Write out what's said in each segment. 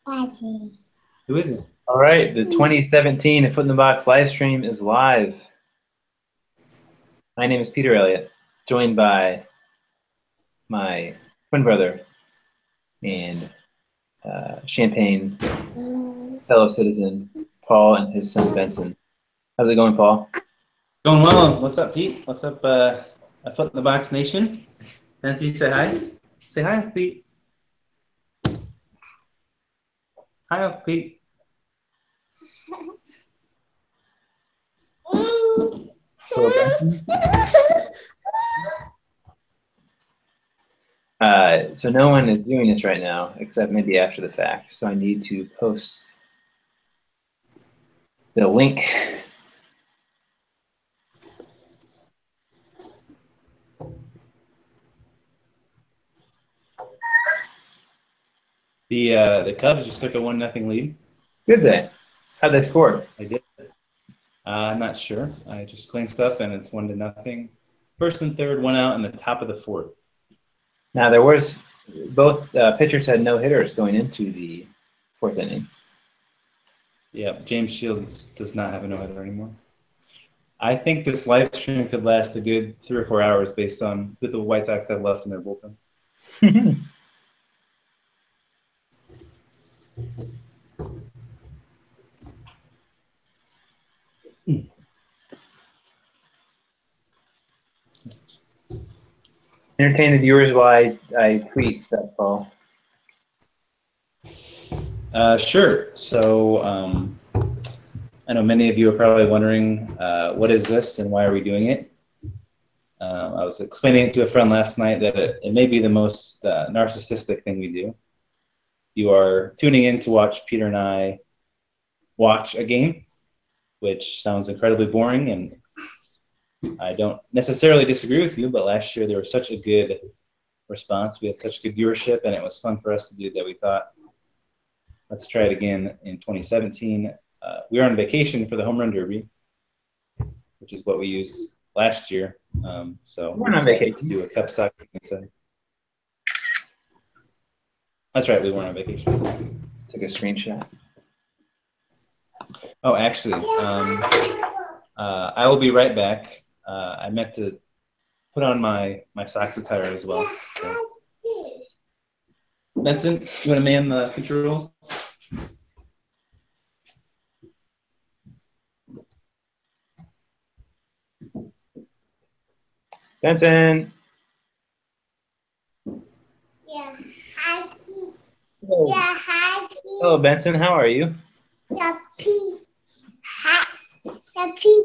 Who is it? All right, the 2017 Foot in the Box live stream is live. My name is Peter Elliott, joined by my twin brother and Champaign fellow citizen, Paul, and his son, Benson. How's it going, Paul? Going well. What's up, Pete? What's up, a Foot in the Box Nation? Nancy, say hi. Say hi, Pete. Hi, Pete. Hello, Benson. So no one is doing this right now, except maybe after the fact. So I need to post the link. The Cubs just took a 1-0 lead. Good day. How'd they score? I did. I'm not sure. I just glanced up, and it's 1-0. First and third, 1 out in the top of the fourth. Now there was both pitchers had no hitters going into the fourth inning. Yeah, James Shields does not have a no-hitter anymore. I think this live stream could last a good 3 or 4 hours based on what the White Sox have left in their bullpen. Entertain the viewers while I tweet stuff, Paul. Sure. So I know many of you are probably wondering, what is this and why are we doing it? I was explaining it to a friend last night that it may be the most narcissistic thing we do. You are tuning in to watch Peter and I watch a game, which sounds incredibly boring, and I don't necessarily disagree with you, but last year there was such a good response. We had such good viewership, and it was fun for us to do that we thought, let's try it again in 2017. We were on vacation for the Home Run Derby, which is what we used last year. So We're on vacation to do a Cup Sox instead. That's right, we weren't on vacation. Let's take a screenshot. Oh, actually, I will be right back. I meant to put on my Sox attire as well. So. Benson, you want to man the controls? Benson. Yeah, hi. Hello. Yeah, hi. Hello, Benson. How are you? Happy. Happy.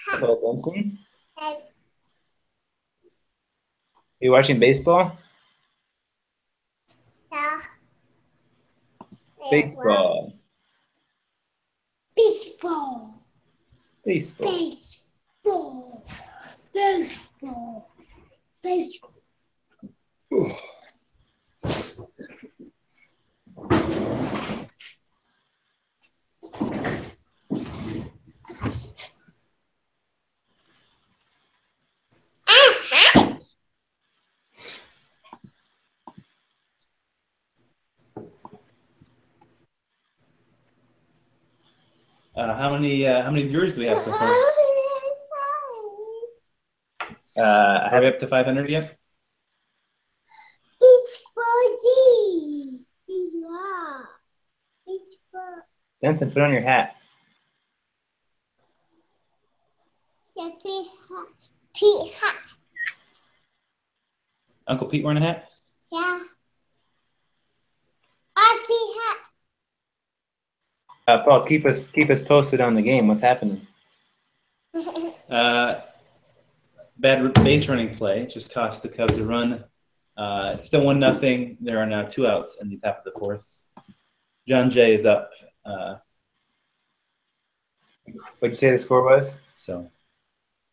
Hello, Benson. Happy. Are you watching baseball? Yeah. Baseball. Baseball. Baseball. Baseball. Baseball. Baseball. How many viewers do we have so far? Are we up to 500 yet? Benson, put on your hat. Yeah, Pete hat. Uncle Pete wearing a hat? Yeah. Pete hat. Paul, keep us posted on the game. What's happening? Bad base running play just cost the Cubs a run. It's still 1-0. There are now 2 outs in the top of the fourth. John Jay is up. What'd you say the score was? So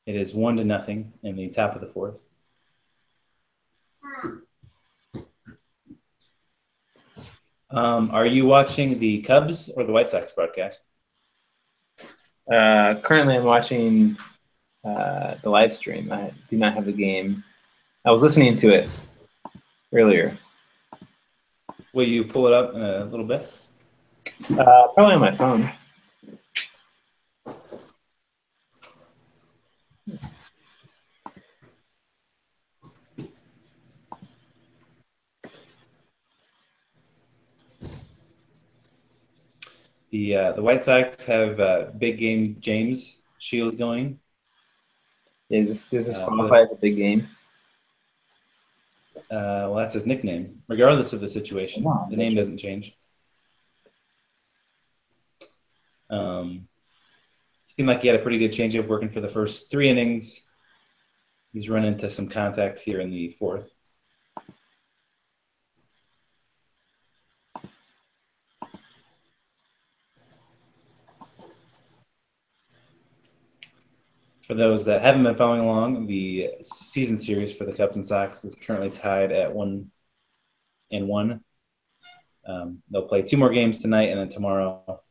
it is 1-0 in the top of the fourth. Are you watching the Cubs or the White Sox broadcast? Currently, I'm watching the live stream. I do not have the game. I was listening to it earlier. Will you pull it up in a little bit? Probably on my phone. The White Sox have big game James Shields going. Does this qualify as a big game? Well, that's his nickname, regardless of the situation. No, the name doesn't change. Seemed like he had a pretty good changeup working for the first 3 innings. He's run into some contact here in the 4th. For those that haven't been following along, the season series for the Cubs and Sox is currently tied at 1-1. They'll play 2 more games tonight and then tomorrow.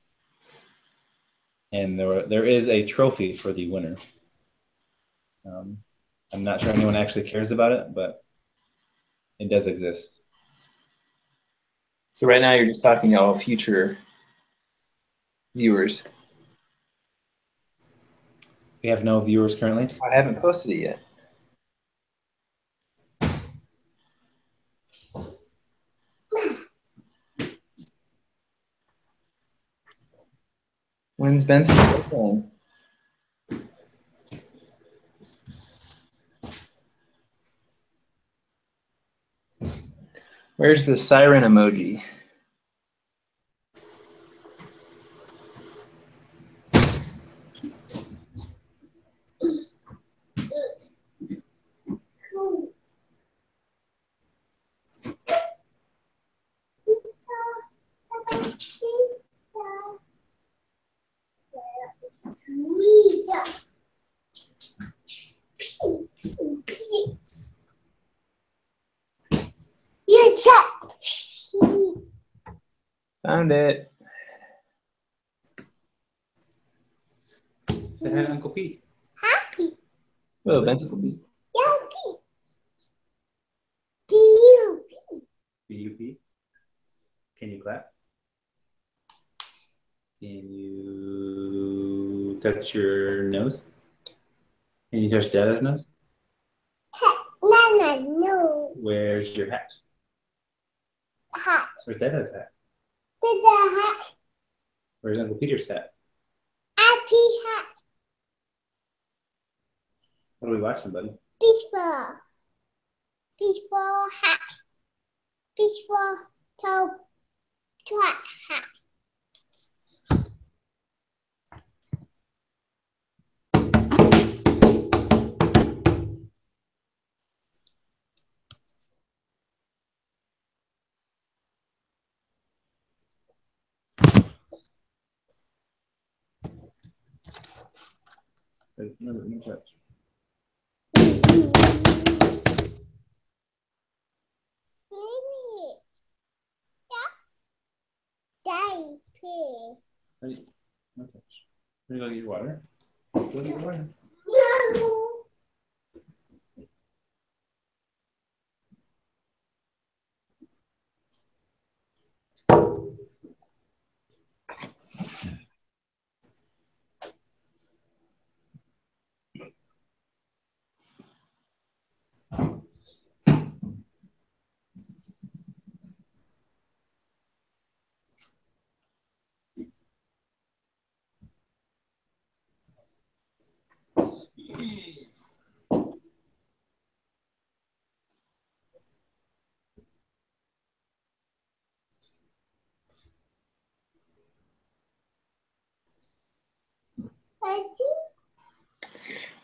And there is a trophy for the winner. I'm not sure anyone actually cares about it, but it does exist. So right now you're just talking to all future viewers. We have no viewers currently. I haven't posted it yet. When's Benson playing? Where's the siren emoji? Found it. Say hi to Uncle Pete. Happy. Oh, Benson. Happy. B-U-P. B-U-P. Can you clap? Can you touch your nose? Can you touch Dada's nose? Nana, no. Where's your hat? Hat. Where's Dada's hat? Dada hat. Where's Uncle Peter's hat? Happy hat. What are we watching, buddy? Baseball. Baseball hat. Baseball toe track hat. Remember, no touch. Daddy, pig. Ready? No touch. Can you go get your water? Go get your water. No.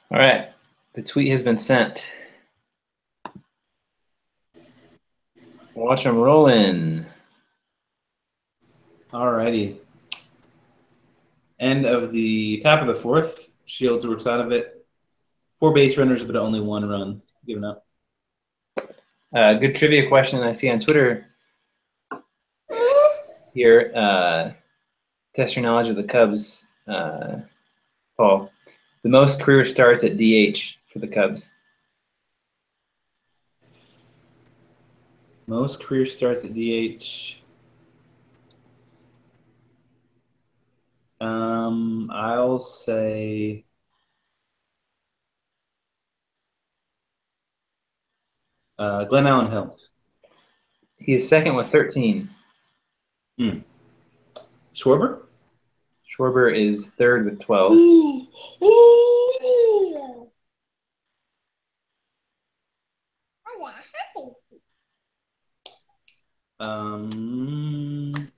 All right, the tweet has been sent. Watch them roll in. Alrighty. End of the top of the 4th. Shields works out of it. 4 base runners, but only 1 run given up. Good trivia question I see on Twitter here. Test your knowledge of the Cubs, Paul. The most career starts at DH for the Cubs. Most career starts at DH. I'll say Glenn Allen Hill. He is second with 13. Schwarber? Schwarber is third with 12.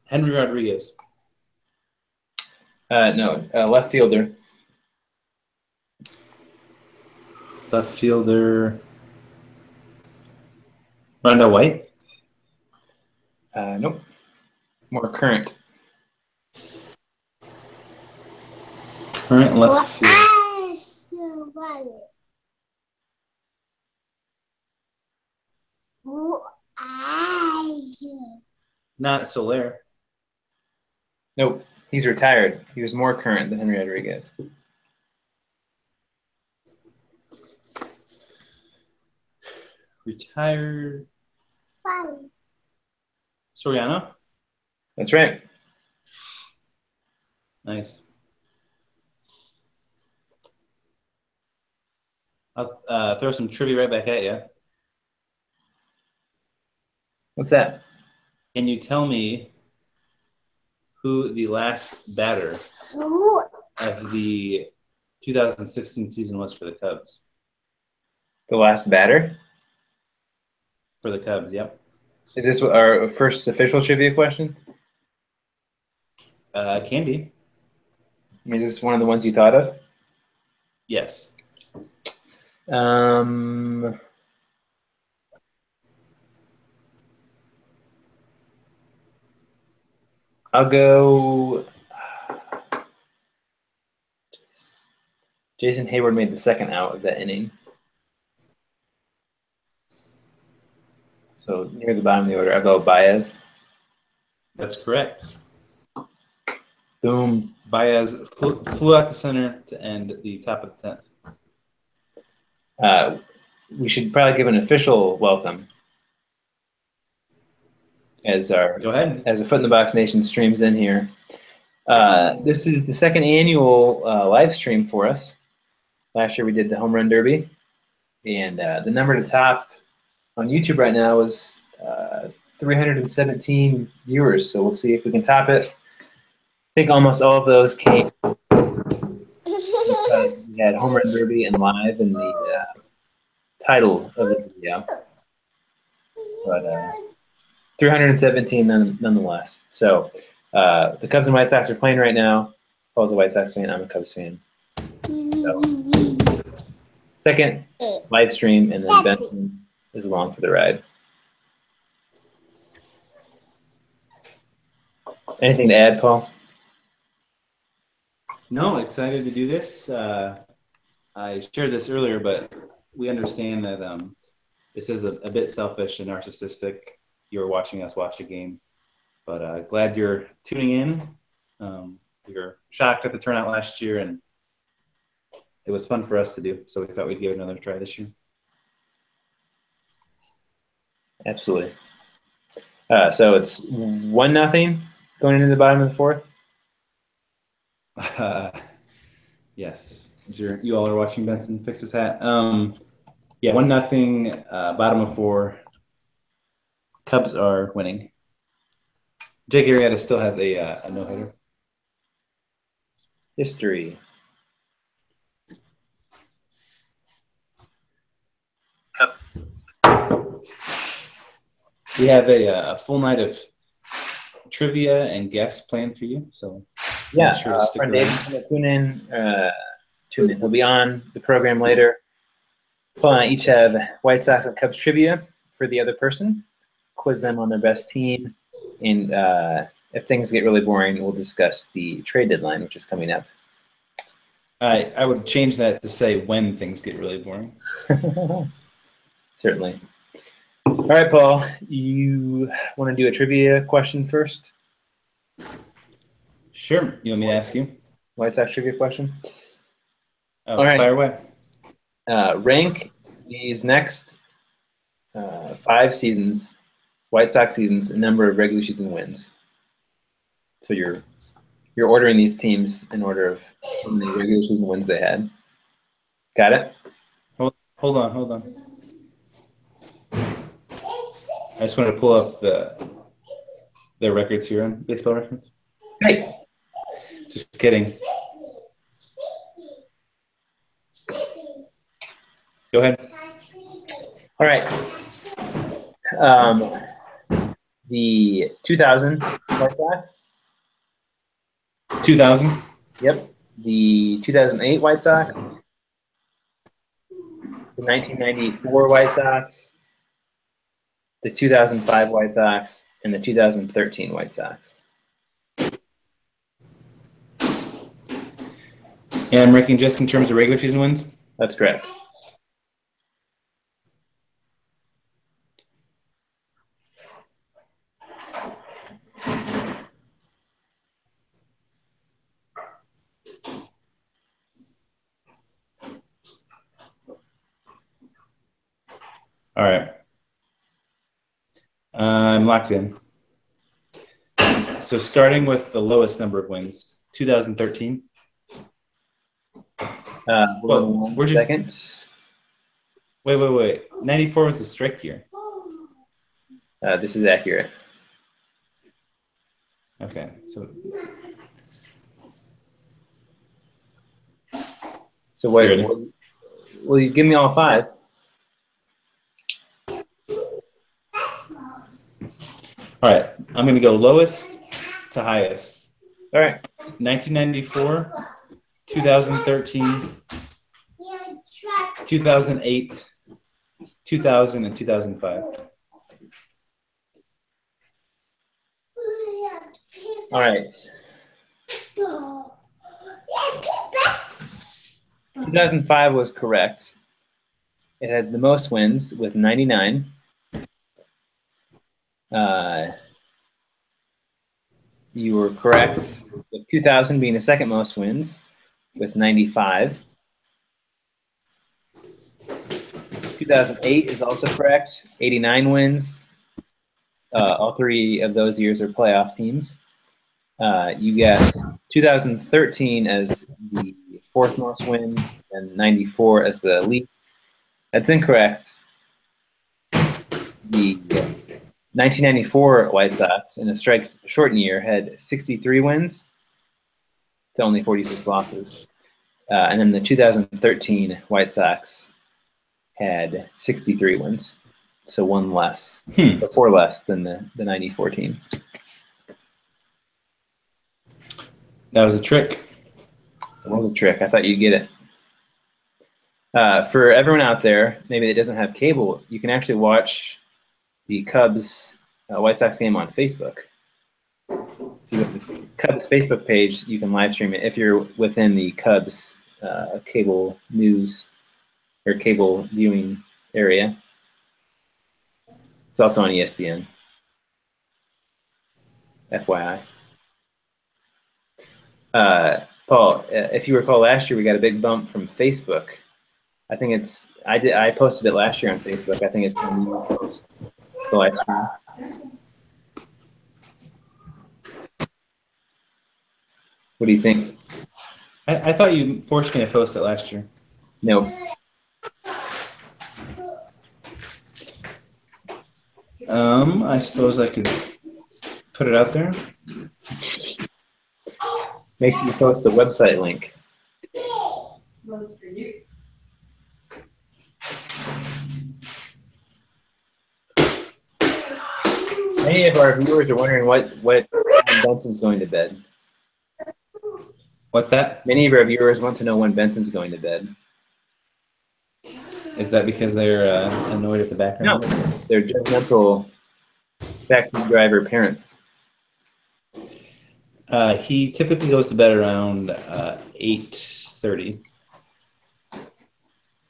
Henry Rodriguez. No, left fielder. Left fielder. Rondell White. Nope. More current. Current left fielder. Not Soler. Nope. He's retired. He was more current than Henry Rodriguez. Retired. Soriano. That's right. Nice. I'll throw some trivia right back at you. What's that? Can you tell me who the last batter of the 2016 season was for the Cubs? The last batter? For the Cubs, yep. Is this our first official trivia question? Can be. I mean, is this one of the ones you thought of? Yes. I'll go. Jason Hayward made the second out of that inning. So near the bottom of the order, I'll go Baez. That's correct. Boom. Baez flew out the center to end the top of the 10th. We should probably give an official welcome as Go ahead. a Foot in the Box Nation streams in here. This is the second annual live stream for us. Last year we did the Home Run Derby, and the number to top on YouTube right now is 317 viewers. So we'll see if we can top it. I think almost all of those came. We had Home Run Derby and live in the title of the video, but 317 nonetheless. So the Cubs and White Sox are playing right now. Paul's a White Sox fan. I'm a Cubs fan. So, second live stream, and then Ben is along for the ride. Anything to add, Paul? No, excited to do this. I shared this earlier, but we understand that this is a bit selfish and narcissistic. You're watching us watch a game, but glad you're tuning in. We were shocked at the turnout last year, and it was fun for us to do, so we thought we'd give it another try this year. Absolutely. So it's 1-0 going into the bottom of the fourth. Yes. You all are watching Benson fix his hat. Yeah, 1-0, bottom of 4. Cubs are winning. Jake Arrieta still has a no-hitter. History. We have a full night of trivia and guests planned for you, so yeah, sure to stick friend around. David's going to tune in. He'll be on the program later. Paul and I each have White Sox and Cubs trivia for the other person. Quiz them on their best team, and if things get really boring, we'll discuss the trade deadline, which is coming up. I would change that to say when things get really boring. Certainly. All right, Paul, you want to do a trivia question first? Sure. You want me to ask you? White Sox trivia question? Oh, all right. Fire away. Rank these next 5 seasons White Sox seasons and number of regular season wins. So you're ordering these teams in order of how many regular season wins they had. Got it? Hold on. I just want to pull up the records here on Baseball Reference. Hey. Just kidding. Go ahead. All right. The 2000 White Sox. 2000. Yep. The 2008 White Sox. The 1994 White Sox. The 2005 White Sox. And the 2013 White Sox. And I'm ranking just in terms of regular season wins? That's correct. All right. I'm locked in. So starting with the lowest number of wins, 2013. We're just second. Wait. 94 was the strike year. This is accurate. Okay, so what? Well, you give me all five. All right, I'm going to go lowest to highest. All right. 1994, 2013, 2008, 2000, and 2005. All right. 2005 was correct. It had the most wins with 99. You were correct with 2000 being the second most wins with 95. 2008 is also correct, 89 wins. All three of those years are playoff teams. You got 2013 as the fourth most wins and 94 as the least. That's incorrect. The 1994 White Sox in a strike shortened year had 63 wins to only 46 losses. And then the 2013 White Sox had 63 wins. So one less, or four less than the 94 team. That was a trick. That was a trick. I thought you'd get it. For everyone out there, maybe that doesn't have cable, you can actually watch the Cubs White Sox game on Facebook. If you go to the Cubs Facebook page, you can live stream it if you're within the Cubs cable news or cable viewing area. It's also on ESPN. FYI. Paul, if you recall last year, we got a big bump from Facebook. I think it's I posted it last year on Facebook. I think it's time you post the live stream. What do you think? I thought you forced me to post it last year. No. I suppose I could put it out there. Make sure you post the website link. Many of our viewers are wondering when Benson's going to bed. What's that? Many of our viewers want to know when Benson's going to bed. Is that because they're annoyed at the background? No, they're judgmental taxi driver parents. He typically goes to bed around 8:30,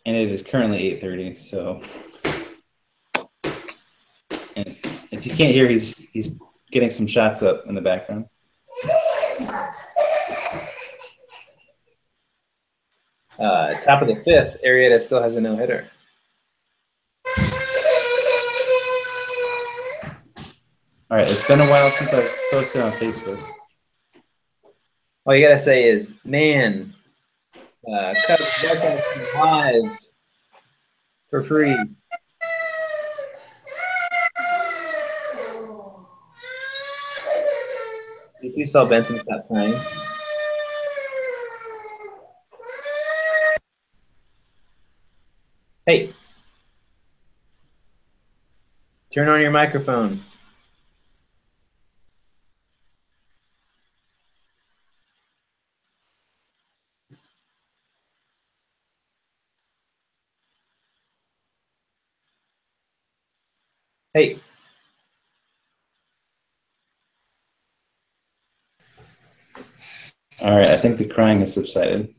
and it is currently 8:30. So, and if you can't hear, he's getting some shots up in the background. Top of the fifth, Arrieta still has a no-hitter. All right, it's been a while since I've posted on Facebook. All you gotta say is, man, Cubs broadcasting live for free. If you saw Benson stop crying. Hey, turn on your microphone. Hey. All right, I think the crying has subsided.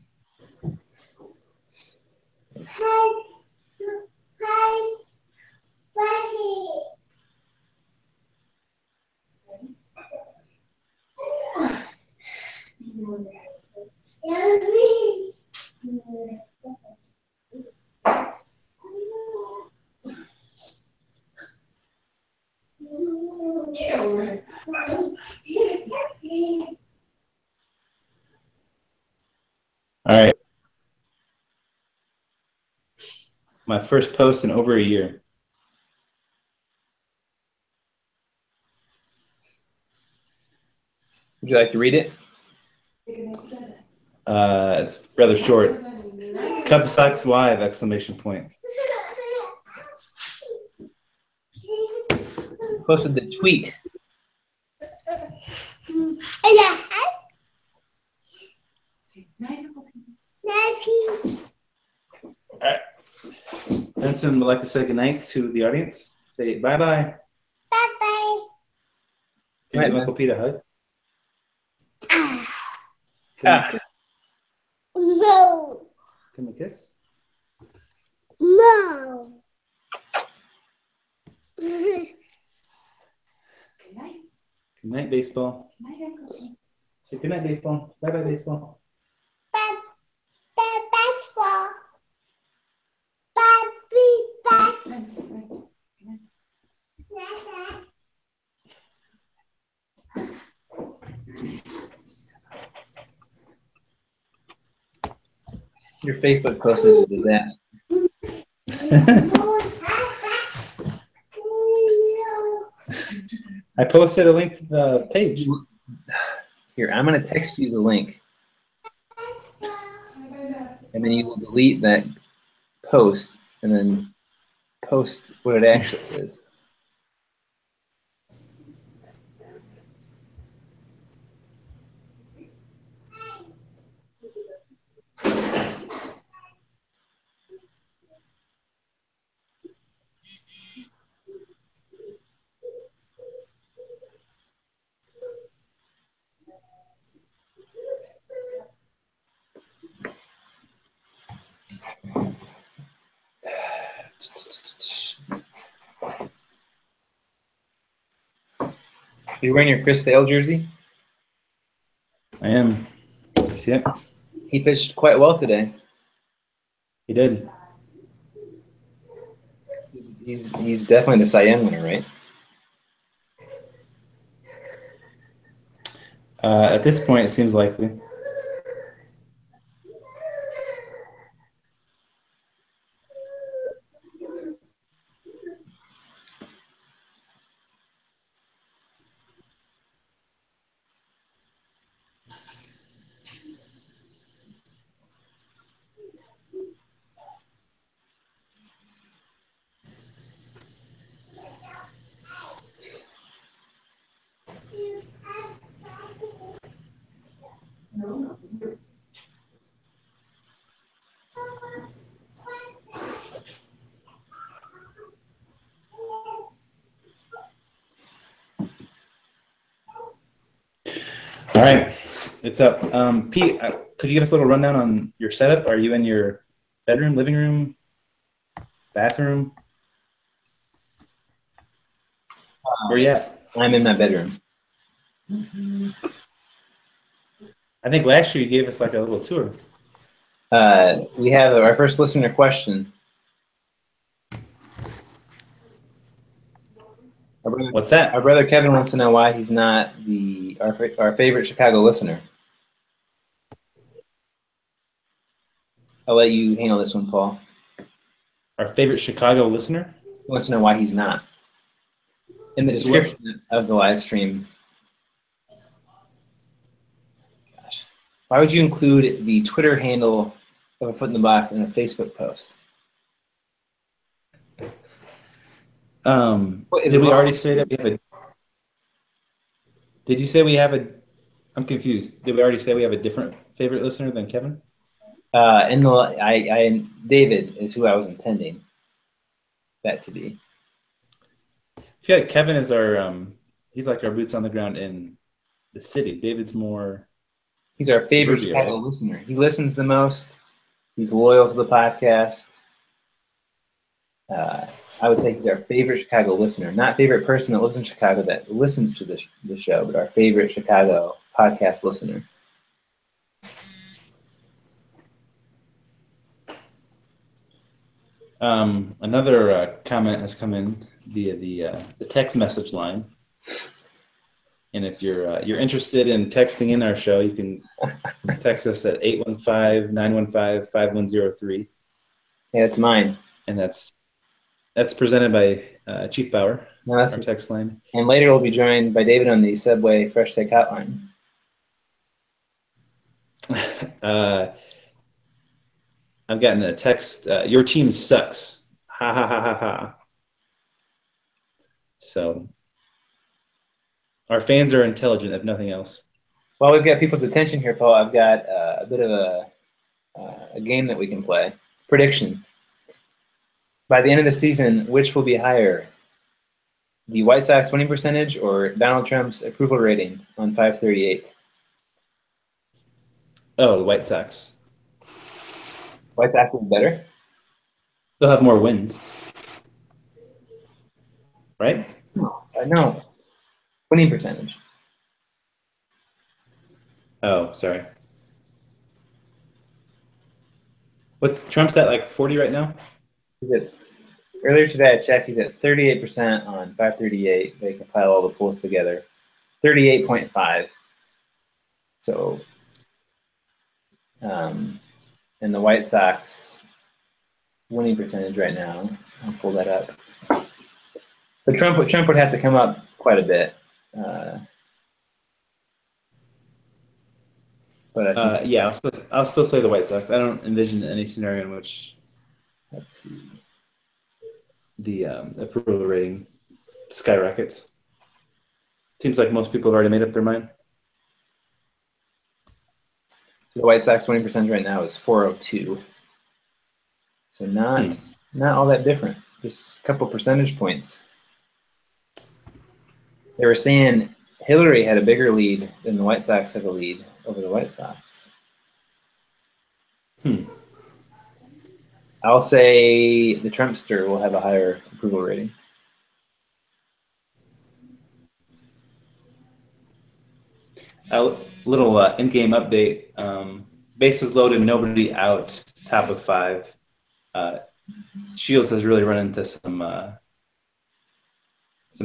All right. My first post in over a year. Would you like to read it? It's rather short. Cub Sox live! Exclamation point. Posted the tweet. All right. Benson would like to say goodnight to the audience. Say bye-bye. Bye-bye. Give Right, Uncle Pete a hug. Ah. No. Give him a kiss. No. Good night, baseball. Say good night, baseball. Bye-bye, baseball. Baseball. Your Facebook post is a disaster. I posted a link to the page. Here, I'm going to text you the link. And then you will delete that post and then post what it actually is. Are you wearing your Chris Sale jersey? I am. See it? He pitched quite well today. He did. He's definitely the Cy Young winner, right? At this point, it seems likely. All right, it's up. Pete, could you give us a little rundown on your setup? Are you in your bedroom, living room, bathroom? Where you at? I'm in my bedroom. I think last year you gave us like a little tour. We have our first listener question. What's that? Our brother Kevin wants to know why he's not our favorite Chicago listener. I'll let you handle this one, Paul. Our favorite Chicago listener? He wants to know why he's not. In the description of the live stream. Gosh. Why would you include the Twitter handle of A Foot in the Box in a Facebook post? Did we already say that we have a... Did you say we have a... I'm confused. Did we already say we have a different favorite listener than Kevin? David is who I was intending that to be. I feel like Kevin is our... he's like our boots on the ground in the city. David's more... He's our favorite Chicago listener. He listens the most. He's loyal to the podcast. I would say he's our favorite Chicago listener, not favorite person that lives in Chicago that listens to the show, but our favorite Chicago podcast listener. Another comment has come in via the text message line. And if you're interested in texting in our show, you can text us at 815-915-5103. Yeah, it's mine. And that's presented by Chief Bauer, our text line. And later we'll be joined by David on the Subway Fresh Take Hotline. I've gotten a text, your team sucks. Ha ha ha ha ha. So our fans are intelligent, if nothing else. While we've got people's attention here, Paul, I've got a bit of a game that we can play. Prediction. By the end of the season, which will be higher? The White Sox winning percentage or Donald Trump's approval rating on 538? Oh, the White Sox. White Sox is better? They'll have more wins. Right? No. Winning percentage. Oh, sorry. What's Trump's at, like 40 right now? Earlier today I checked, he's at 38% on 538. They compile all the polls together. 38.5. So, and the White Sox winning percentage right now, I'll pull that up. But Trump would have to come up quite a bit. But I think, yeah, I'll still say the White Sox. I don't envision any scenario in which, let's see, the approval rating skyrockets. Seems like most people have already made up their mind. So the White Sox winning percentage right now is 402. So not all that different. Just a couple percentage points. They were saying Hillary had a bigger lead than the White Sox have a lead over the White Sox. I'll say the Trumpster will have a higher approval rating. A little in-game update. Bases loaded, nobody out, top of 5. Shields has really run into some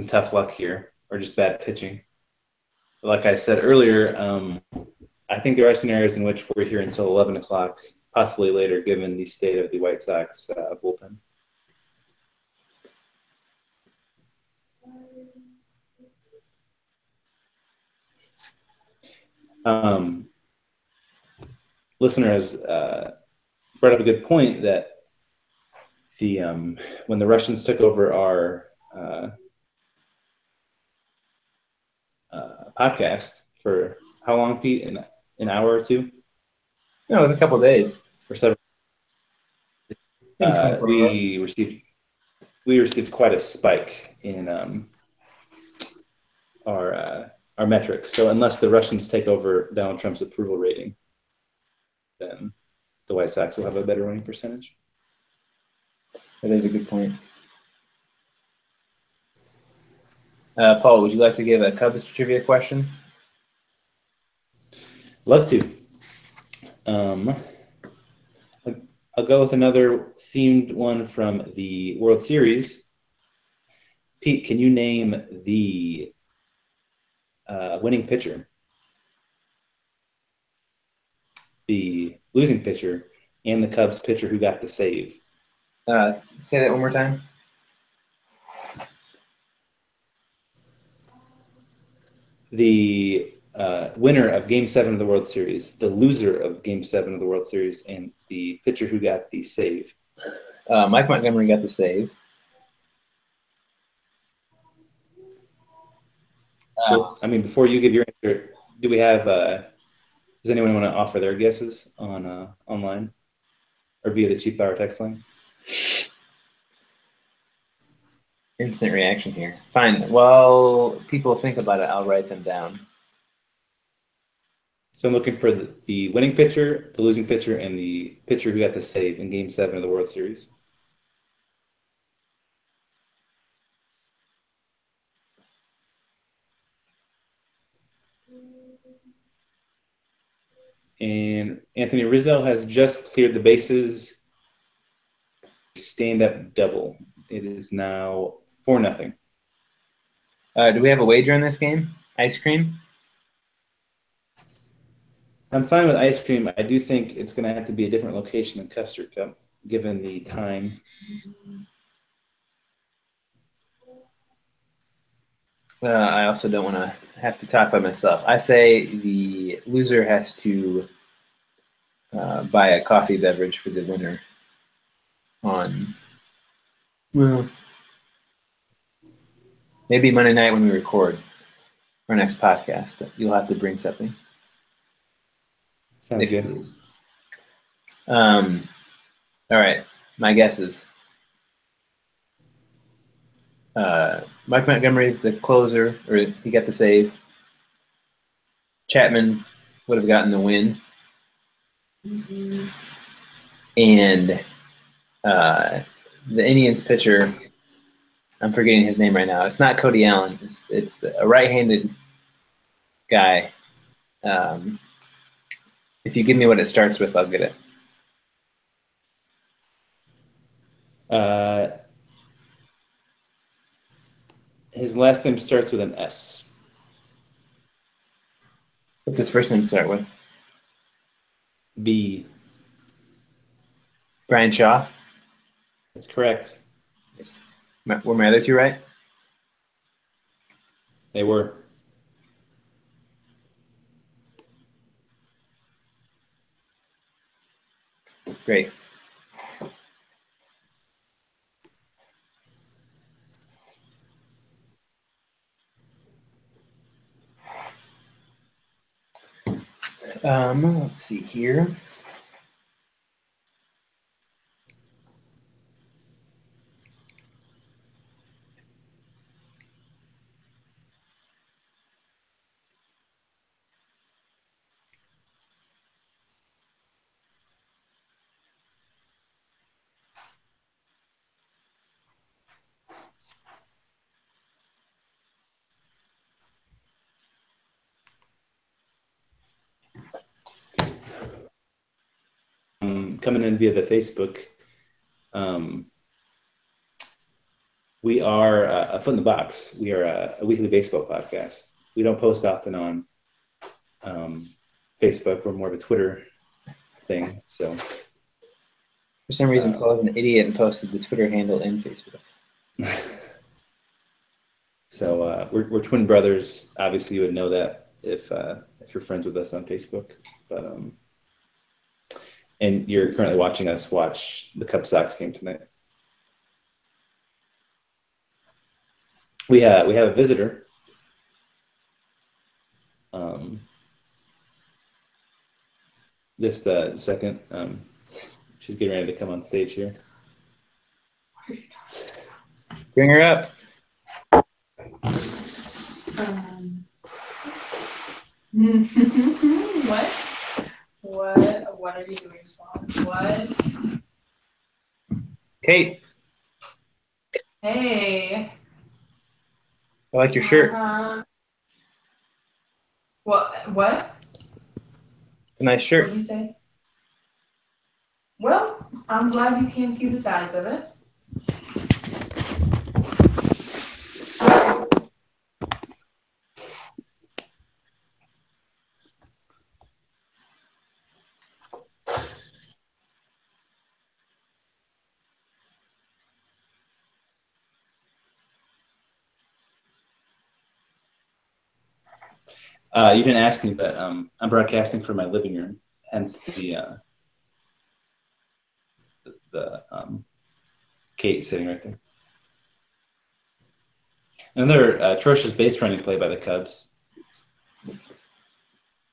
tough luck here, or just bad pitching. But like I said earlier, I think there are scenarios in which we're here until 11 o'clock, possibly later, given the state of the White Sox bullpen. Listener has brought up a good point that the when the Russians took over our podcast for how long, Pete? An hour or two? No, it was a couple of days. For several. We received quite a spike in our metrics. So unless the Russians take over Donald Trump's approval rating, then the White Sox will have a better winning percentage. That is a good point. Paul, would you like to give a Cubs trivia question? Love to. I'll go with another themed one from the World Series. Pete, can you name the winning pitcher, the losing pitcher, and the Cubs pitcher who got the save? Say that one more time. The winner of Game 7 of the World Series, the loser of Game 7 of the World Series, and the pitcher who got the save. Mike Montgomery got the save. Well, I mean, before you give your answer, do we have? Does anyone want to offer their guesses on online or via the Cheap Power text line? Instant reaction here. Fine. While people think about it, I'll write them down. So I'm looking for the winning pitcher, the losing pitcher, and the pitcher who got the save in Game 7 of the World Series. And Anthony Rizzo has just cleared the bases. Stand-up double. It is now 4-0. Do we have a wager on this game? Ice cream? I'm fine with ice cream. I do think it's going to have to be a different location than Custard Cup, given the time. I also don't want to have to talk by myself. I say the loser has to buy a coffee beverage for the winner on, well, maybe Monday night when we record our next podcast. You'll have to bring something. Sounds good. All right, my guesses. Mike Montgomery's the closer, or he got the save. Chapman would have gotten the win. Mm-hmm. And the Indians pitcher, I'm forgetting his name right now. It's not Cody Allen. It's a right-handed guy. If you give me what it starts with, I'll get it. His last name starts with an S. What's his first name start with? B. Brian Shaw? That's correct. Yes. Were my other two right? They were. Great. Let's see here. Coming in via the Facebook, we are a Foot in the Box. We are a weekly baseball podcast. We don't post often on Facebook. We're more of a Twitter thing. So, for some reason, Paul was an idiot and posted the Twitter handle in Facebook. So we're twin brothers. Obviously, you would know that if you're friends with us on Facebook. But and you're currently watching us watch the Cubs Sox game tonight. We have a visitor. Just a second. She's getting ready to come on stage here. Bring her up. What are you doing, Sean? What? Kate, Hey. I like your shirt. What? A nice What shirt. did you say? Well, I'm glad you can't see the sides of it. You didn't ask me, but I'm broadcasting from my living room, hence the Kate sitting right there. Another atrocious base running play by the Cubs.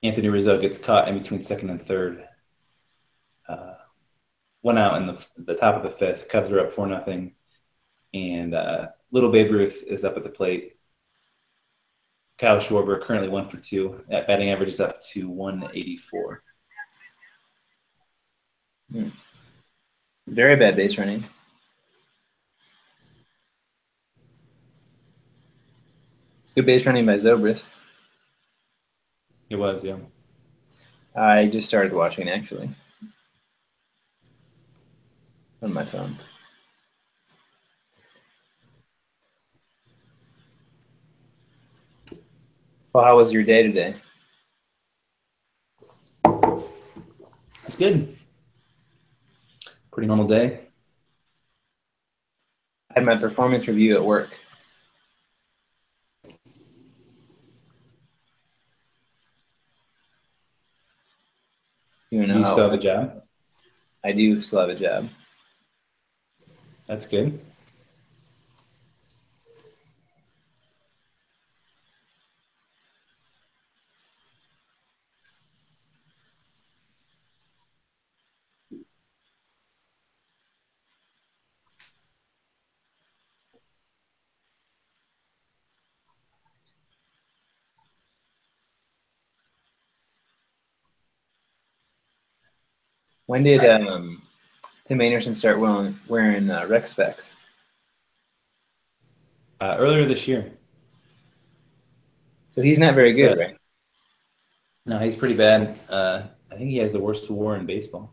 Anthony Rizzo gets caught in between second and third. 1 out in the top of the fifth. Cubs are up 4-0, and little Babe Ruth is up at the plate. Kyle Schwarber currently 1 for 2. That batting average is up to 184. Very bad base running. Good base running by Zobrist. It was, yeah. I just started watching, actually, on my phone. Well, how was your day today? It's good. Pretty normal day. I had my performance review at work. You know, Do you still have a job? I do still have a job. That's good. When did Tim Anderson start wearing rec specs? Earlier this year. So he's not very good, right? No, he's pretty bad. I think he has the worst WAR in baseball.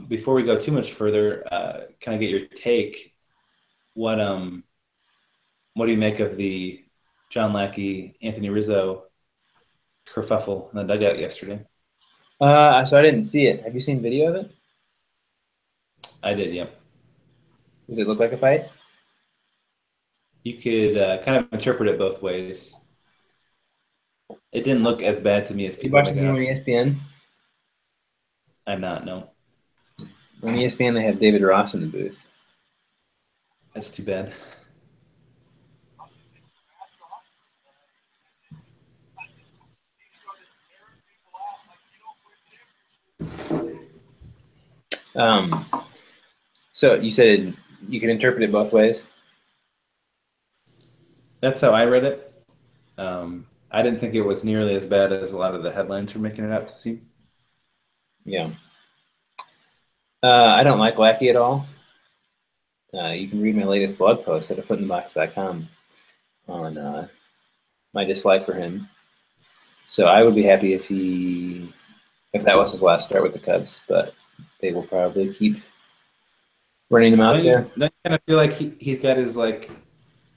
Before we go too much further, can I get your take? What do you make of the John Lackey, Anthony Rizzo kerfuffle in the dugout yesterday? So I didn't see it. Have you seen video of it? I did, yep. Does it look like a fight? You could kind of interpret it both ways. It didn't look as bad to me as You people watching make it it on out. ESPN? I'm not, no. On ESPN, they have David Ross in the booth. That's too bad. So you said you could interpret it both ways? That's how I read it. I didn't think it was nearly as bad as a lot of the headlines were making it out to seem. Yeah. I don't like Lackey at all. You can read my latest blog post at AFITB.com on my dislike for him. So I would be happy if that was his last start with the Cubs, but they will probably keep running him out there. Don't you kind of feel like he's got his like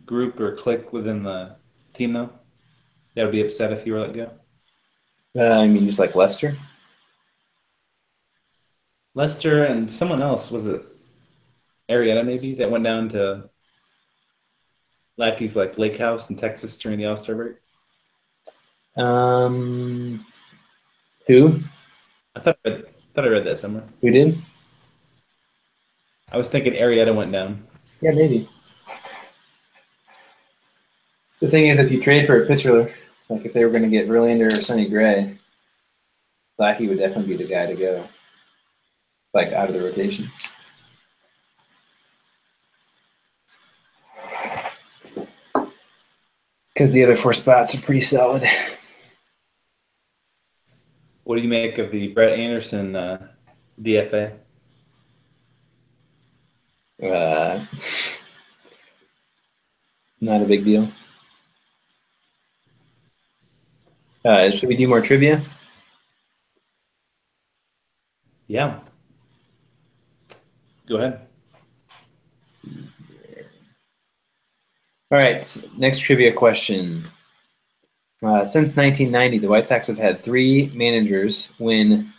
group or clique within the team though? That would be upset if he were let go. I mean, just like Lester. Lester and someone else, was it Arrieta maybe, that went down to Lackey's like lake house in Texas during the All-Star break? Who? I thought I read that somewhere. Who did? I was thinking Arrieta went down. Yeah, maybe. The thing is, if you trade for a pitcher, like if they were going to get Verlander or Sonny Gray, Lackey would definitely be the guy to go, like out of the rotation. Because the other 4 spots are pretty solid. What do you make of the Brett Anderson DFA? Not a big deal. Should we do more trivia? Yeah. Go ahead. All right, next trivia question. Since 1990, the White Sox have had 3 managers win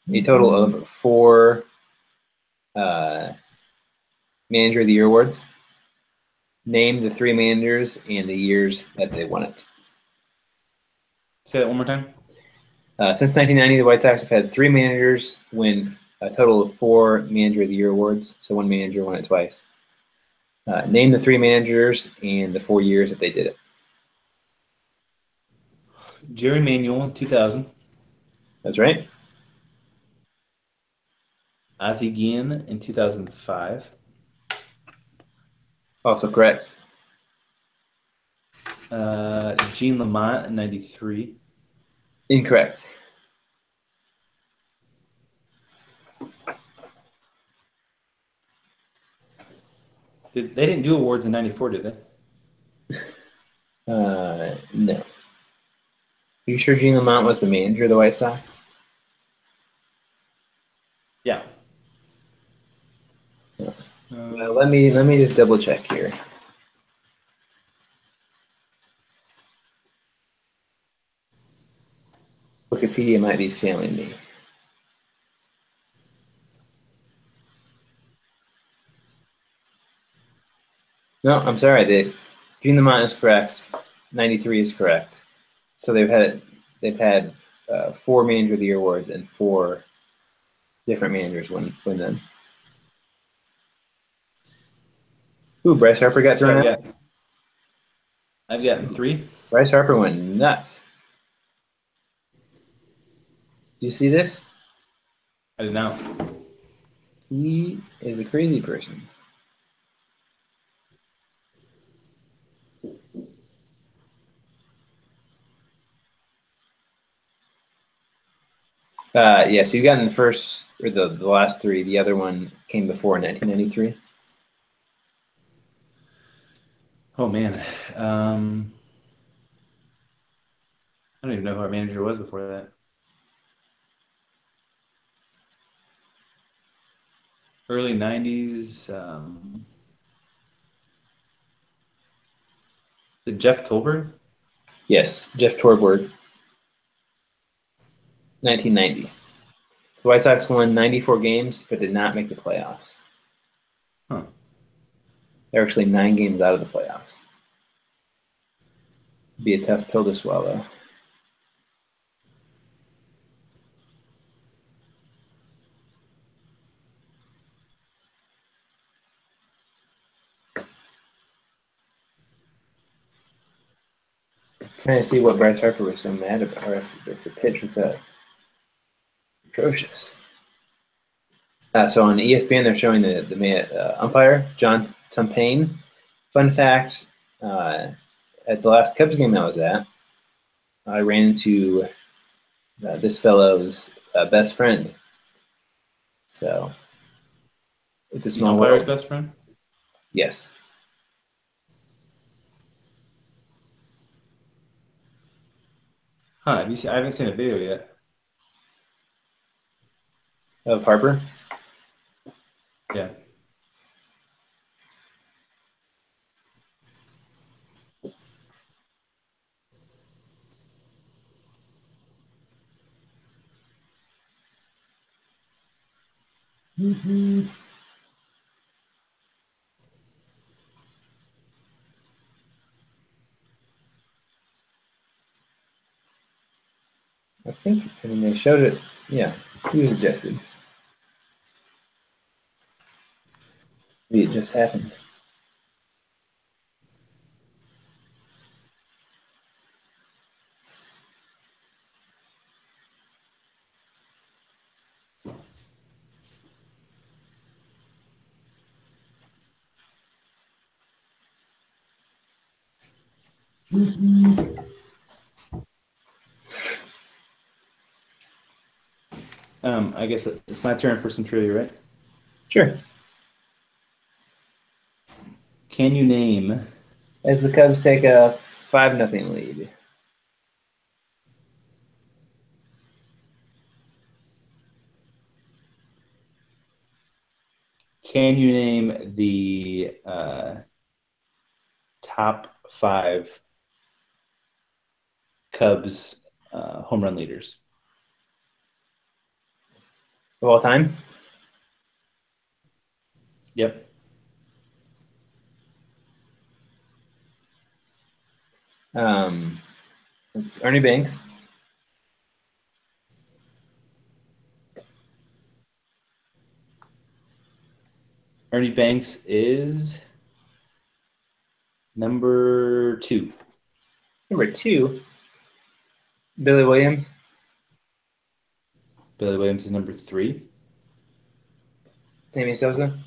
a total of 4 Manager of the Year awards. Name the 3 managers and the years that they won it. Say that one more time. Since 1990, the White Sox have had 3 managers win a total of 4 Manager of the Year awards. So one manager won it twice. Name the 3 managers and the 4 years that they did it. Jerry Manuel in 2000. That's right. Ozzie Guillen in 2005. Also correct. Gene Lamont in 93. Incorrect. They didn't do awards in 94, did they? No. Are you sure Gene Lamont was the manager of the White Sox? Yeah. Let me just double check here. Wikipedia might be failing me. No, I'm sorry. Gene Lamont is correct. 93 is correct. So they've had 4 Manager of the Year awards and 4 different managers win them. Ooh, Bryce Harper got thrown out. I've gotten 3. Bryce Harper went nuts. Do you see this? I did not. He is a crazy person. Yeah, so you got in the first, or the last 3. The other one came before 1993. Oh, man. I don't even know who our manager was before that. Early 90s. Jeff Tolbert? Yes, Jeff Torborg. 1990. The White Sox won 94 games, but did not make the playoffs. Huh. They're actually 9 games out of the playoffs. Be a tough pill to swallow. Trying to see what Bryce Harper was so mad about, or if the pitch was atrocious. So on ESPN, they're showing the umpire, John Tumpane. Fun fact, at the last Cubs game I was at, I ran into this fellow's best friend. So it's a small Umpire's world. best friend? Yes. Huh, I haven't seen a video yet. Of Harper? Yeah. I mean, they showed it. Yeah, he was ejected. Maybe it just happened. I guess it's my turn for some trivia, right? Sure. Can you name As the Cubs take a 5-0 lead. the top 5 Cubs home run leaders? Of all time? Yep. It's Ernie Banks. Ernie Banks is number 2. Number 2, Billy Williams. Billy Williams is number 3. Sammy Sosa.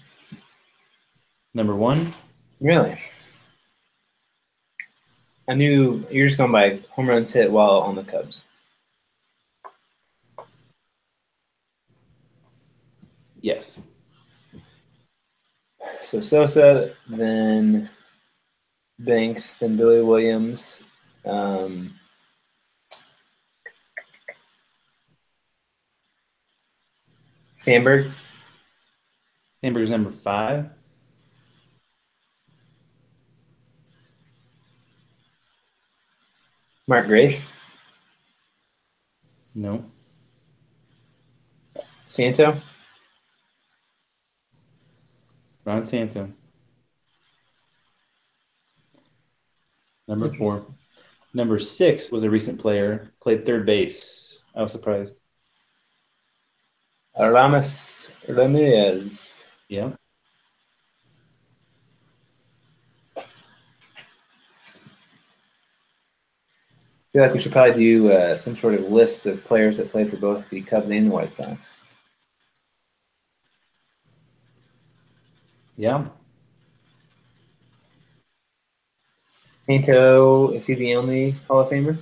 Number 1. Really? I knew you're just going by home runs hit while on the Cubs. Yes. So Sosa, then Banks, then Billy Williams. Sandberg. Sandberg's number 5. Mark Grace. No. Santo. Ron Santo. Number 4. Number 6 was a recent player, played third base. I was surprised. Aramis Ramirez. Yeah. I feel like we should probably do some sort of list of players that played for both the Cubs and the White Sox. Yeah. Santo, is he the only Hall of Famer?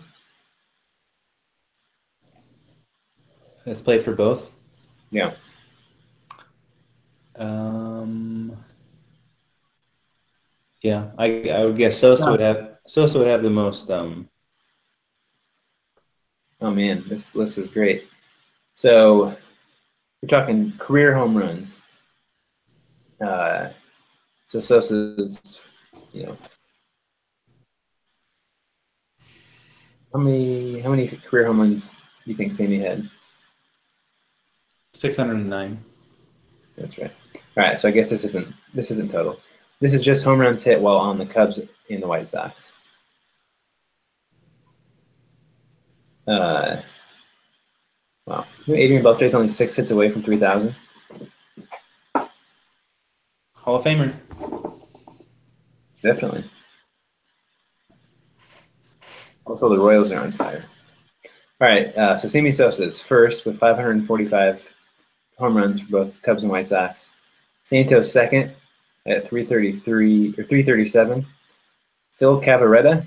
Has played for both. Yeah. Yeah, I would guess Sosa would have the most. Oh man, this list is great. So we're talking career home runs. So Sosa's, how many career home runs do you think Sammy had? 609. That's right. All right, so I guess this isn't total. This is just home runs hit while on the Cubs and the White Sox. Wow. Adrian Beltre is only 6 hits away from 3,000. Hall of Famer. Definitely. Also, the Royals are on fire. All right, so Sammy Sosa is first with 545 home runs for both Cubs and White Sox. Santos second at 333 or 337. Phil Cavarretta,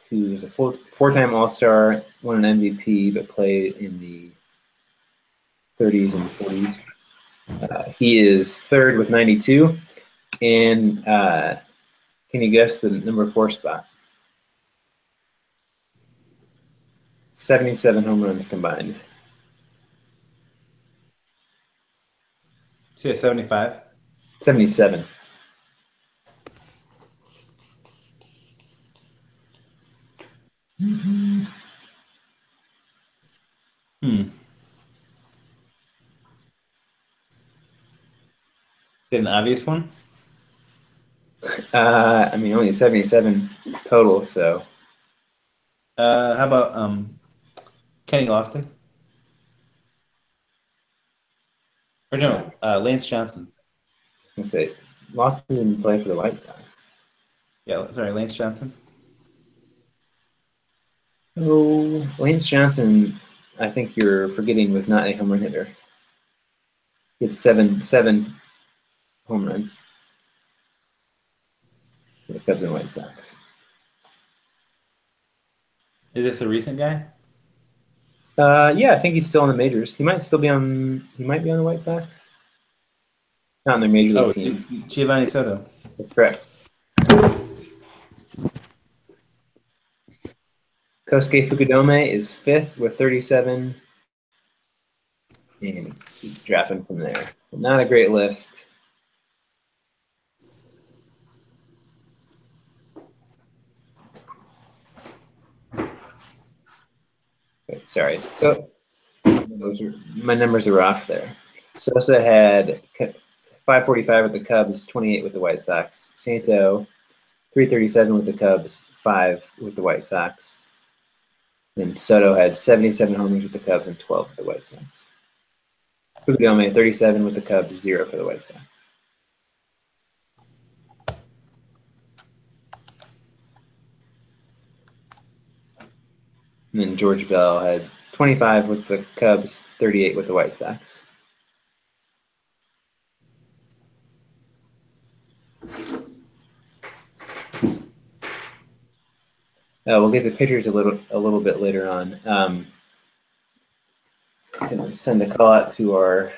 who's a four-time All-Star, won an MVP, but played in the 30s and 40s. He is third with 92. And can you guess the number 4 spot? 77 home runs combined. So 75. 77. Is it an obvious one? I mean, only 77 total, so. How about Kenny Lofton? Or no, Lance Johnson. I was going to say, Lawson didn't play for the White Sox. Yeah, sorry, Lance Johnson. Oh, Lance Johnson, I think you're forgetting, was not a home run hitter. He had seven home runs for the Cubs and White Sox. Is this a recent guy? Yeah, I think he's still in the majors. He might be on the White Sox. Not on their major league team. Giovanni Soto. That's correct. Kosuke Fukudome is 5th with 37. And keeps dropping from there. So not a great list. Wait, sorry. So my numbers are off there. Sosa had 545 with the Cubs, 28 with the White Sox. Santo 337 with the Cubs, 5 with the White Sox. Then Soto had 77 homers with the Cubs and 12 for the White Sox. Fukudome, 37 with the Cubs, 0 for the White Sox. And then George Bell had 25 with the Cubs, 38 with the White Sox. We'll get the pitchers a little bit later on. And send a call out to our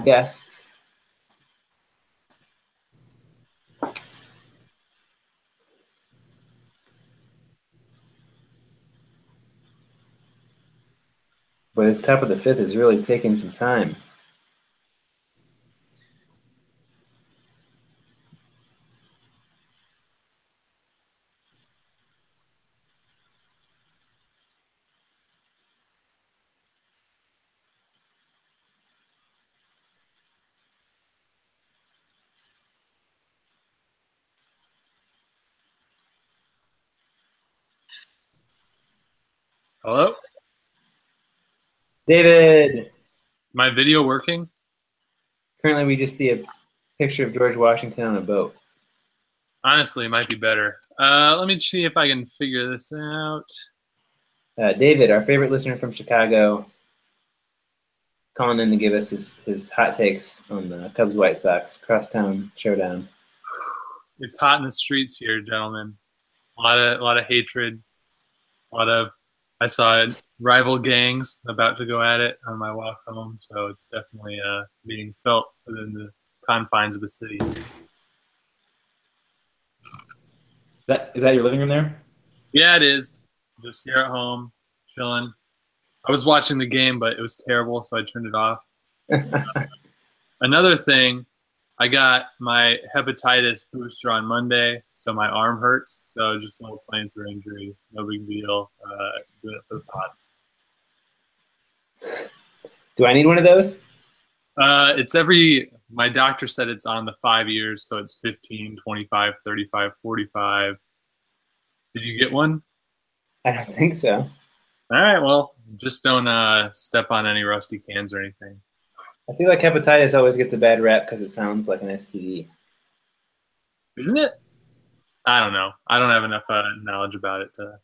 guest. But this top of the fifth is really taking some time. Hello? David! My video working? Currently, we just see a picture of George Washington on a boat. Honestly, it might be better. Let me see if I can figure this out. David, our favorite listener from Chicago, calling in to give us his hot takes on the Cubs White Sox crosstown showdown. It's hot in the streets here, gentlemen. A lot of hatred. I saw rival gangs about to go at it on my walk home, so it's definitely being felt within the confines of the city. Is that your living room there? Yeah, it is. Just here at home, chilling. I was watching the game, but it was terrible, so I turned it off. Another thing, I got my hepatitis booster on Monday, so my arm hurts. So just a little playing through injury, no big deal. Doing it for the pod. Do I need one of those? My doctor said it's on the 5 years, so it's 15, 25, 35, 45. Did you get one? I don't think so. All right, well, just don't step on any rusty cans or anything. I feel like hepatitis always gets a bad rap because it sounds like an STD. Isn't it? I don't know. I don't have enough knowledge about it to.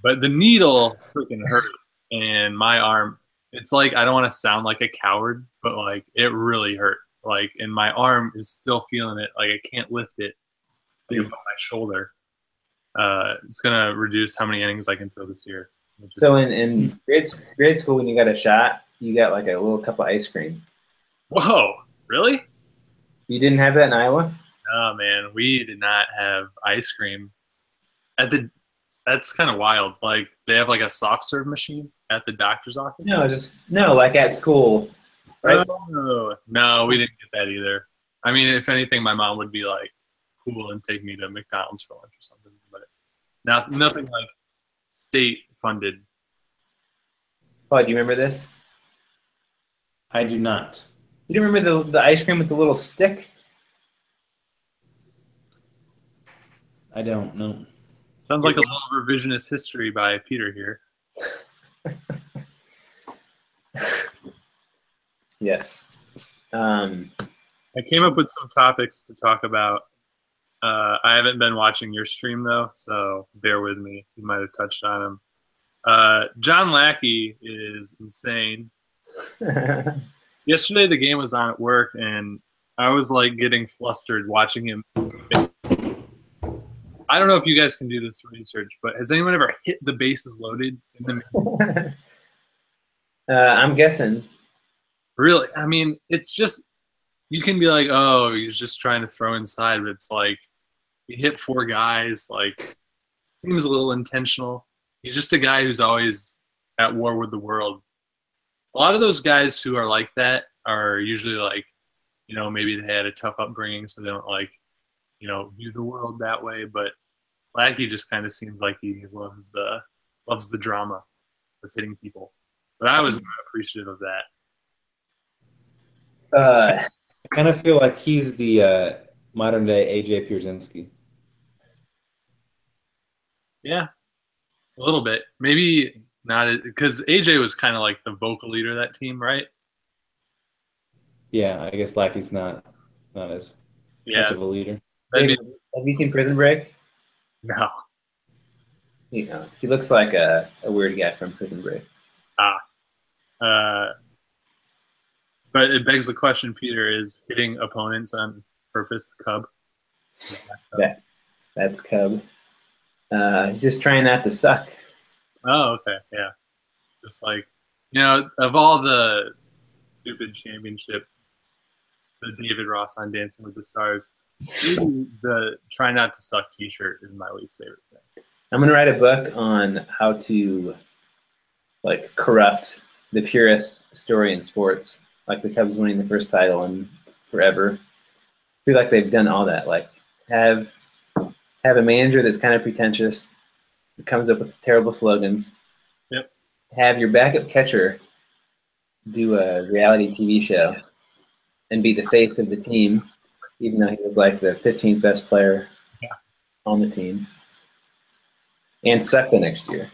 But the needle freaking hurt, and my arm. It's like I don't want to sound like a coward, but like it really hurt. Like, and my arm is still feeling it. Like I can't lift it. Like above my shoulder. It's gonna reduce how many innings I can throw this year. So in grade school, when you got a shot, you got like a little cup of ice cream. Whoa! Really? You didn't have that in Iowa? Oh man, we did not have ice cream. That's kind of wild. Like they have like a soft serve machine at the doctor's office. No, like at school. Right? Oh, no, we didn't get that either. I mean, if anything, my mom would be like cool and take me to McDonald's for lunch or something, but nothing like state funded. Oh, do you remember this? I do not. You don't remember the ice cream with the little stick? I don't know. Sounds like a little revisionist history by Peter here. Yes. I came up with some topics to talk about. I haven't been watching your stream though, so bear with me. You might have touched on him. John Lackey is insane. Yesterday the game was on at work, and I was like getting flustered watching him. I don't know if you guys can do this research, but has anyone ever hit the bases loaded in the I'm guessing. Really? I mean, it's just, you can be like, oh, he's just trying to throw inside, but it's like, he hit 4 guys, like, seems a little intentional. He's just a guy who's always at war with the world. A lot of those guys who are like that are usually like, you know, maybe they had a tough upbringing, so they don't like, you know, view the world that way. But Lackey just kind of seems like he loves the drama of hitting people. But I was not appreciative of that. I kind of feel like he's the modern day AJ Pierzynski. Yeah, a little bit. Maybe not because AJ was kind of like the vocal leader of that team, right? Yeah, I guess Lackey's not as much Yeah, of a leader. that'd be Have you seen Prison Break? no. You know, he looks like a weird guy from Prison Break. Uh, but it begs the question, Peter, is hitting opponents on purpose Cub? That's Cub. He's just trying not to suck. Oh, okay, yeah. Just like, of all the stupid championship, the David Ross on Dancing with the Stars, maybe the try not to suck T-shirt is my least favorite thing. I'm gonna write a book on how to like corrupt the purest story in sports, like the Cubs winning the first title in forever. I feel like they've done all that. Like have a manager that's kind of pretentious, that comes up with terrible slogans. Yep. Have your backup catcher do a reality TV show and be the face of the team, even though he was like the 15th best player on the team, and suck the next year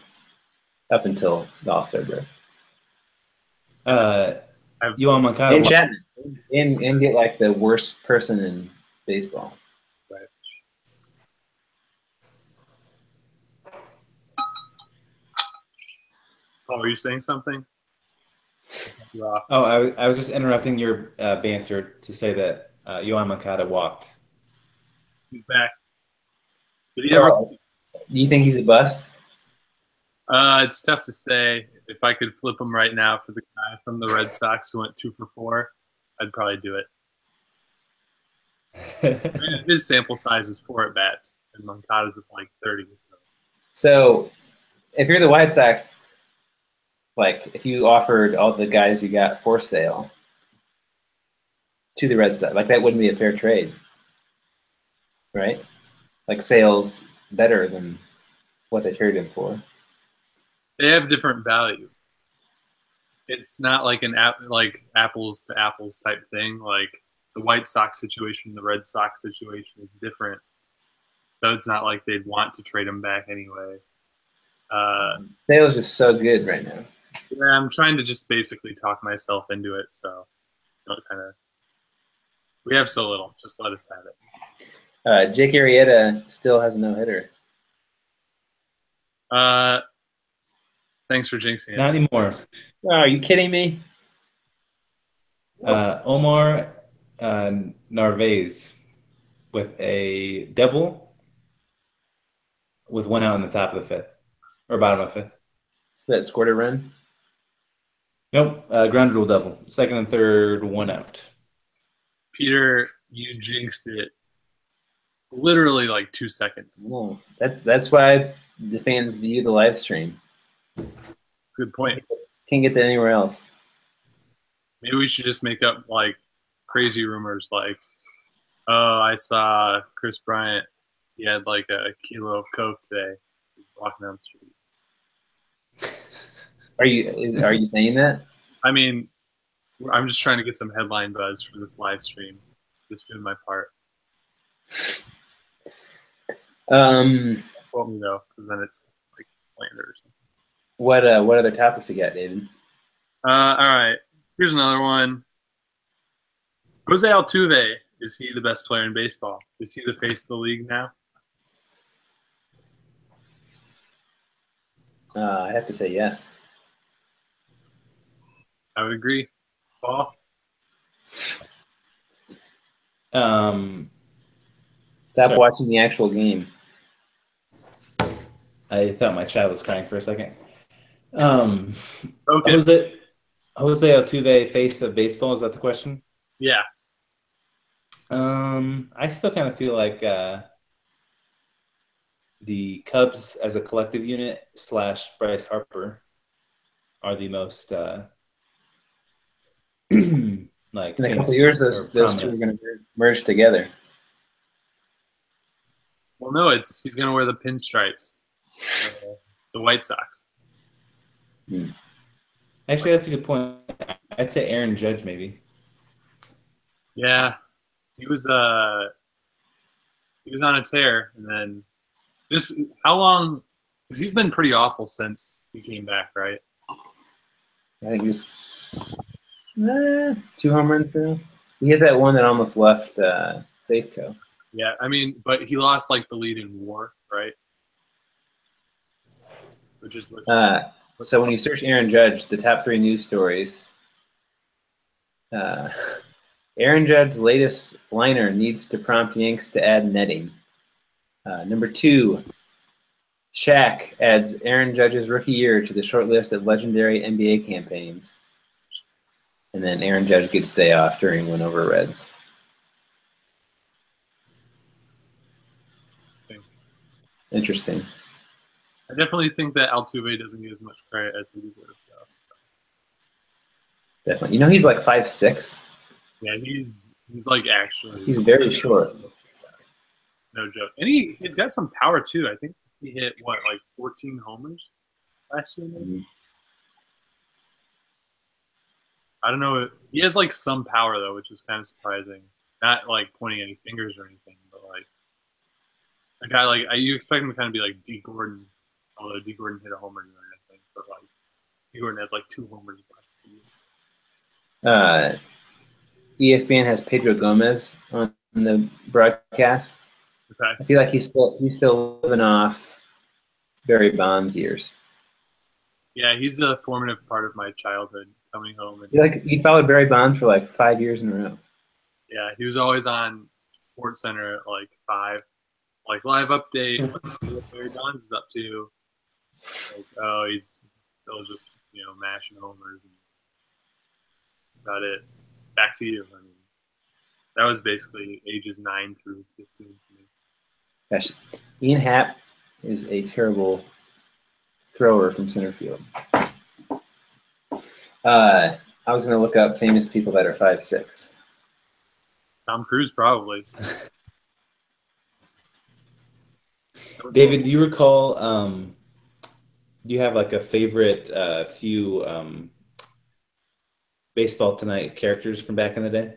up until the All-Star break. Yoan Moncada. And Chapman. And get like the worst person in baseball. Right. Oh, were you saying something? Oh, I was just interrupting your banter to say that Yoan Moncada walked. He's back. Did he ever? Do you think he's a bust? It's tough to say. If I could flip him right now for the guy from the Red Sox who went 2 for 4, I'd probably do it. His sample size is 4 at bats, and Moncada's is like 30. So if you're the White Sox, like if you offered all the guys you got for sale to the Red Sox, like that wouldn't be a fair trade, right? Like Sale's better than what they traded him for. They have different value. It's not like like apples to apples type thing. Like the White Sox situation, the Red Sox situation is different. So it's not like they'd want to trade him back anyway. Sale's just so good right now. Yeah, I'm trying to just basically talk myself into it. So we have so little. Just let us have it. Jake Arrieta still has a no-hitter. Thanks for jinxing it. Not anymore. Oh, are you kidding me? Omar Narvaez with a double with 1 out in the top of the 5th or bottom of 5th. So that scored a run? Nope, ground rule double. 2nd and 3rd, 1 out. Peter, you jinxed it. Literally like 2 seconds. No, that's why the fans view the live stream. Good point. Can't get that anywhere else. Maybe we should just make up like crazy rumors like, oh, I saw Chris Bryant. He had like a kilo of Coke today. He was walking down the street. Are you saying that? I mean, I'm just trying to get some headline buzz for this live stream. Just doing my part. Quote me though, because then it's like slander or something. What other topics you got, David? All right. Here's another one. Jose Altuve, is he the best player in baseball? Is he the face of the league now? I have to say yes. I would agree. Paul? Stop watching the actual game. I thought my child was crying for a second. Okay. Jose Altuve, face of baseball, is that the question? Yeah. I still kind of feel like the Cubs as a collective unit / Bryce Harper are the most like In a couple of years, those two are going to merge together. Well, no, he's going to wear the pinstripes. The White Sox. Actually, that's a good point. I'd say Aaron Judge maybe. Yeah. He was he was on a tear, and then just how long? Because he's been pretty awful since he came back, right? I think he's 2 home runs now. He hit that one that almost left Safeco. Yeah, I mean, but he lost like the lead in WAR, right? Which is So when you search Aaron Judge, the top 3 news stories, Aaron Judge's latest liner needs to prompt Yanks to add netting. Number 2, Shaq adds Aaron Judge's rookie year to the short list of legendary NBA campaigns. And then Aaron Judge gets day off during win over Reds. Interesting. I definitely think that Altuve doesn't get as much credit as he deserves, though. So. Definitely. You know, he's like 5'6". Yeah, he's like actually. He's very short. No joke. And he's got some power, too. I think he hit, what, like 14 homers last year, maybe? Mm-hmm. I don't know. He has, like, some power, though, which is kind of surprising. Not, like, pointing any fingers or anything, but, like, a guy like you expect him to kind of be like D. Gordon, although D. Gordon hit a homer or anything, but like D. Gordon has like 2 homers last 2 years. ESPN has Pedro Gomez on the broadcast. Okay. I feel like he's still living off Barry Bonds years. Yeah, he's a formative part of my childhood. Coming home and He followed Barry Bonds for like 5 years in a row. Yeah, he was always on Sports Center at like 5. Like live update, what Barry Bonds is up to. Like, oh, he's still just mashing homers. And about it. Back to you. I mean, that was basically ages 9 through 15 for me. Gosh, Ian Happ is a terrible thrower from center field. I was going to look up famous people that are 5'6". Tom Cruise, probably. David, do you recall? Do you have like a favorite few Baseball Tonight characters from back in the day?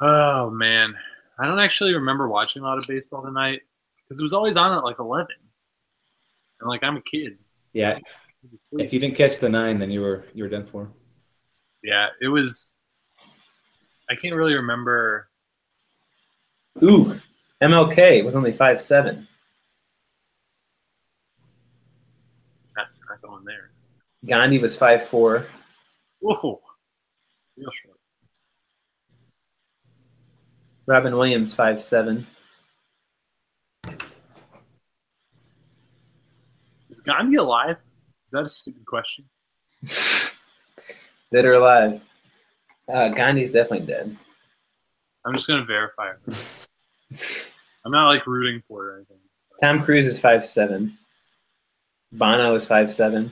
Oh man, I don't actually remember watching a lot of Baseball Tonight because it was always on at like 11, and like I'm a kid. Yeah, if you didn't catch the 9, then you were done for. Yeah, it was. I can't really remember. Ooh, MLK was only 5'7". Not going there. Gandhi was 5'4". Whoa, real short. Robin Williams 5'7". Is Gandhi alive? Is that a stupid question? Dead or alive? Gandhi's definitely dead. I'm just gonna verify it. I'm not like rooting for it or anything. Tom Cruise is 5'7". Bono is 5'7".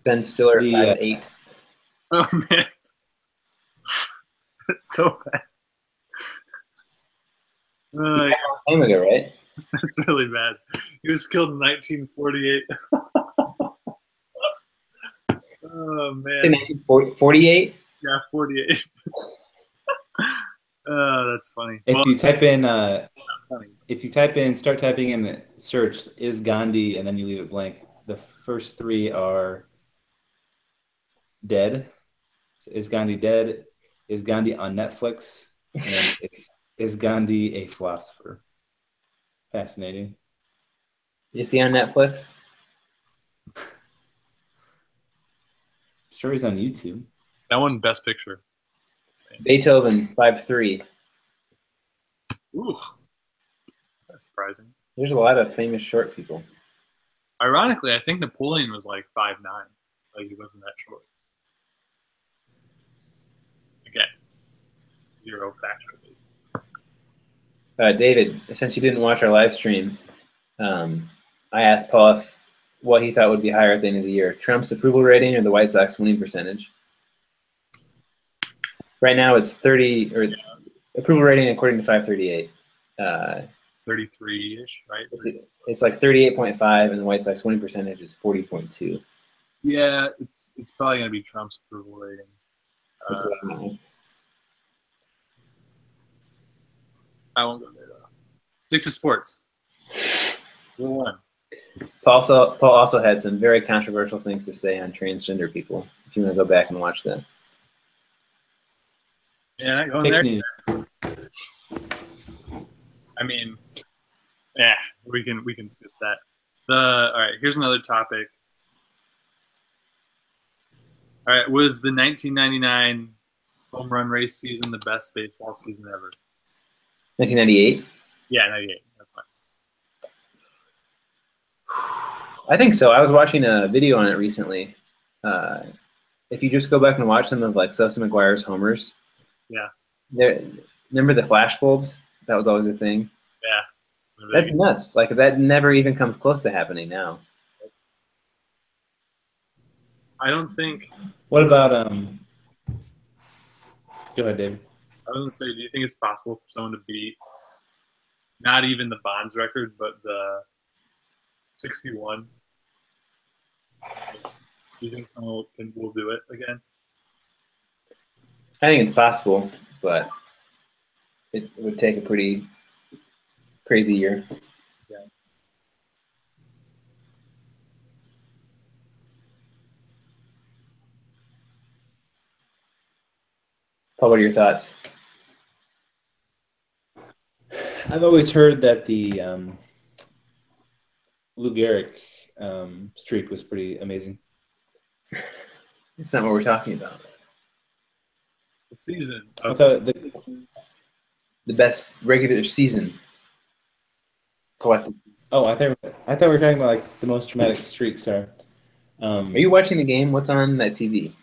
Ben Stiller 5'8". Oh man, it's so bad. Time ago, right? That's really bad. He was killed in 1948. Oh man. 48? Yeah, 48. Oh, that's funny. If you type in, start typing in the search, is Gandhi, and then you leave it blank, the first 3 are dead. So is Gandhi dead? Is Gandhi on Netflix? And then is Gandhi a philosopher? Fascinating. Is he on Netflix? Sure, he's on YouTube. That one, Best Picture. Beethoven 5'3". Ooh, that's surprising. There's a lot of famous short people. Ironically, I think Napoleon was like 5'9". Like he wasn't that short. Again, 0 factual basis. David, since you didn't watch our live stream, I asked Paul what he thought would be higher at the end of the year: Trump's approval rating or the White Sox winning percentage. Right now, it's 30, or approval rating according to 538. 33-ish, right? It's like 38.5, and the White Sox winning percentage is 40.2. Yeah, it's probably gonna be Trump's approval rating. That's what I mean. I won't go there though. Stick to sports. Rule 1. Paul also had some very controversial things to say on transgender people. If you want to go back and watch that. Yeah, not going Fake there. news. I mean, yeah, we can skip that. All right, here's another topic. All right, was the 1999 home run race season the best baseball season ever? 1998? Yeah, 98. That's fine. I think so. I was watching a video on it recently. If you just go back and watch some of like Sosa McGuire's homers, Yeah. Remember the flash bulbs? That was always a thing. Yeah. That's nuts. Like that never even comes close to happening now. I don't think. What about Go ahead, David. I was gonna say, do you think it's possible for someone to beat not even the Bonds record, but the 61? Do you think someone will do it again? I think it's possible, but it would take a pretty crazy year. Yeah. Paul, what are your thoughts? I've always heard that the Lou Gehrig streak was pretty amazing. It's not what we're talking about. The season. I thought the The best regular season collective. Oh, I thought we were talking about like the most dramatic streaks are. Are you watching the game? What's on that TV?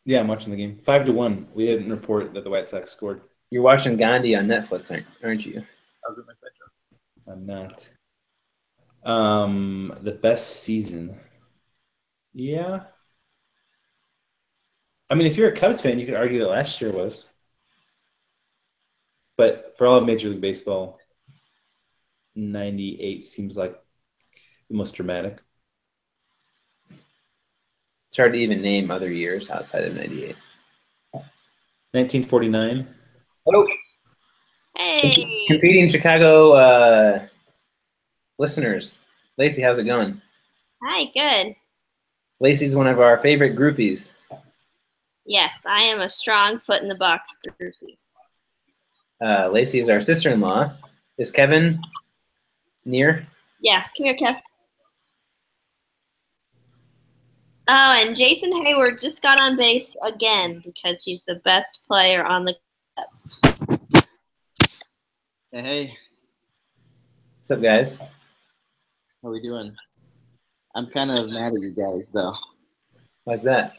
Yeah, I'm watching the game. 5-1. We didn't report that the White Sox scored. You're watching Gandhi on Netflix, aren't you? I was in my bedroom. I'm not. The best season. Yeah. I mean, if you're a Cubs fan, you could argue that last year was. But for all of Major League Baseball, 98 seems like the most dramatic. It's hard to even name other years outside of 98. 1949. Oh, Hey. competing Chicago listeners. Lacey, how's it going? Hi, good. Lacey's one of our favorite groupies. Yes, I am a strong foot in the box groupie. Lacey is our sister-in-law. Is Kevin near? Yeah, come here, Kev. Oh, and Jason Hayward just got on base again because he's the best player on the Cubs. Hey, What's up, guys? how we doing? I'm kind of mad at you guys, though. Why's that?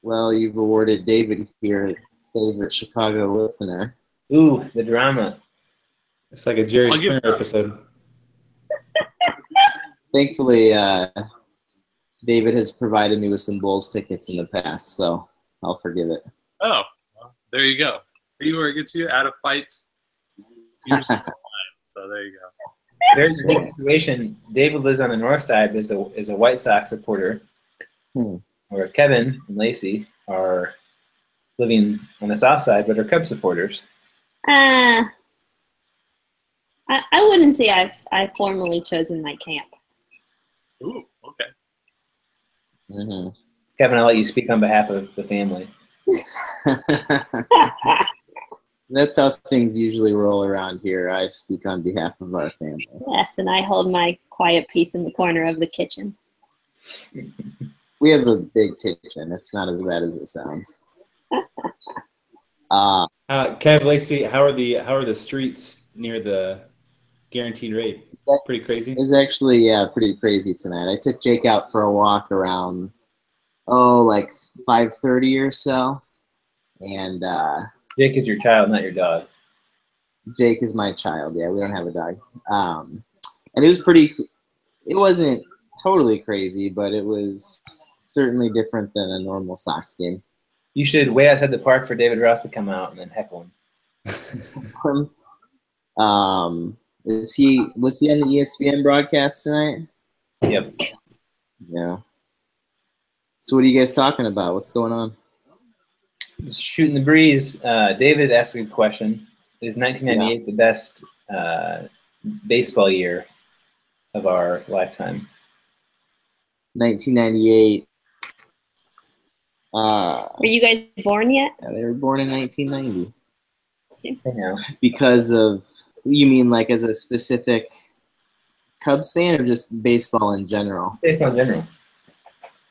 Well, you've awarded David here favorite Chicago listener. Ooh, the drama. It's like a Jerry I'll give Springer it up. episode. Thankfully, David has provided me with some Bulls tickets in the past, so I'll forgive it. Oh, well, there you go. See where it gets you out of fights. So there you go. There's a good situation. David lives on the north side, is a White Sox supporter, where Kevin and Lacey are living on the south side, but are Cubs supporters. I wouldn't say I've formally chosen my camp. Ooh, okay. Mm-hmm. Kevin, I'll let you speak on behalf of the family. That's how things usually roll around here. I speak on behalf of our family. Yes, and I hold my quiet peace in the corner of the kitchen. We have a big kitchen. It's not as bad as it sounds. Kev, Lacey, how are the streets near the guaranteed rate? Pretty crazy. It was actually, pretty crazy tonight. I took Jake out for a walk around, like 5:30 or so. And Jake is your child, not your dog. Jake is my child. Yeah, we don't have a dog. And it wasn't totally crazy, but it was certainly different than a normal Sox game. You should wait outside the park for David Ross to come out and then heckle him. Was he on the ESPN broadcast tonight? Yep. Yeah. So what are you guys talking about? What's going on? Just shooting the breeze. David asked a good question. Is 1998 the best baseball year of our lifetime? 1998. Were you guys born yet? Yeah, they were born in 1990. I know. Because of, you mean like as a specific Cubs fan or just baseball in general? Baseball in general.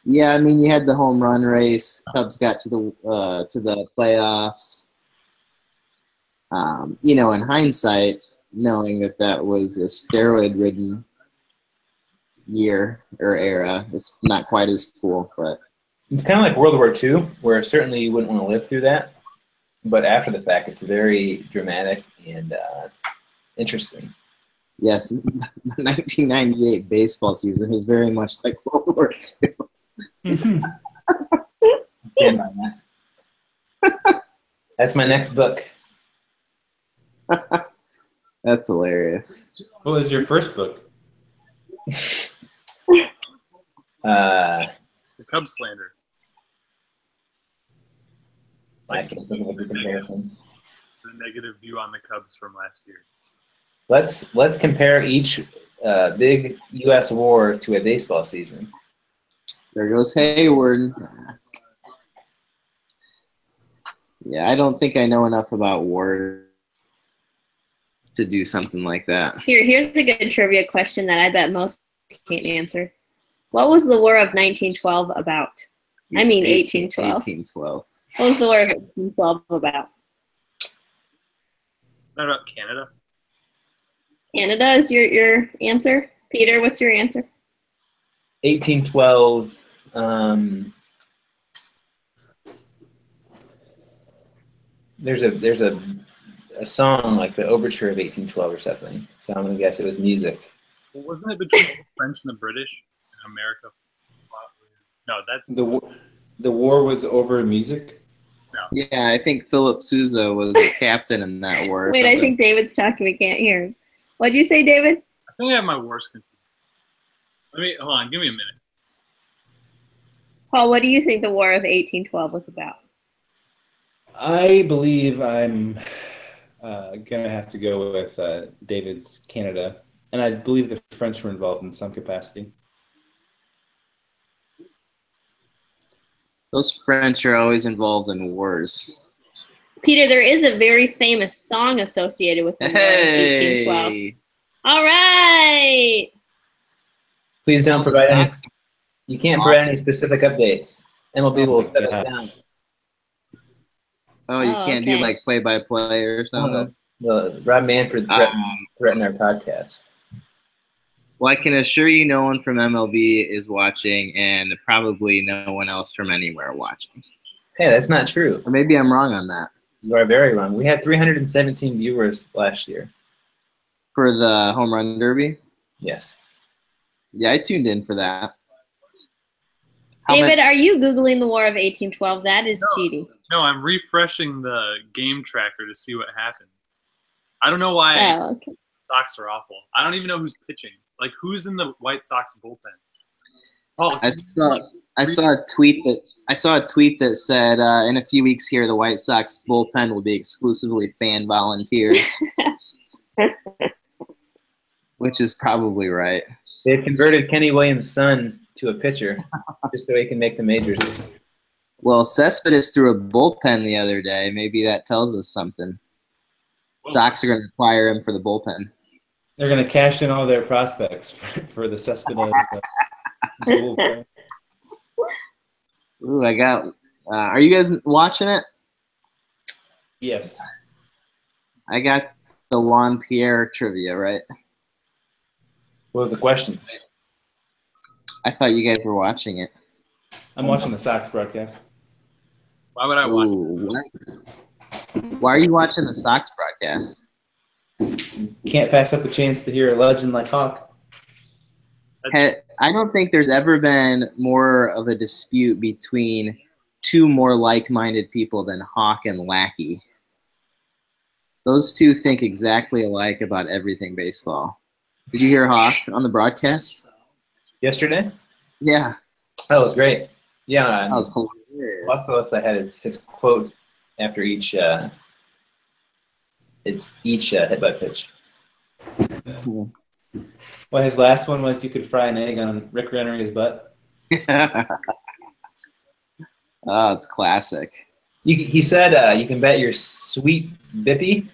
Yeah, I mean you had the home run race. Cubs got to the playoffs. You know, in hindsight, knowing that was a steroid-ridden year or era, it's not quite as cool. But It's kind of like World War II, where certainly you wouldn't want to live through that. But after the fact, it's very dramatic and interesting. yes, the 1998 baseball season was very much like World War II. Stand by that. That's my next book. That's hilarious. What was your first book? I The Cubs slander. can't think of a good comparison. The negative view on the Cubs from last year. Let's compare each big U.S. war to a baseball season. There goes Hayward. Yeah, I don't think I know enough about war to do something like that. Here's a good trivia question that I bet most can't answer. What was the War of 1912 about? I mean 1812. 1812. What was the War of 1812 about? Not about Canada. Canada is your answer? Peter, what's your answer? 1812. There's a song like the Overture of 1812 or something. So I'm gonna guess it was music. Well, wasn't it between the French and the British in America? No, that's The war was over music. Yeah, I think Philip Sousa was the captain in that war. or Wait, I something. think David's talking. We can't hear him. What'd you say, David? I think I have my wars confused. Hold on, give me a minute. Paul, what do you think the War of 1812 was about? I believe I'm gonna have to go with David's Canada, and I believe the French were involved in some capacity. Those French are always involved in wars. Peter, there is a very famous song associated with the War of 1812. Hey, All right. Please don't All the provide any. Sox. You can't provide any specific updates. MLB will shut us down. Oh, you Oh, can't okay. do like play-by-play or something. The Rob Manfred threatened our podcast. Well, I can assure you no one from MLB is watching, and probably no one else from anywhere watching. Hey, that's not true. Or maybe I'm wrong on that. You are very wrong. We had 317 viewers last year. For the home run derby? Yes. Yeah, I tuned in for that. David, are you Googling the War of 1812? That is cheating. No, I'm refreshing the game tracker to see what happened. I don't know why Oh, okay. the Sox are awful. I don't even know who's pitching. Like, who's in the White Sox bullpen? Oh, I saw a tweet that said in a few weeks here the White Sox bullpen will be exclusively fan volunteers, which is probably right. They've converted Kenny Williams' son to a pitcher just so he can make the majors. Well, Cespedes threw a bullpen the other day. Maybe that tells us something. Sox are going to acquire him for the bullpen. They're gonna cash in all their prospects for the Cespedes. Bullpen. Ooh, I got. Are you guys watching it? Yes. I got the Juan Pierre trivia, right? What was the question? I thought you guys were watching it. I'm watching the Sox broadcast. why would I watch? Ooh, why are you watching the Sox broadcast? Can't pass up a chance to hear a legend like Hawk. I don't think there's ever been more of a dispute between two more like-minded people than Hawk and Lackey. Those two think exactly alike about everything baseball. Did you hear Hawk on the broadcast? Yesterday? Yeah, That was great. Yeah. that was hilarious. Also, I had his quote after each It's each hit by pitch. Cool. Well, his last one was you could fry an egg on Rick Rennery's butt. Oh, it's classic. He said you can bet your sweet bippy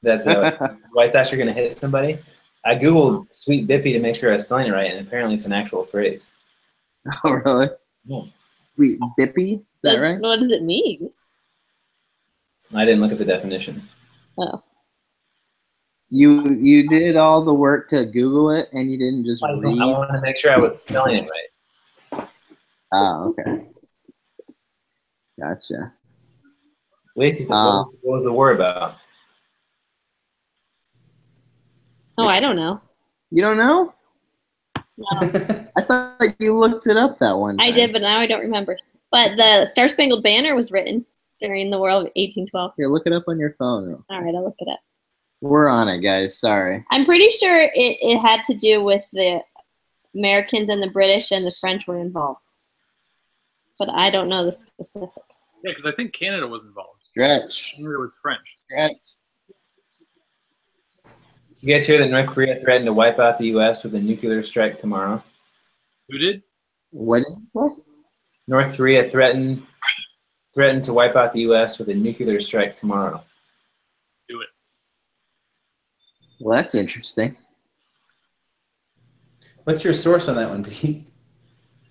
that the White Sox are going to hit somebody. I Googled sweet bippy to make sure I was spelling it right, and apparently it's an actual phrase. Oh, really? Yeah. Sweet bippy? Is that right? What does it mean? I didn't look at the definition. Oh. You did all the work to Google it, and you didn't just I read? wanted to make sure I was spelling it right. Oh, okay. Gotcha. Lacey, what was the war about? Oh, I don't know. You don't know? No. I thought you looked it up that one time. I did, but now I don't remember. But the Star Spangled Banner was written during the War of 1812. Here, look it up on your phone. All right, I'll look it up. We're on it, guys. Sorry. I'm pretty sure it had to do with the Americans and the British and the French were involved. But I don't know the specifics. Yeah, because I think Canada was involved. Stretch. Canada was French. Stretch. You guys hear that North Korea threatened to wipe out the U.S. with a nuclear strike tomorrow? Who did? What did you say? North Korea threatened to wipe out the U.S. with a nuclear strike tomorrow. Do it. Well, that's interesting. What's your source on that one, Pete?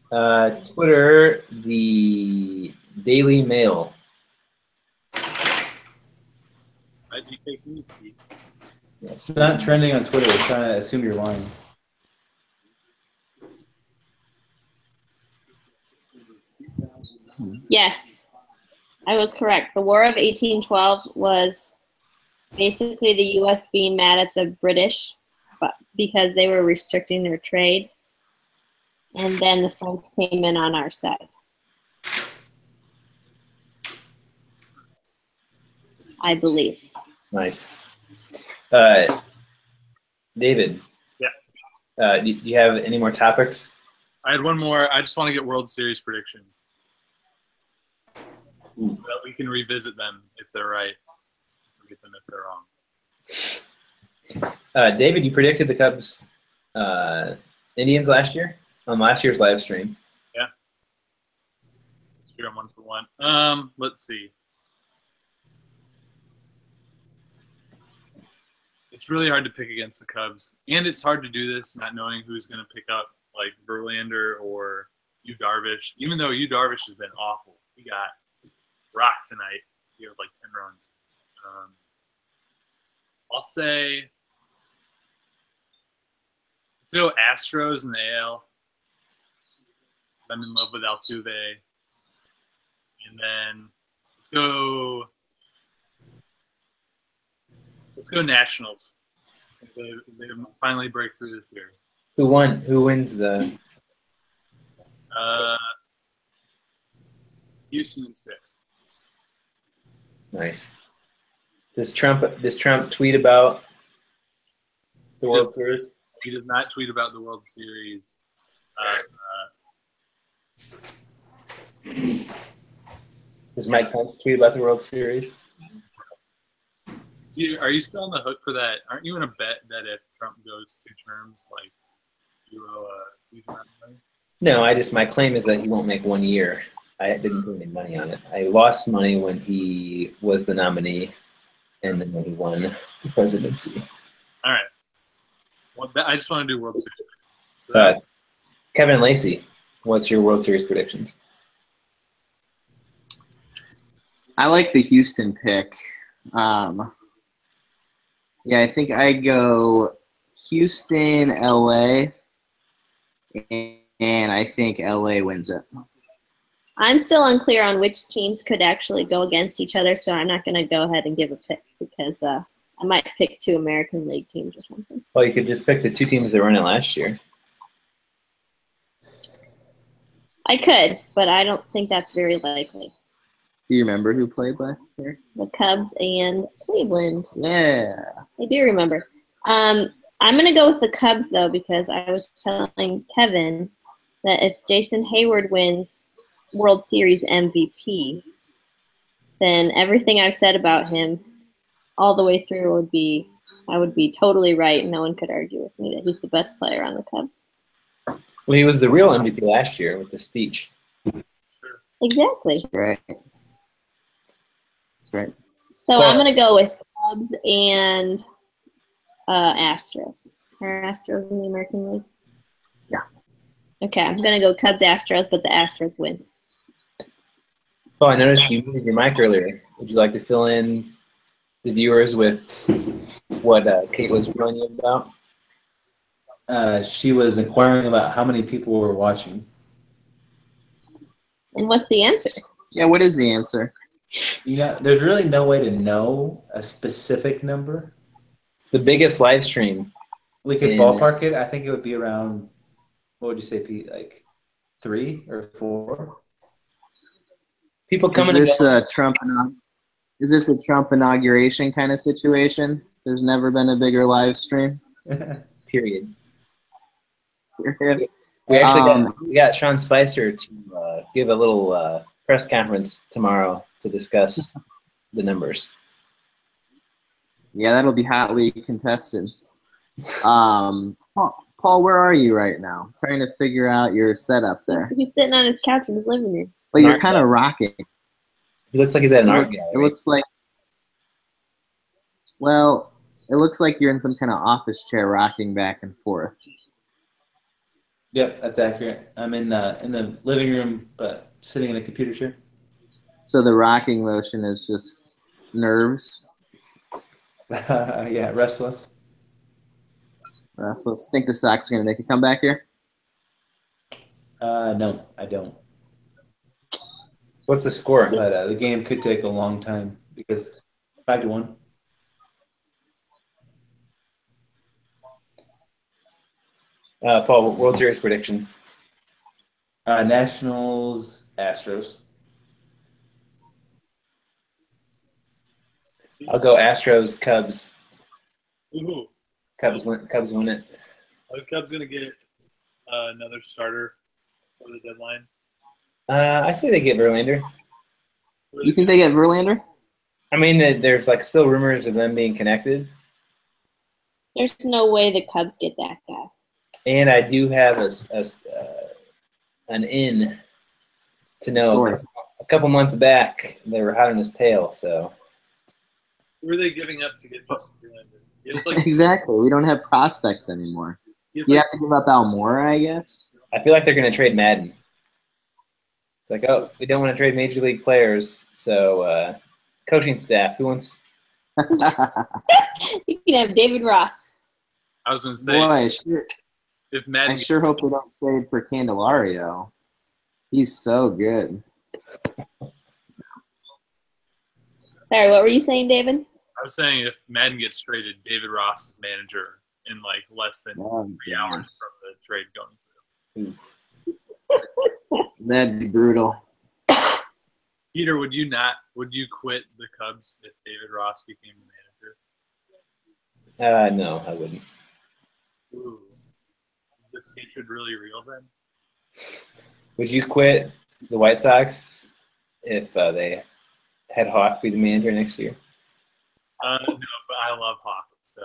Twitter, the Daily Mail. Might be fake news, Pete. It's not trending on Twitter. It's trying to assume you're lying. Yes, I was correct. The War of 1812 was basically the U.S. being mad at the British because they were restricting their trade. And then the French came in on our side. I believe. Nice. David. Yeah. Do you have any more topics? I had one more. I just want to get World Series predictions. So that we can revisit them if they're right. Forget them if they're wrong. David, you predicted the Cubs Indians last year on last year's live stream. Yeah. Let's figure out 1 for 1. Let's see. It's really hard to pick against the Cubs, and it's hard to do this not knowing who's going to pick up, like Verlander or Yu Darvish. Even though Yu Darvish has been awful, he got rocked tonight. He had like 10 runs. I'll say let's go Astros in the AL. I'm in love with Altuve, and then let's go Nationals. They finally break through this year. Who won? Who wins the? Houston in 6. Nice. Does Trump tweet about the World Series? He does not tweet about the World Series. Does Mike Pence tweet about the World Series? Are you still on the hook for that? Aren't you in a bet that if Trump goes 2 terms, like you owe a huge amount of money? No, my claim is that he won't make 1 year. I didn't put any money on it. I lost money when he was the nominee, and then when he won the presidency. All right. Well, I just want to do World Series. Kevin and Lacey, what's your World Series predictions? I like the Houston pick. Yeah, I think I go Houston, LA, and I think LA wins it. I'm still unclear on which teams could actually go against each other, so I'm not going to go ahead and give a pick because I might pick 2 American League teams or something. Well, you could just pick the 2 teams that were in it last year. I could, but I don't think that's very likely. Do you remember who played last year? The Cubs and Cleveland. Yeah. I do remember. I'm going to go with the Cubs, though, because I was telling Kevin that if Jason Hayward wins World Series MVP, then everything I've said about him all the way through I would be totally right, and no one could argue with me that he's the best player on the Cubs. Well, he was the real MVP last year with the speech. Exactly. That's right. That's right. So I'm gonna go with Cubs and Astros. Are Astros in the American League? Yeah. Okay, I'm gonna go Cubs Astros, but the Astros win. Oh, I noticed you muted your mic earlier. Would you like to fill in the viewers with what Kate was telling you about? She was inquiring about how many people were watching. And what's the answer? Yeah, what is the answer? There's really no way to know a specific number. It's the biggest live stream. We could ballpark it. I think it would be around, what would you say, Pete? Like 3 or 4? People coming Is this to go. Is this a Trump inauguration kind of situation? There's never been a bigger live stream. Period. Period. We actually got Sean Spicer to give a little press conference tomorrow to discuss the numbers. Yeah, that'll be hotly contested. Paul, where are you right now? Trying to figure out your setup there. He's sitting on his couch in his living room. But you're kind of rocking. He looks like he's at an art gallery. It looks like, well, it looks like you're in some kind of office chair rocking back and forth. Yep, that's accurate. I'm in the living room, but sitting in a computer chair. So the rocking motion is just nerves. Yeah, restless. Restless. Think the Sox are going to make a comeback here? No, I don't. What's the score? But the game could take a long time because it's 5-1. Paul, World Series prediction. Nationals, Astros. I'll go Astros, Cubs. Ooh. Cubs win it. Are the Cubs going to get another starter for the deadline? I say they get Verlander. You think they get Verlander? I mean, there's like still rumors of them being connected. There's no way the Cubs get that guy. And I do have an in to know Source. a couple months back they were hot on his tail. So Who are they giving up to get Justin Verlander? It's like Exactly. We don't have prospects anymore. it's You like, have to give up Almora, I guess. I feel like they're going to trade Madden. It's like, oh, we don't want to trade major league players, so coaching staff, who wants? You can have David Ross. I was going to say, Boy, if Madden I sure hope they don't trade for Candelario. He's so good. Sorry, what were you saying, David? I was saying if Madden gets traded, David Ross is manager in like less than 3 hours from the trade going through. That'd be brutal. Peter, would you quit the Cubs if David Ross became the manager? No, I wouldn't. Ooh. Is this hatred really real then? Would you quit the White Sox if they had Hawk be the manager next year? No, but I love Hawk, so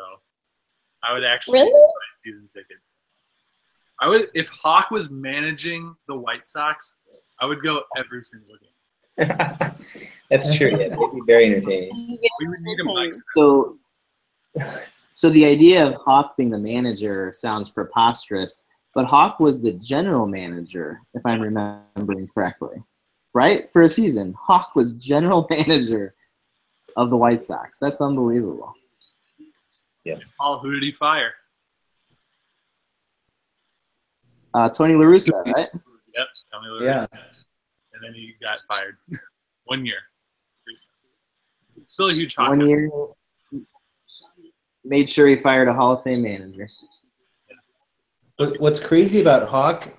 I would actually Really? buy season tickets. I would if Hawk was managing the White Sox, I would go every single game. That's true. Yeah, it'd be very entertaining. We would need him like So the idea of Hawk being the manager sounds preposterous, but Hawk was the general manager, if I'm remembering correctly, right? For a season, Hawk was general manager of the White Sox. That's unbelievable. Paul, who did he fire? Tony La Russa, right? Yep, Tommy Lillard. Yeah. And then he got fired. 1 year. Still a huge Hawk. 1 year. Made sure he fired a Hall of Fame manager. But what's crazy about Hawk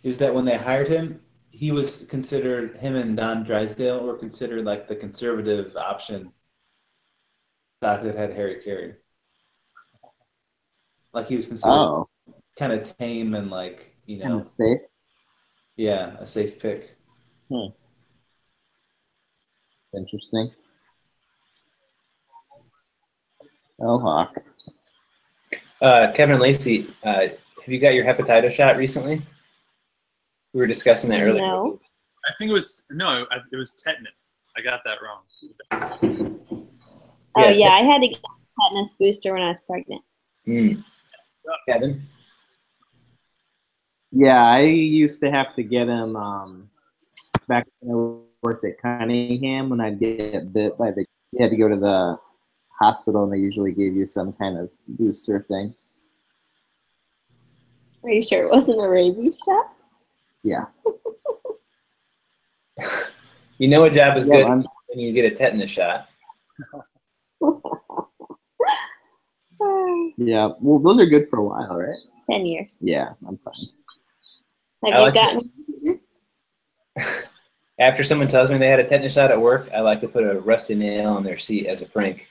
is that when they hired him, him and Don Drysdale were considered like the conservative option stock that had Harry Carey. Like he was considered kind of tame and like, kind of safe. Yeah, a safe pick. It's interesting. Oh, Hawk. Kevin and Lacey, have you got your hepatitis shot recently? We were discussing that earlier. No. I think it was it was tetanus. I got that wrong. Oh, yeah, I had to get a tetanus booster when I was pregnant. Kevin? Yeah, I used to have to get him back when I worked at Cunningham. When I'd get bit by you had to go to the hospital, and they usually gave you some kind of booster thing. Are you sure it wasn't a rabies shot? Yeah. You know a job is good I'm- when you get a tetanus shot. Yeah. Well, those are good for a while, right? 10 years. Yeah, I'm fine. Have I you like gotten? After someone tells me they had a tetanus shot at work, I like to put a rusty nail on their seat as a prank.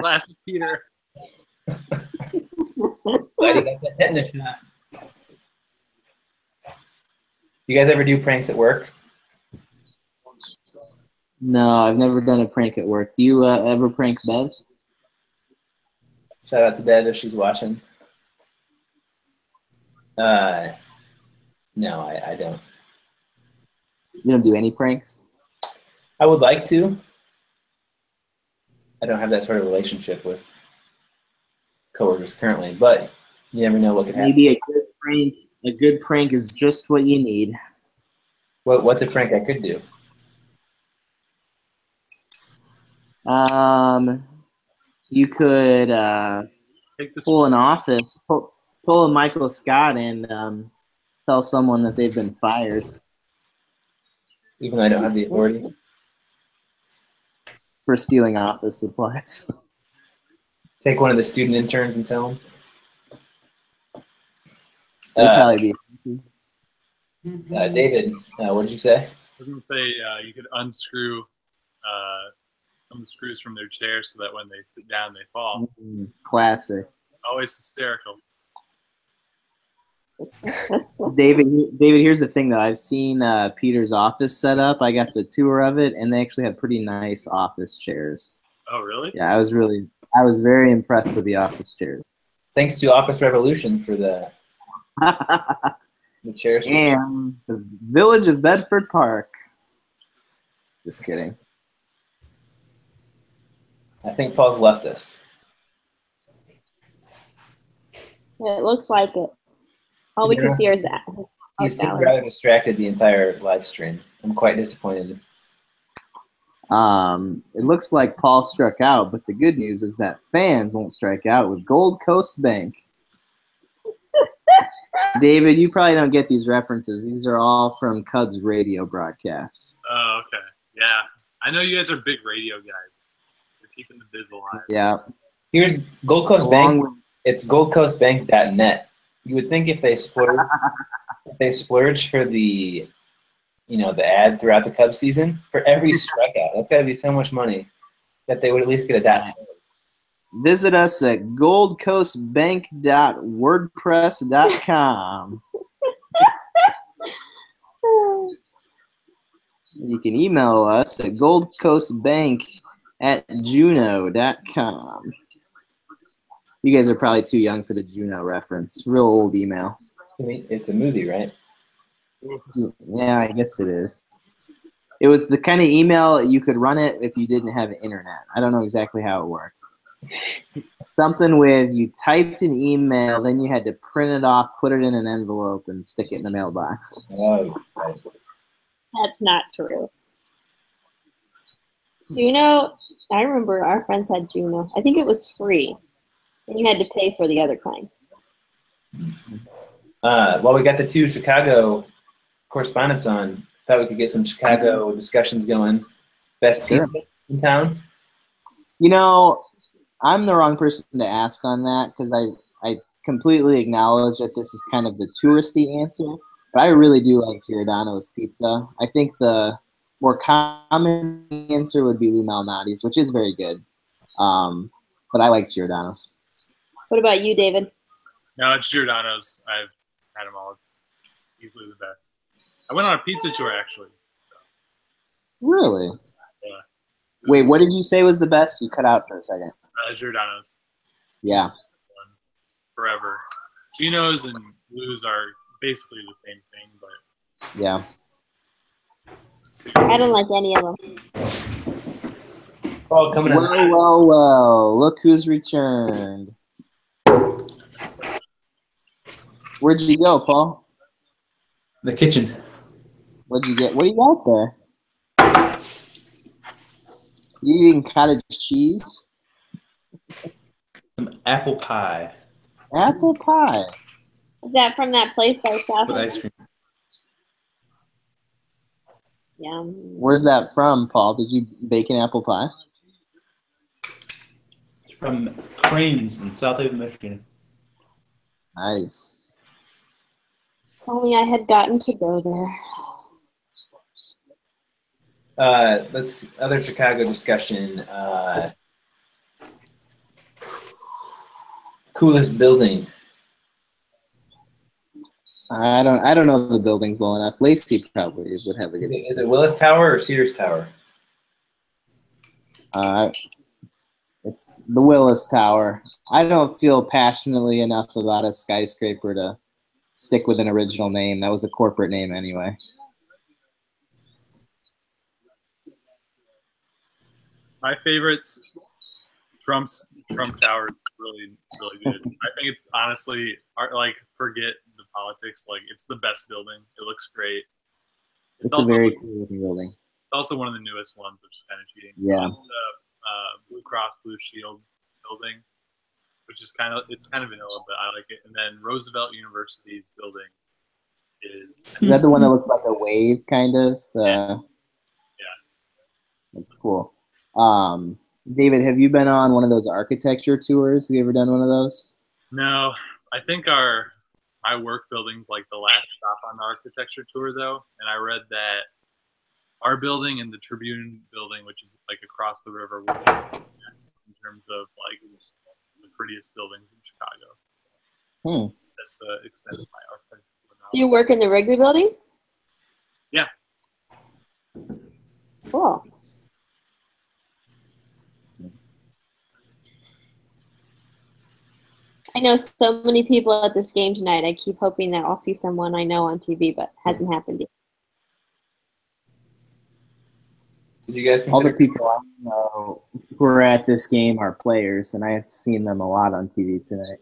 Classic Peter. Glad you got that tetanus shot. You guys ever do pranks at work? No, I've never done a prank at work. Do you ever prank Bev? Shout out to Bev if she's watching. No, I don't. You don't do any pranks? I would like to. I don't have that sort of relationship with coworkers currently, but you never know what could happen. Maybe a good prank is just what you need. What's a prank I could do? You could Take this. pull a Michael Scott and tell someone that they've been fired Even though I don't have the authority. for stealing office supplies. Take one of the student interns and tell them. They'd probably be. David, what did you say? I was going to say you could unscrew some of the screws from their chair so that when they sit down, they fall. Classic. Always hysterical. David, here's the thing though. I've seen Peter's office set up. I got the tour of it, and they actually have pretty nice office chairs. Oh, really? Yeah, I was very impressed with the office chairs. Thanks to Office Revolution for the chairs. And the Village of Bedford Park. Just kidding. I think Paul's left us. It looks like it. All we can see is that. He seemed rather distracted the entire live stream. I'm quite disappointed. It looks like Paul struck out, but the good news is that fans won't strike out with Gold Coast Bank. David, you probably don't get these references. These are all from Cubs radio broadcasts. Oh, okay. Yeah. I know you guys are big radio guys. You're keeping the biz alive. Yeah. Here's Gold Coast Bank. It's goldcoastbank.net. You would think if they splurge for the ad throughout the Cubs season, for every strikeout, that's got to be so much money that they would at least get a .net. Visit us at goldcoastbank.wordpress.com. You can email us at goldcoastbank@juno.com. You guys are probably too young for the Juno reference. Real old email. It's a movie, right? Yeah, I guess it is. It was the kind of email you could run it if you didn't have internet. I don't know exactly how it worked. Something with you typed an email, then you had to print it off, put it in an envelope, and stick it in the mailbox. Oh, right. That's not true. Juno, I remember our friends had Juno. I think it was free. And you had to pay for the other kinds. Well, we got the two Chicago correspondents on. Thought we could get some Chicago discussions going. Best pizza in town? You know, I'm the wrong person to ask on that because I completely acknowledge that this is kind of the touristy answer. But I really do like Giordano's pizza. I think the more common answer would be Lou Malnati's, which is very good. But I like Giordano's. What about you, David? No, it's Giordano's. I've had them all. It's easily the best. I went on a pizza tour, actually. Really? Yeah. Wait, what did you say was the best? You cut out for a second. Giordano's. Yeah. Forever. Geno's and Lou's are basically the same thing, but Yeah. I don't like any of them. Paul coming Well, in. well, well. Look who's returned. Where'd you go, Paul? The kitchen. What'd you get? What do you got there? You eating cottage cheese? Some apple pie Apple pie. Is that from that place by South? with ice cream. Yeah. Where's that from, Paul? Did you bake an apple pie? It's from Cranes in South Haven, Michigan. Nice. If only I had gotten to go there. Let's other Chicago discussion. Coolest building. I don't know the buildings well enough. Lacey probably would have a good. Is it Willis Tower or Sears Tower? It's the Willis Tower. I don't feel passionately enough about a skyscraper to stick with an original name. That was a corporate name anyway. my favorites, Trump Tower is really good. I think it's honestly like forget the politics. Like it's the best building. It looks great. It's a very cool looking building. It's also one of the newest ones, which is kind of cheating. Yeah. The Blue Cross Blue Shield building, which is kind of vanilla, but I like it. And then Roosevelt University's building is. Is that the one that looks like a wave, kind of? Yeah. That's cool. David, have you been on one of those architecture tours? Have you ever done one of those? No, I think my work building's like the last stop on the architecture tour, though. And I read that our building and the Tribune building, which is like across the river, were the best in terms of like the prettiest buildings in Chicago. So that's the extent of my architecture. Do you work in the Wrigley building? Yeah. Cool. I know so many people at this game tonight. I keep hoping that I'll see someone I know on TV, but hasn't happened yet. Did you guys All consider? the people I know who are at this game are players, and I have seen them a lot on TV tonight.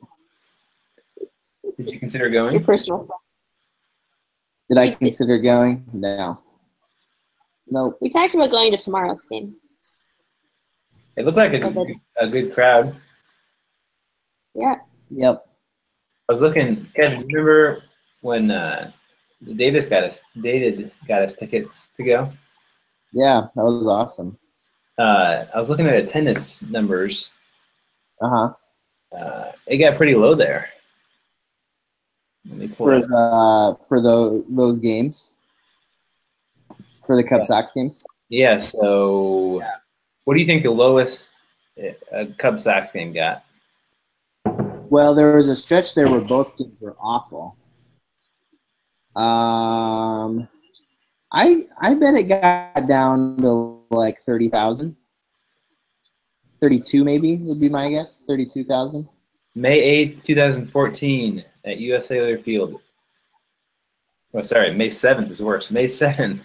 Did you consider Your going? personal stuff. Did I consider going? No. Nope. We talked about going to tomorrow's game. It looked like a good crowd. Yeah. Yep. I was looking. Kevin, you remember when David got us tickets to go? Yeah, that was awesome. I was looking at attendance numbers. It got pretty low there. Let me pull it up. For those games, for the Cub Sox games. Yeah. So, what do you think the lowest Cub Sox game got? Well, there was a stretch there where both teams were awful. I bet it got down to like 30,000. 32 maybe would be my guess. 32,000. May 8th, 2014 at US Cellular Field. Oh, sorry, May 7th is worse. May 7th, US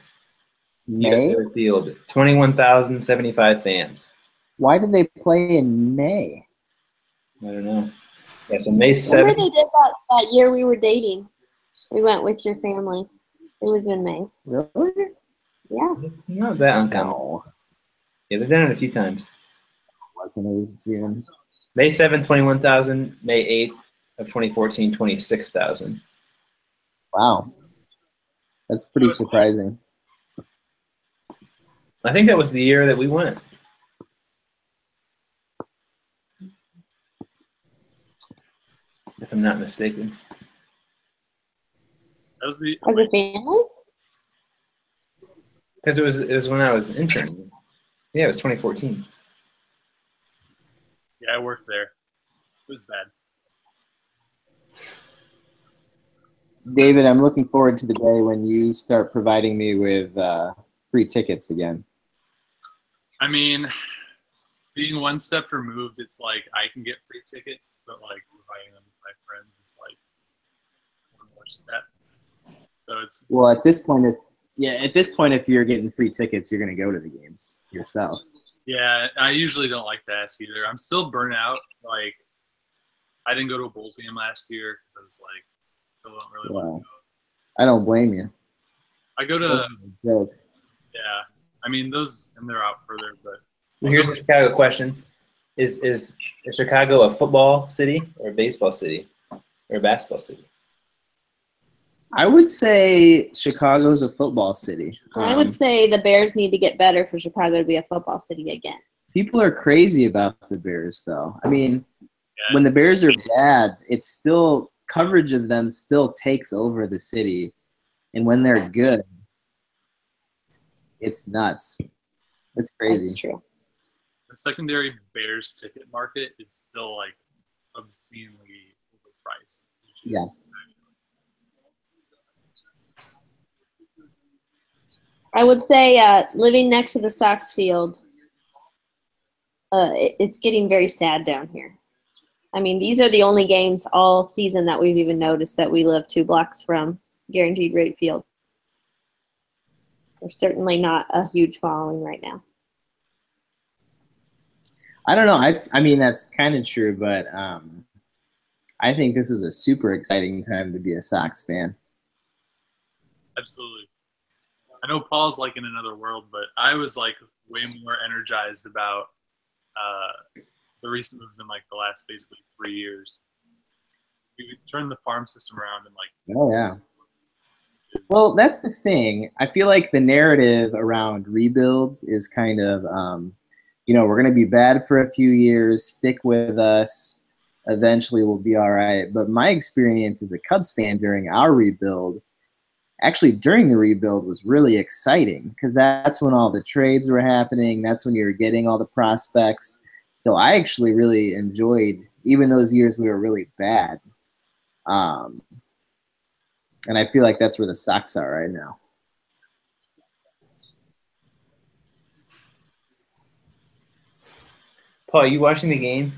May? Cellular Field. 21,075 fans. Why did they play in May? I don't know. Yeah, so May Remember 7th. they did that year we were dating. We went with your family. It was in May. Really? Yeah. It's not that uncommon. No. Yeah, they've done it a few times. Wasn't. It was June. May 7th, 21,000. May 8th of 2014, 26,000. Wow. That's pretty surprising. I think that was the year that we went. If I'm not mistaken. That was the As a family? Because it was when I was interning. Yeah, it was 2014. yeah, I worked there. It was bad. David, I'm looking forward to the day when you start providing me with free tickets again. I mean, being one step removed, it's like I can get free tickets, but like providing them with my friends is like one more step. So it's Well, at this point, if you're getting free tickets, you're going to go to the games yourself. yeah. I usually don't like to ask either. I'm still burnt out. Like I didn't go to a bowl game last year because I was like, still don't really want to go. I don't blame you. I go to Joke. yeah. I mean those and they're out further, but Well, here's a Chicago question: Is Chicago a football city or a baseball city or a basketball city? I would say Chicago's a football city. I would say the Bears need to get better for Chicago to be a football city again. People are crazy about the Bears, though. I mean, yeah, when the Bears are bad, it's still coverage of them still takes over the city, and when they're good, it's nuts. It's crazy. That's true. the secondary Bears ticket market is still like obscenely overpriced. Yeah. I would say living next to the Sox field, it's getting very sad down here. I mean, these are the only games all season that we've even noticed that we live 2 blocks from Guaranteed Rate Field. There's certainly not a huge following right now. I don't know. I mean, that's kind of true, but I think this is a super exciting time to be a Sox fan. Absolutely. I know Paul's like in another world, but I was like way more energized about the recent moves in like the last basically 3 years. We turned the farm system around in like. Oh yeah. Well, that's the thing. I feel like the narrative around rebuilds is kind of, we're going to be bad for a few years, stick with us, eventually we'll be all right. But my experience as a Cubs fan during our rebuild, actually during the rebuild, was really exciting because that's when all the trades were happening. That's when you were getting all the prospects. So I actually really enjoyed, even those years we were really bad. And I feel like that's where the Sox are right now. Paul, are you watching the game?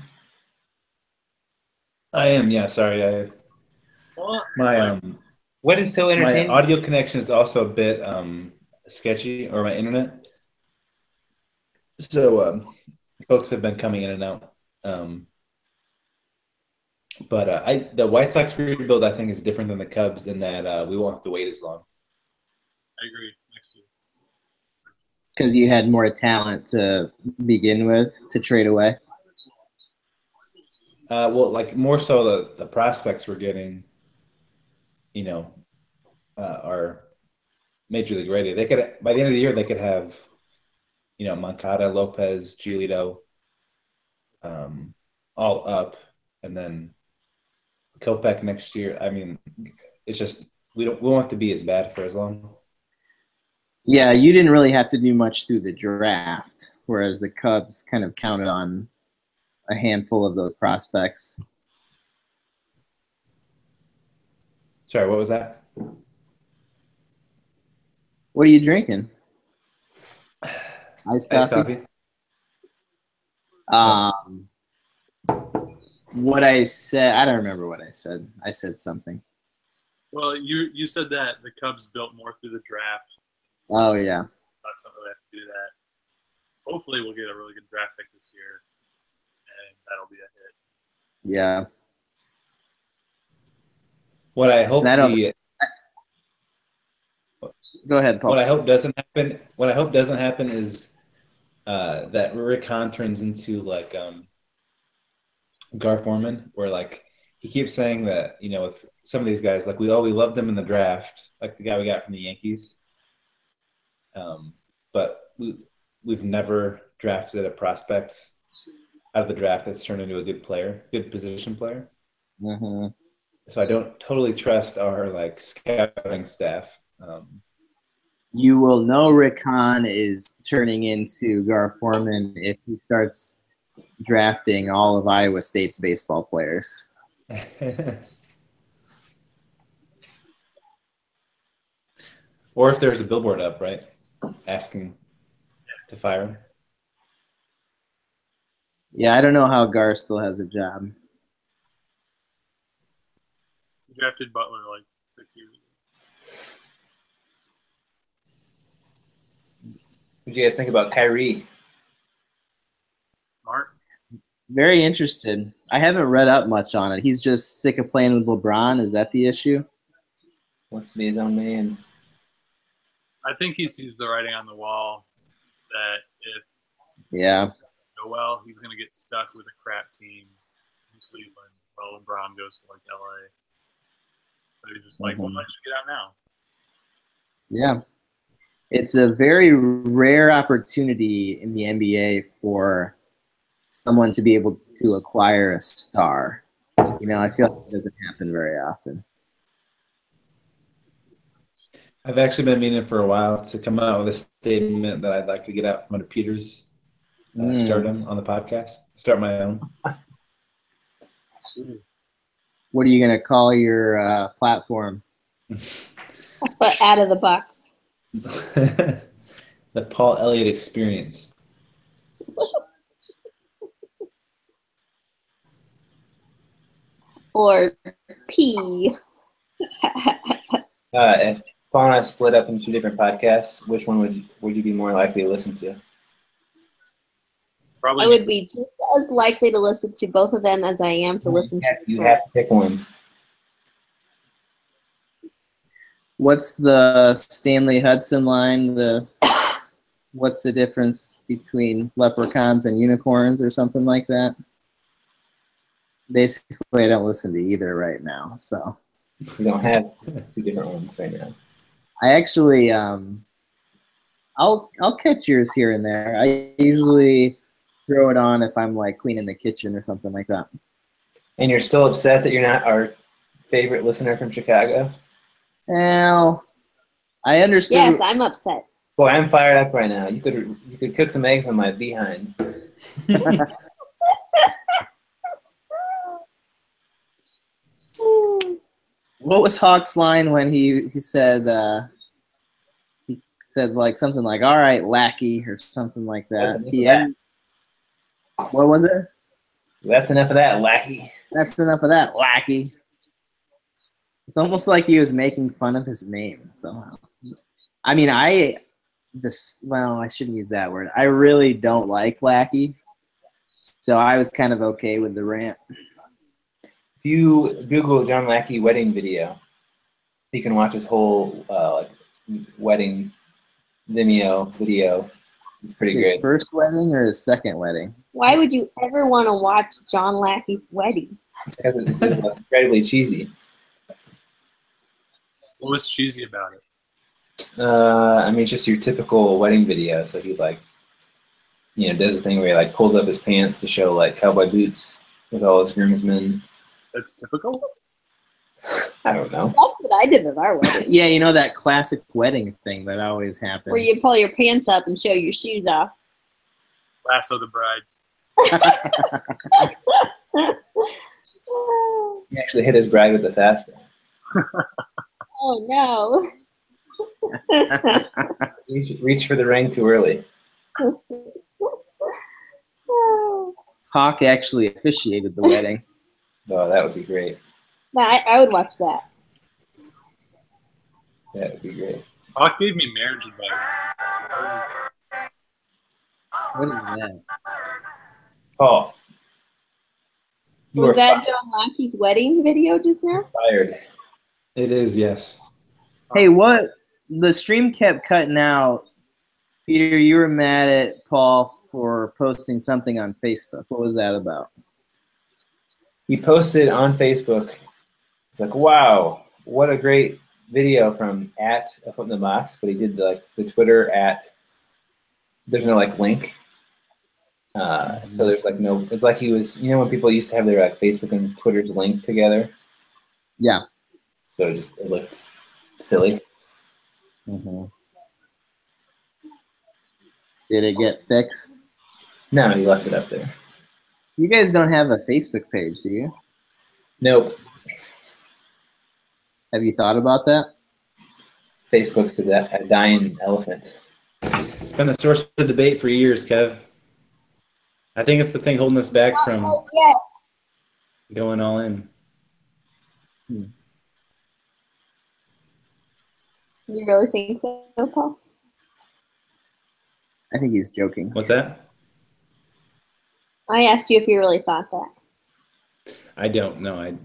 I am, yeah. Sorry, my What is so my entertaining? audio connection is also a bit sketchy, or my internet. So folks have been coming in and out. But the White Sox rebuild, I think, is different than the Cubs in that we won't have to wait as long. I agree. Next year. Because you had more talent to begin with to trade away. Well, like more so the prospects we're getting, are major league ready. They could, by the end of the year, they could have, Moncada, Lopez, Giolito, all up, and then Kopech next year. I mean, it's just we won't have to be as bad for as long. Yeah, you didn't really have to do much through the draft, whereas the Cubs kind of counted on a handful of those prospects. Sorry, what was that? What are you drinking? Iced coffee? What I said, I don't remember what I said. I said something. Well, you said that the Cubs built more through the draft. Oh, yeah. That's not really have to do that. Hopefully, we'll get a really good draft pick this year, and that'll be a hit. Yeah. What I hope Go ahead, Paul. What I hope doesn't happen is that Rick Hahn turns into like Gar Forman, where like he keeps saying that with some of these guys, like we loved them in the draft, like the guy we got from the Yankees, but we've never drafted a prospect out of the draft that's turned into a good player, good position player. Mm-hmm. So I don't totally trust our like scouting staff. You will know Rick Hahn is turning into Gar Forman if he starts drafting all of Iowa State's baseball players. Or if there's a billboard up, right, asking to fire him. Yeah, I don't know how Gar still has a job. He drafted Butler like 6 years ago. What do you guys think about Kyrie? Smart. Very interested. I haven't read up much on it. He's just sick of playing with LeBron. Is that the issue? Wants to be his own man. I think he sees the writing on the wall that if Yeah. it go well, he's going to get stuck with a crap team in Cleveland while LeBron goes to like LA. So he's just like, well, I should get out now. Yeah. It's a very rare opportunity in the NBA for someone to be able to acquire a star. You know, I feel like it doesn't happen very often. I've actually been meaning for a while to come out with a statement that I'd like to get out from under Peter's stardom on the podcast. Start my own. What are you going to call your platform? But out of the box. The Paul Elliott Experience. Or P. If Paul and I split up into 2 different podcasts, which one would you be more likely to listen to? Probably. I would be just as likely to listen to both of them as I am to listen to You have to pick one. What's the Stanley Hudson line? What's the difference between leprechauns and unicorns or something like that? Basically, I don't listen to either right now, so. You don't have 2 different ones right now. I actually, I'll catch yours here and there. I usually throw it on if I'm like cleaning the kitchen or something like that. And you're still upset that you're not our favorite listener from Chicago? Well, I understand. Yes, I'm upset. Boy, I'm fired up right now. You could cook some eggs on my behind. What was Hawk's line when he said like something like "All right, lackey" or something like that? What was it? That's enough of that, lackey. That's enough of that, lackey. It's almost like he was making fun of his name somehow. I mean, I shouldn't use that word. I really don't like lackey, so I was kind of okay with the rant. If you Google John Lackey wedding video, you can watch his whole wedding Vimeo video. It's pretty great. His first wedding or his second wedding? Why would you ever want to watch John Lackey's wedding? Because it's incredibly cheesy. What was cheesy about it? I mean, just your typical wedding video. So he does a thing where he pulls up his pants to show cowboy boots with all his groomsmen. That's typical? I don't know. That's what I did at our wedding. Yeah, you know that classic wedding thing that always happens. Where you pull your pants up and show your shoes off. Lasso the bride. He actually hit his bride with the fastball. Oh no. Reach for the ring too early. Hawk actually officiated the wedding. Oh, that would be great. No, I would watch that. That would be great. Hawk gave me marriage advice. What is that? Oh. You Was are that John Lackey's wedding video just now? fired. It is, yes. Hey, what? The stream kept cutting out. Peter, you were mad at Paul for posting something on Facebook. What was that about? He posted on Facebook. It's like, wow, what a great video from @a foot in the box. But he did the Twitter there's no link. So there's no. It's like he was. When people used to have their Facebook and Twitter's linked together. Yeah. So it looked silly. Mm-hmm. Did it get fixed? No, he left it up there. You guys don't have a Facebook page, do you? Nope. Have you thought about that? Facebook's a dying elephant. It's been a source of debate for years, Kev. I think it's the thing holding us back from Yeah. going all in. You really think so, Paul? I think he's joking. What's that? I asked you if you really thought that. I don't know.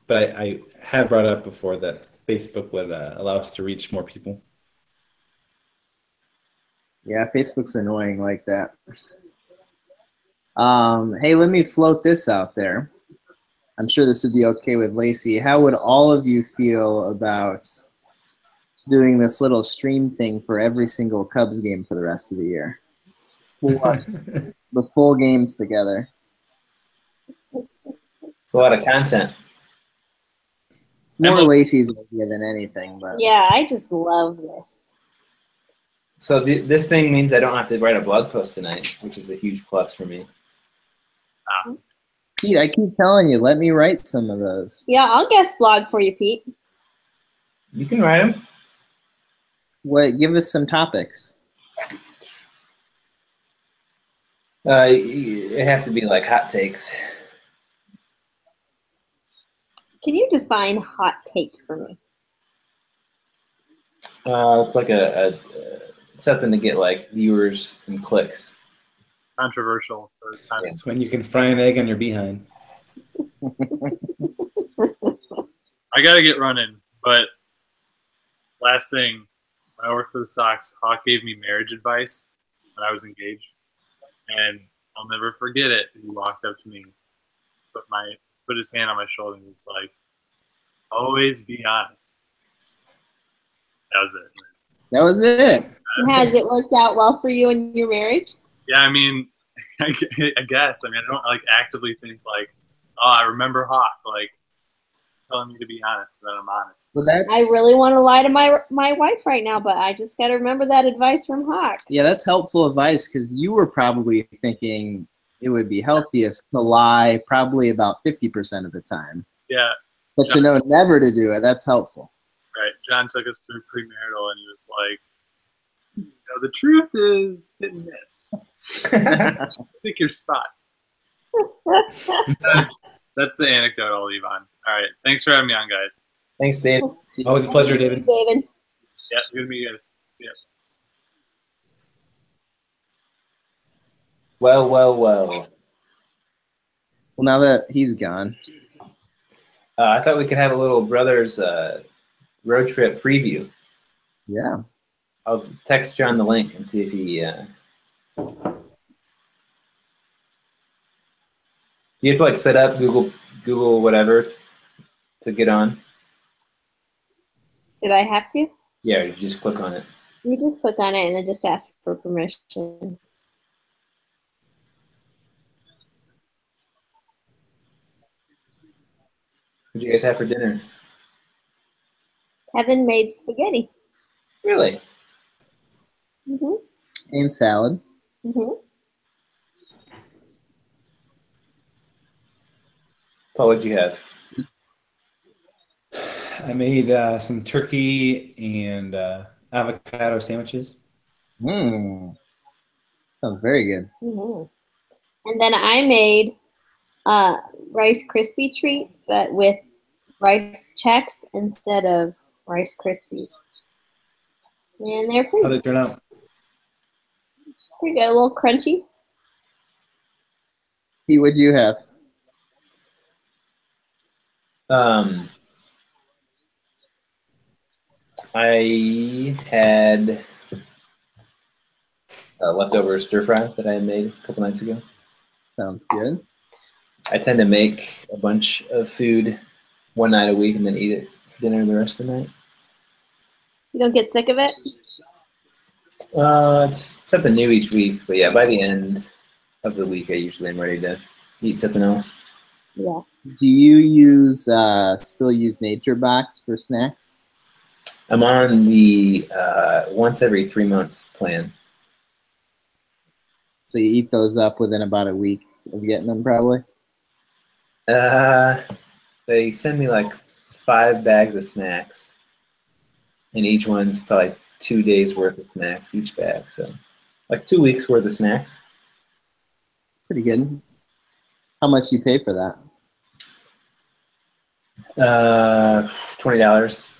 But I have brought up before that Facebook would allow us to reach more people. Yeah, Facebook's annoying like that. Hey, let me float this out there. I'm sure this would be okay with Lacey. How would all of you feel about doing this little stream thing for every single Cubs game for the rest of the year? We'll watch the full games together. It's a lot of content. It's more Lacey's idea than anything, but Yeah, I just love this. So this thing means I don't have to write a blog post tonight, which is a huge plus for me. Pete, I keep telling you, let me write some of those. Yeah, I'll guest blog for you, Pete. You can write them. What? Give us some topics. It has to be like hot takes. Can you define hot take for me? It's like a something to get like viewers and clicks. Controversial. It's when you can fry an egg on your behind. I got to get running, but last thing, when I worked for the Sox, Hawk gave me marriage advice when I was engaged, and I'll never forget it. He walked up to me, put his hand on my shoulder, and was like, "Always be honest." That was it. That was it. Has it worked out well for you in your marriage? Yeah, I mean, I guess. I mean, I don't like actively think like, oh, I remember Hawk like telling me to be honest, and then I'm honest. Well, that's I really want to lie to my wife right now, but I just got to remember that advice from Hawk. yeah, that's helpful advice because you were probably thinking it would be healthiest to lie probably about 50% of the time. Yeah. But to know never to do it, that's helpful. Right. John took us through premarital, and he was like, the truth is hit and miss. Pick your spots. That's the anecdote I'll leave on. All right. Thanks for having me on, guys. Thanks, Dave. Always a pleasure, David. David. Yeah, good to meet you guys. Yeah. Well. Well, now that he's gone. I thought we could have a little brothers road trip preview. Yeah. I'll text John the link and see if he. You have to like set up Google whatever to get on. Did I have to? Yeah, you just click on it. You just click on it and then just ask for permission. What did you guys have for dinner? Kevin made spaghetti. Really? Mhm. And salad. Mhm. Paul, what'd you have? I made some turkey and avocado sandwiches. Mmm. Sounds very good. Mhm. And then I made Rice Krispie treats, but with rice checks instead of Rice Krispies. And they're How'd pretty they turn out? good, a little crunchy. Pete, what'd you have? I had leftover stir fry that I had made a couple nights ago. Sounds good. I tend to make a bunch of food one night a week and then eat it for dinner the rest of the night. You don't get sick of it? It's something new each week, but yeah, by the end of the week, I usually am ready to eat something else. Yeah. Do you use still use Nature Box for snacks? I'm on the once every 3 months plan. So you eat those up within about a week of getting them, probably? They send me like 5 bags of snacks, and each one's probably 2 days worth of snacks each bag. So like 2 weeks worth of snacks. Pretty good. How much do you pay for that? $20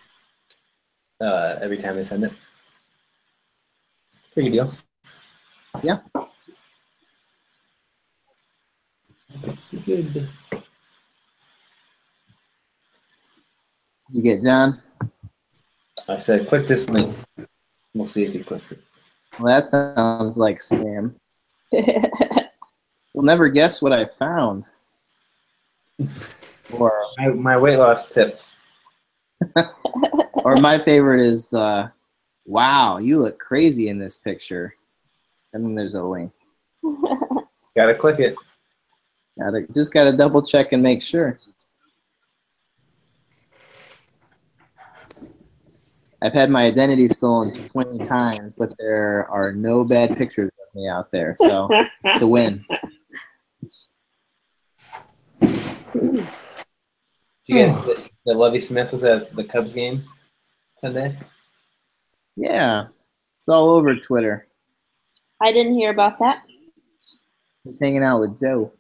every time they send it. Pretty good deal. Yeah. Good. You get John? I said, click this link. We'll see if he clicks it. Well, that sounds like spam. You'll never guess what I found. Or My weight loss tips. or my favorite is the, wow, you look crazy in this picture. And then there's a link. Gotta click it. Just gotta double check and make sure. I've had my identity stolen 20 times, but there are no bad pictures of me out there, so it's a win. Did you guys see that Lovie Smith was at the Cubs game Sunday? Yeah, it's all over Twitter. I didn't hear about that. He's hanging out with Joe.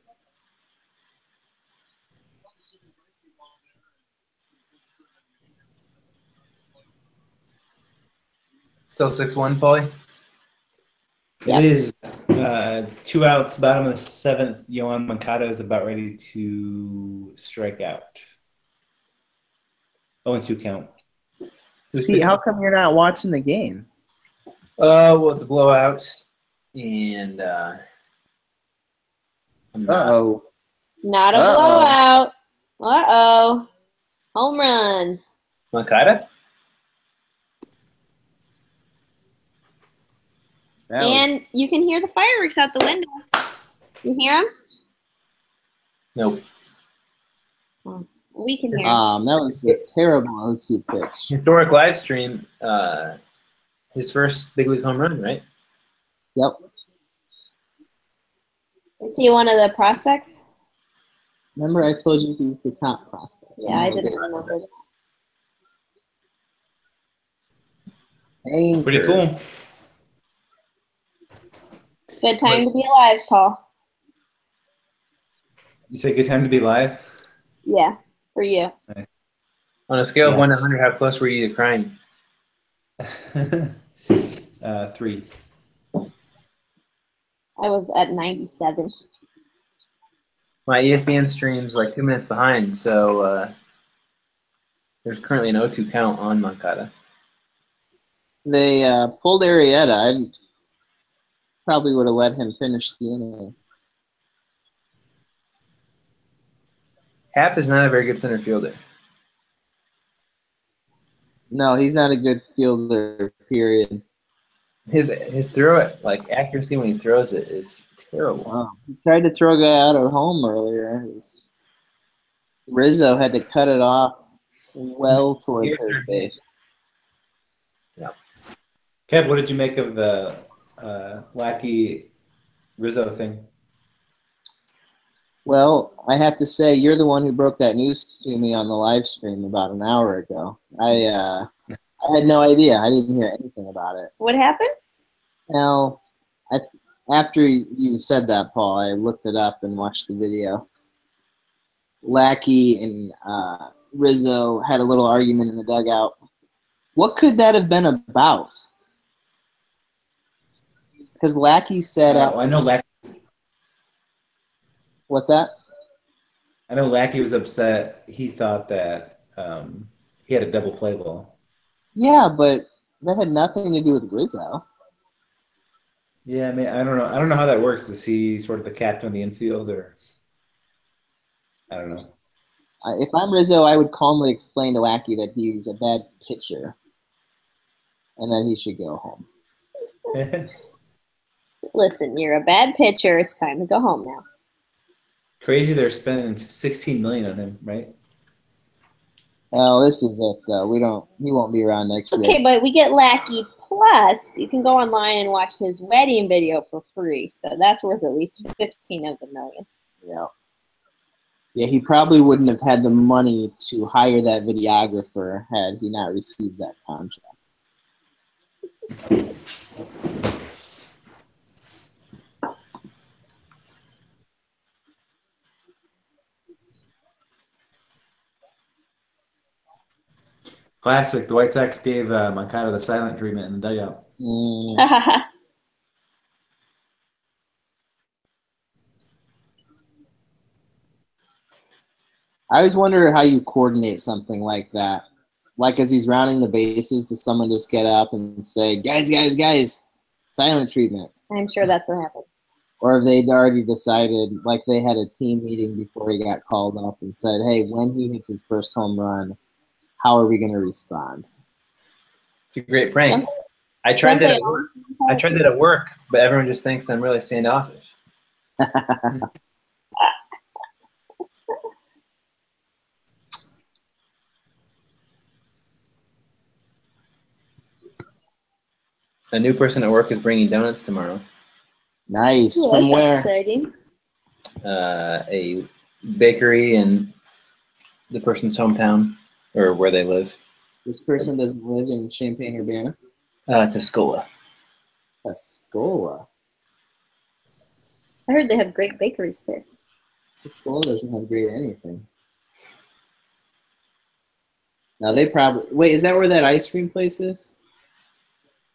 Still 6-1, Paulie? Yep. It is 2 outs, bottom of the seventh. Yohan Moncada is about ready to strike out. 0-2 count. Pete, how come you're not watching the game? Well, it's a blowout, and I'm not. Uh-oh. Not a Uh-oh. blowout. Uh-oh. Home run. Moncada? And you can hear the fireworks out the window. You hear them? Nope. We can hear 'em. That was a terrible 0-2 pitch. Historic live stream. His first big league home run, right? Yep. Is he one of the prospects? Remember I told you he was the top prospect. Yeah, I didn't remember that. Pretty cool. Good time to be alive, Paul. You say good time to be live? Yeah, for you. On a scale of 1 to Yes. 100, how close were you to crying? 3. I was at 97. My ESPN stream's like 2 minutes behind, so there's currently an 0-2 count on Moncada. They pulled Arrieta. I probably would have let him finish the inning. Happ is not a very good center fielder. No, he's not a good fielder, period. His throw accuracy when he throws it is terrible. Wow. He tried to throw a guy out at home earlier. Rizzo had to cut it off well toward third base. Kev, what did you make of the Lackey Rizzo thing? Well, I have to say, you're the one who broke that news to me on the live stream about an hour ago. I had no idea. I didn't hear anything about it. What happened? Now, after you said that, Paul, I looked it up and watched the video. Lackey and Rizzo had a little argument in the dugout. What could that have been about? Because Lackey said... I know Lackey. What's that? I know Lackey was upset. He thought that he had a double play ball. Yeah, but that had nothing to do with Rizzo. Yeah, I mean, I don't know. I don't know how that works. Is he sort of the captain of the infield, or I don't know. If I'm Rizzo, I would calmly explain to Lackey that he's a bad pitcher and that he should go home. Listen, you're a bad pitcher. It's time to go home now. Crazy, they're spending $16 million on him, right? Well, this is it though. He won't be around next year. Okay, but we get Lackey plus. You can go online and watch his wedding video for free. So that's worth at least 15 of the million. Yeah. Yeah, he probably wouldn't have had the money to hire that videographer had he not received that contract. Classic. The White Sox gave Moncada the silent treatment in the dugout. I always wonder how you coordinate something like that. Like as he's rounding the bases, does someone just get up and say, guys, silent treatment? I'm sure that's what happened. Or have they already decided, like they had a team meeting before he got called up and said, hey, when he hits his first home run, how are we going to respond? It's a great prank. I tried that at work, but everyone just thinks I'm really standoffish. A new person at work is bringing donuts tomorrow. Nice. Yeah, From where? Exciting. A bakery in the person's hometown or where they live. This person doesn't live in Champaign-Urbana? Tuscola. Tuscola. I heard they have great bakeries there. Tuscola doesn't have great anything. Now they probably wait. Is that where that ice cream place is?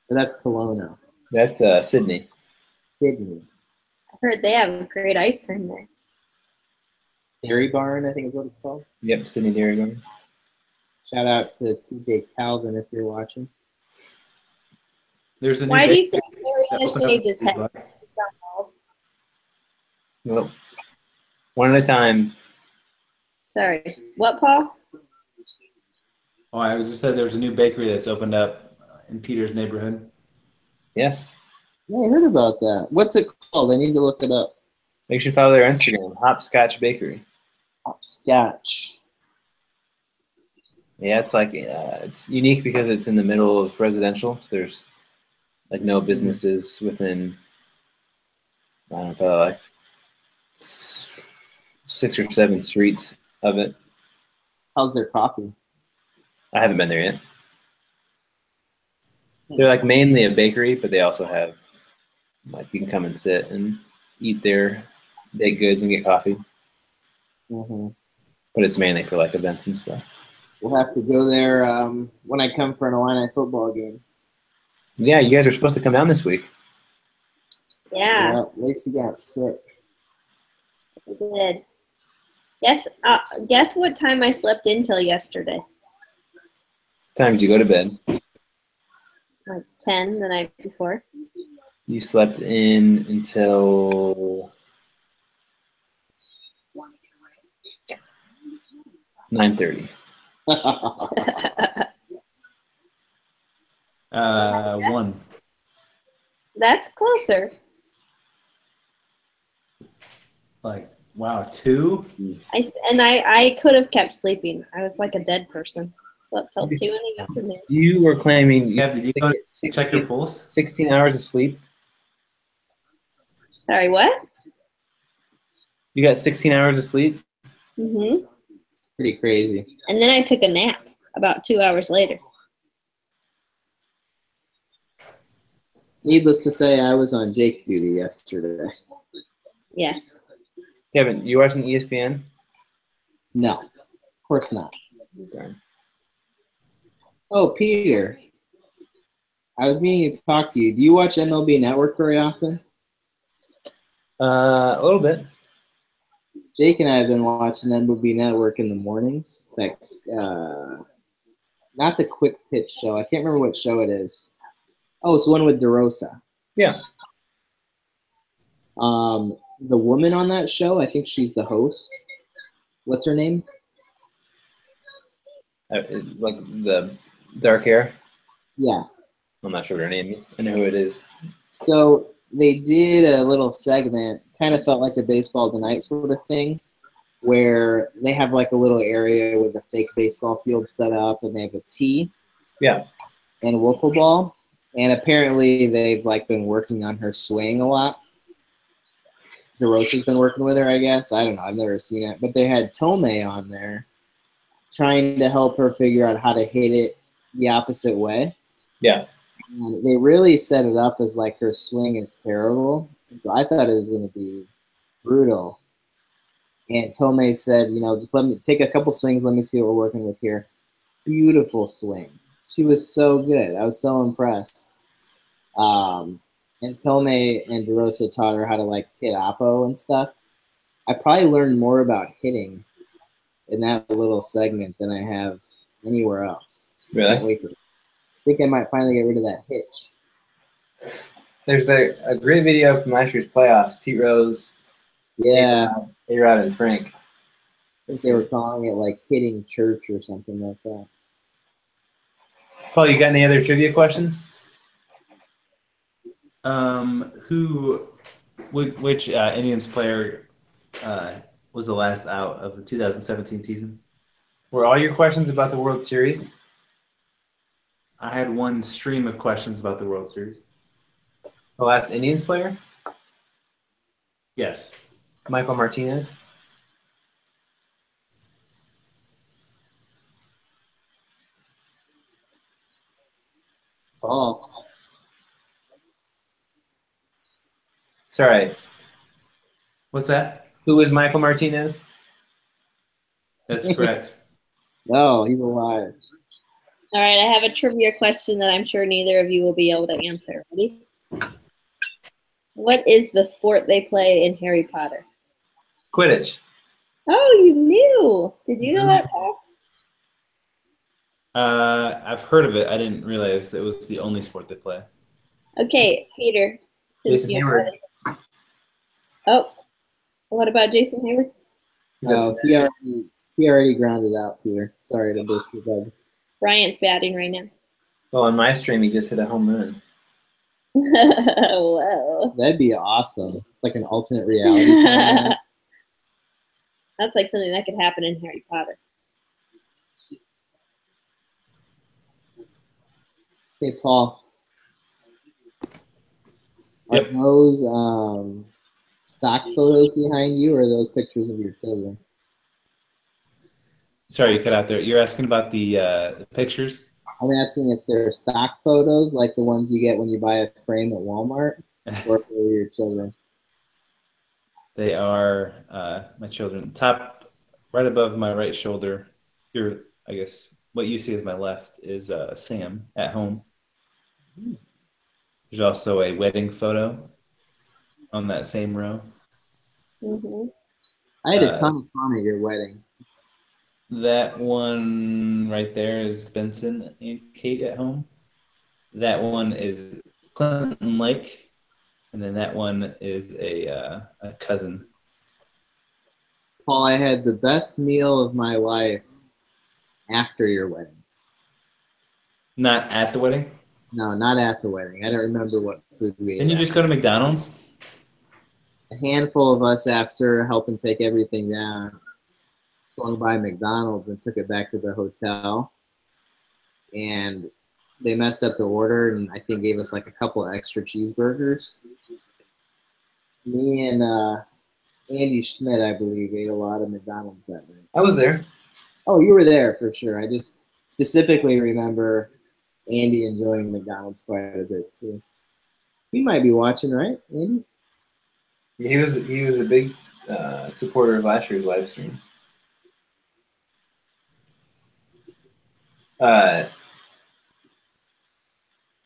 Or that's Kelowna. That's Sydney. Sydney. I heard they have great ice cream there. Dairy Barn, I think is what it's called. Yep, Sydney Dairy Barn. Shout out to TJ Calvin if you're watching. There's a new Why do you bakery think that Mariana opened up shaved his in head? July. Well, one at a time. Sorry. What, Paul? Oh, I was just said there's a new bakery that's opened up in Peter's neighborhood. Yes. Yeah, I heard about that. What's it called? I need to look it up. Make sure you follow their Instagram, Hopscotch Bakery. Hopscotch. Yeah, it's like it's unique because it's in the middle of residential. So there's like no businesses within, I don't know, like 6 or 7 streets of it. How's their coffee? I haven't been there yet. They're like mainly a bakery, but they also have like you can come and sit and eat their baked goods and get coffee. Mm-hmm. But it's mainly for like events and stuff. We'll have to go there when I come for an Illini football game. Yeah, you guys are supposed to come down this week. Yeah, Lacey got sick. I did. Guess what time I slept in till yesterday? What time did you go to bed? Like 10 the night before. You slept in until 9:30. 1. That's closer. Like, wow, 2? I could have kept sleeping. I was like a dead person. Slept till 2 in the afternoon. You were claiming you Did you go check your pulse? 16 hours of sleep. Sorry, what? You got 16 hours of sleep? Mm-hmm. Pretty crazy. And then I took a nap about 2 hours later. Needless to say, I was on Jake duty yesterday. Yes. Kevin, you watching ESPN? No, of course not. Okay. Oh, Peter. I was meaning to talk to you. Do you watch MLB Network very often? A little bit. Jake and I have been watching MLB Network in the mornings. Like, not the quick pitch show. I can't remember what show it is. Oh, it's the one with DeRosa. Yeah. The woman on that show, I think she's the host. What's her name? Like the dark hair? Yeah. I'm not sure what her name is. I know who it is. So they did a little segment, kind of felt like a Baseball Tonight sort of thing, where they have like a little area with a fake baseball field set up, and they have a tee. Yeah. And a wiffle ball. And apparently they've like been working on her swing a lot. DeRosa's been working with her, I guess. I don't know. I've never seen it. But they had Tomei on there trying to help her figure out how to hit it the opposite way. Yeah. And they really set it up as like her swing is terrible. And so I thought it was going to be brutal. And Tomei said, just let me take a couple swings. Let me see what we're working with here. beautiful swing. She was so good. I was so impressed. And Tomei and DeRosa taught her how to like hit oppo and stuff. I probably learned more about hitting in that little segment than I have anywhere else. Really? Can't wait to. I think I might finally get rid of that hitch. There's a great video from last year's playoffs. Pete Rose, Yeah, A-Rod, and Frank. I think they were calling it like hitting church or something like that. Paul, you got any other trivia questions? Which Indians player was the last out of the 2017 season? Were all your questions about the World Series? I had one stream of questions about the World Series. The last Indians player? Yes. Michael Martinez? Oh, Sorry. What's that? Who was Michael Martinez? That's correct. no, he's alive. All right, I have a trivia question that I'm sure neither of you will be able to answer. Ready? What is the sport they play in Harry Potter? Quidditch. Oh, you knew. Did you know that, Paul? I've heard of it. I didn't realize that it was the only sport they play. Okay, Peter. Since Jason you Hayward. said it. Oh, what about Jason Hayward? No, he already grounded out, Peter. Sorry to break your bug. Bryant's batting right now. Well, on my stream, he just hit a home run. Whoa. That'd be awesome. It's like an alternate reality. That's like something that could happen in Harry Potter. Hey, Paul. Yep. Are those stock photos behind you, or are those pictures of your children? Sorry, you cut out there. You're asking about the pictures? I'm asking if they're stock photos, like the ones you get when you buy a frame at Walmart, or if they're your children. They are my children. Top, right above my right shoulder. Here, I guess what you see as my left is Sam at home. There's also a wedding photo on that same row. Mm-hmm. I had a ton of fun at your wedding. That one right there is Benson and Kate at home. That one is Clinton Lake, and then that one is a cousin. Paul, I had the best meal of my life after your wedding. Not at the wedding? No, not at the wedding. I don't remember what food we ate. Didn't you just go to McDonald's? A handful of us, after helping take everything down, swung by McDonald's and took it back to the hotel. And they messed up the order and I think gave us like a couple of extra cheeseburgers. Me and Andy Schmidt, I believe, ate a lot of McDonald's that night. I was there. Oh, you were there for sure. I just specifically remember Andy enjoying McDonald's quite a bit too. He might be watching, right, Andy? He was a big supporter of last year's live stream. I'm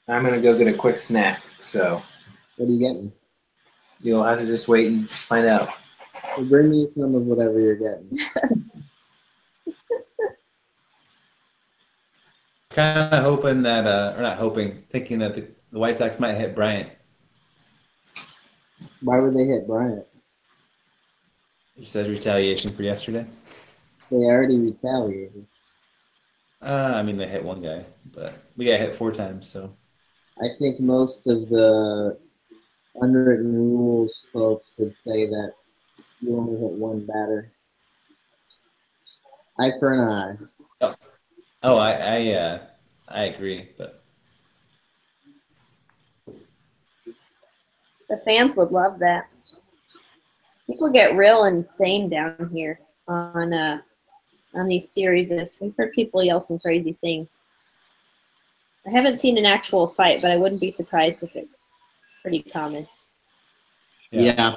gonna go get a quick snack, so What are you getting? you'll have to just wait and find out. Well, bring me some of whatever you're getting. Kind of hoping that, or not hoping, thinking that the White Sox might hit Bryant. Why would they hit Bryant? Just as retaliation for yesterday. They already retaliated. I mean, they hit one guy, but we got hit 4 times, so. I think most of the unwritten rules folks would say that you only hit one batter. Eye for an eye. Oh, I agree, but The fans would love that. People get real insane down here on these series. We've heard people yell some crazy things. I haven't seen an actual fight, but I wouldn't be surprised if it's pretty common. Yeah.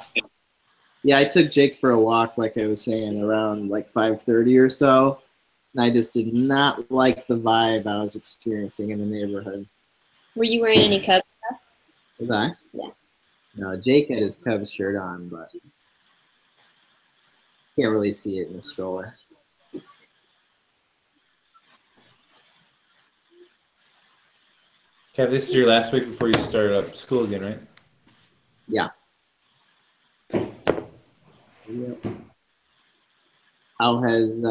Yeah, I took Jake for a walk, like I was saying, around like 5:30 or so. And I just did not like the vibe I was experiencing in the neighborhood. Were you wearing any Cubs stuff? Was I? Yeah. No, Jake had his Cubs shirt on, but can't really see it in the stroller. Kev, this is your last week before you start up school again, right? Yeah. Yep. How has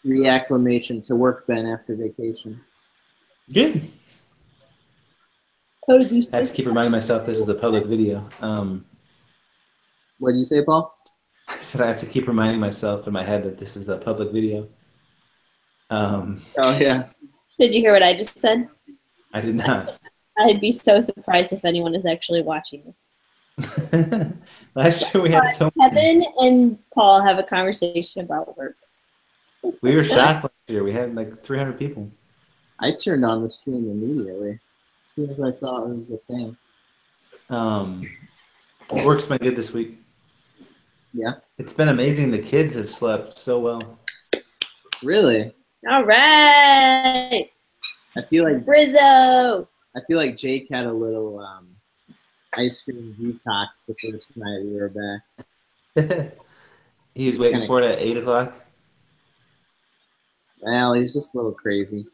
reacclimation to work been after vacation? Good. How did you I have to keep reminding myself this is a public video. What did you say, Paul? I said I have to keep reminding myself in my head that this is a public video. Oh, yeah. Did you hear what I just said? I did not. I'd be so surprised if anyone is actually watching this. Last year we had so Kevin and Paul have a conversation about work. we were shocked last year. We had like 300 people. I turned on the stream immediately as soon as I saw it was a thing. Work's been good this week. Yeah. It's been amazing. The kids have slept so well. Really? All right. I feel Rizzo. like Jake had a little ice cream detox the first night we were back. He was waiting for it at 8 o'clock. Well, he's just a little crazy.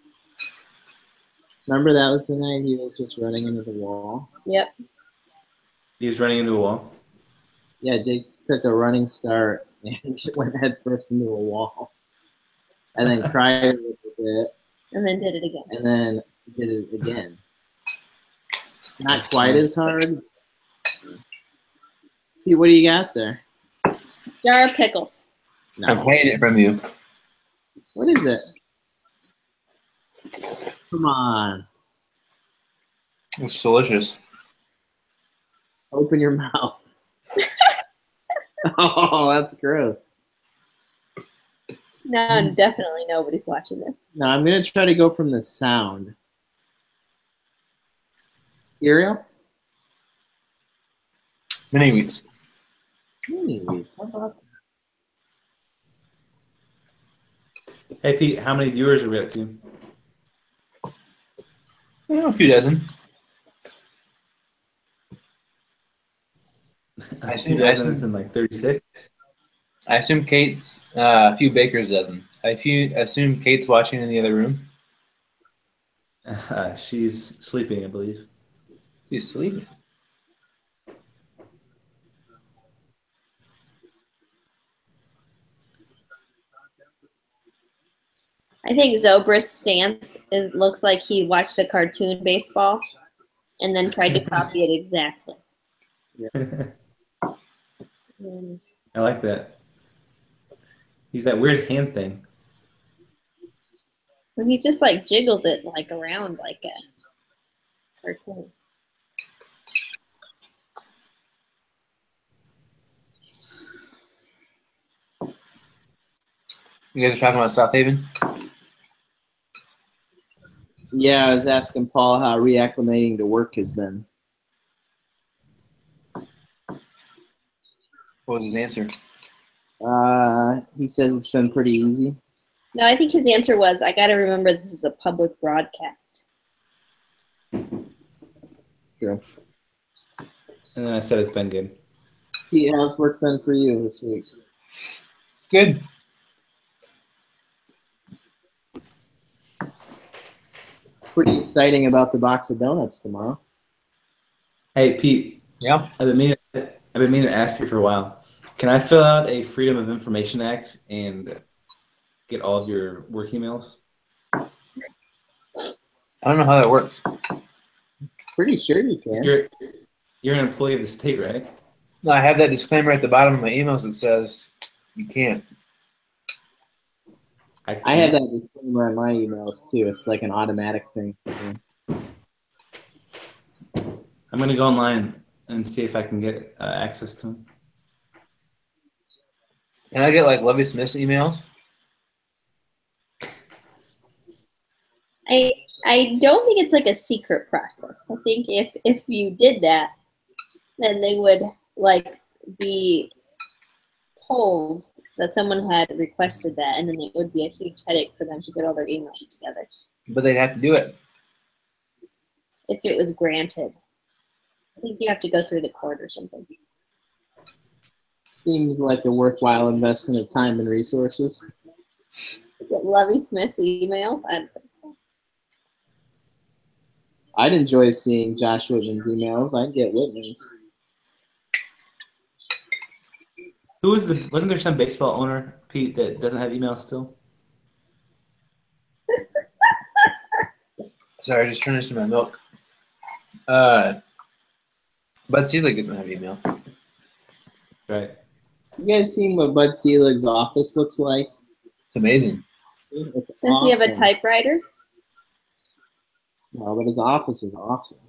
Remember that was the night he was just running into the wall? Yep. He was running into a wall. Yeah, Jake took a running start and went head first into a wall. And then cried a little bit. And then did it again. And then did it again. Not quite as hard. Pete, what do you got there? Jar of pickles. No. I'm playing it from you. What is it? Come on. It's delicious. Open your mouth. Oh, that's gross. No, definitely nobody's watching this. No, I'm going to try to go from the sound. Cereal? Mini wheats. Mini wheats. How about that? Hey, Pete, how many viewers are we up to? A few dozen. A few dozen is in like 36. I assume Kate's a few baker's dozen. I assume Kate's watching in the other room. She's sleeping, I believe. She's sleeping. I think Zobrist's stance looks like he watched a cartoon baseball and then tried to copy it exactly. And I like that. He's that weird hand thing. when he just like jiggles it like around like a cartoon. You guys are talking about South Haven? Yeah, I was asking Paul how reacclimating to work has been. What was his answer? He says it's been pretty easy. No, I think his answer was, I got to remember this is a public broadcast. True. And then I said it's been good. Pete, how's work been for you this week? Good. Pretty exciting about the box of donuts tomorrow. Hey, Pete. Yeah. I've been meaning to ask you for a while. Can I fill out a Freedom of Information Act and get all of your work emails? I don't know how that works. Pretty sure you can. You're an employee of the state, right? No, I have that disclaimer at the bottom of my emails that says you can't. I have that disclaimer in my emails too. It's like an automatic thing. I'm going to go online and see if I can get access to them. Can I get like Lovey Smith's emails? I don't think it's like a secret process. I think if you did that, then they would like be told that someone had requested that, and then it would be a huge headache for them to get all their emails together But they'd have to do it. if it was granted. I think you have to go through the court or something. Seems like a worthwhile investment of time and resources. Is it Lovey Smith's emails? I don't think so. I'd enjoy seeing Josh Whitman's emails. I'd get Whitman's. Wasn't there some baseball owner, Pete, that doesn't have email still? Sorry, just finished my milk. Bud Selig doesn't have email. Right. You guys seen what Bud Selig's office looks like? It's amazing. It's Does awesome. he have a typewriter? No, but his office is awesome.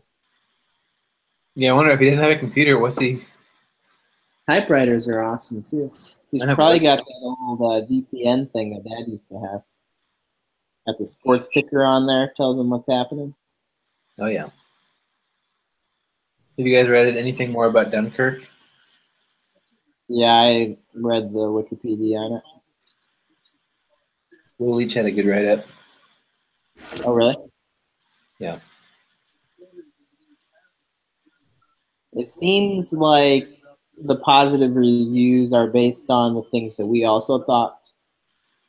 Yeah, I wonder if he doesn't have a computer, what's he? Typewriters are awesome too. He's I know. probably got that old DTN thing that Dad used to have. Got the sports ticker on there, tells him what's happening. Oh, yeah. Have you guys read anything more about Dunkirk? Yeah, I read the Wikipedia on it. Will Leach had a good write-up. Oh, really? Yeah. It seems like the positive reviews are based on the things that we also thought,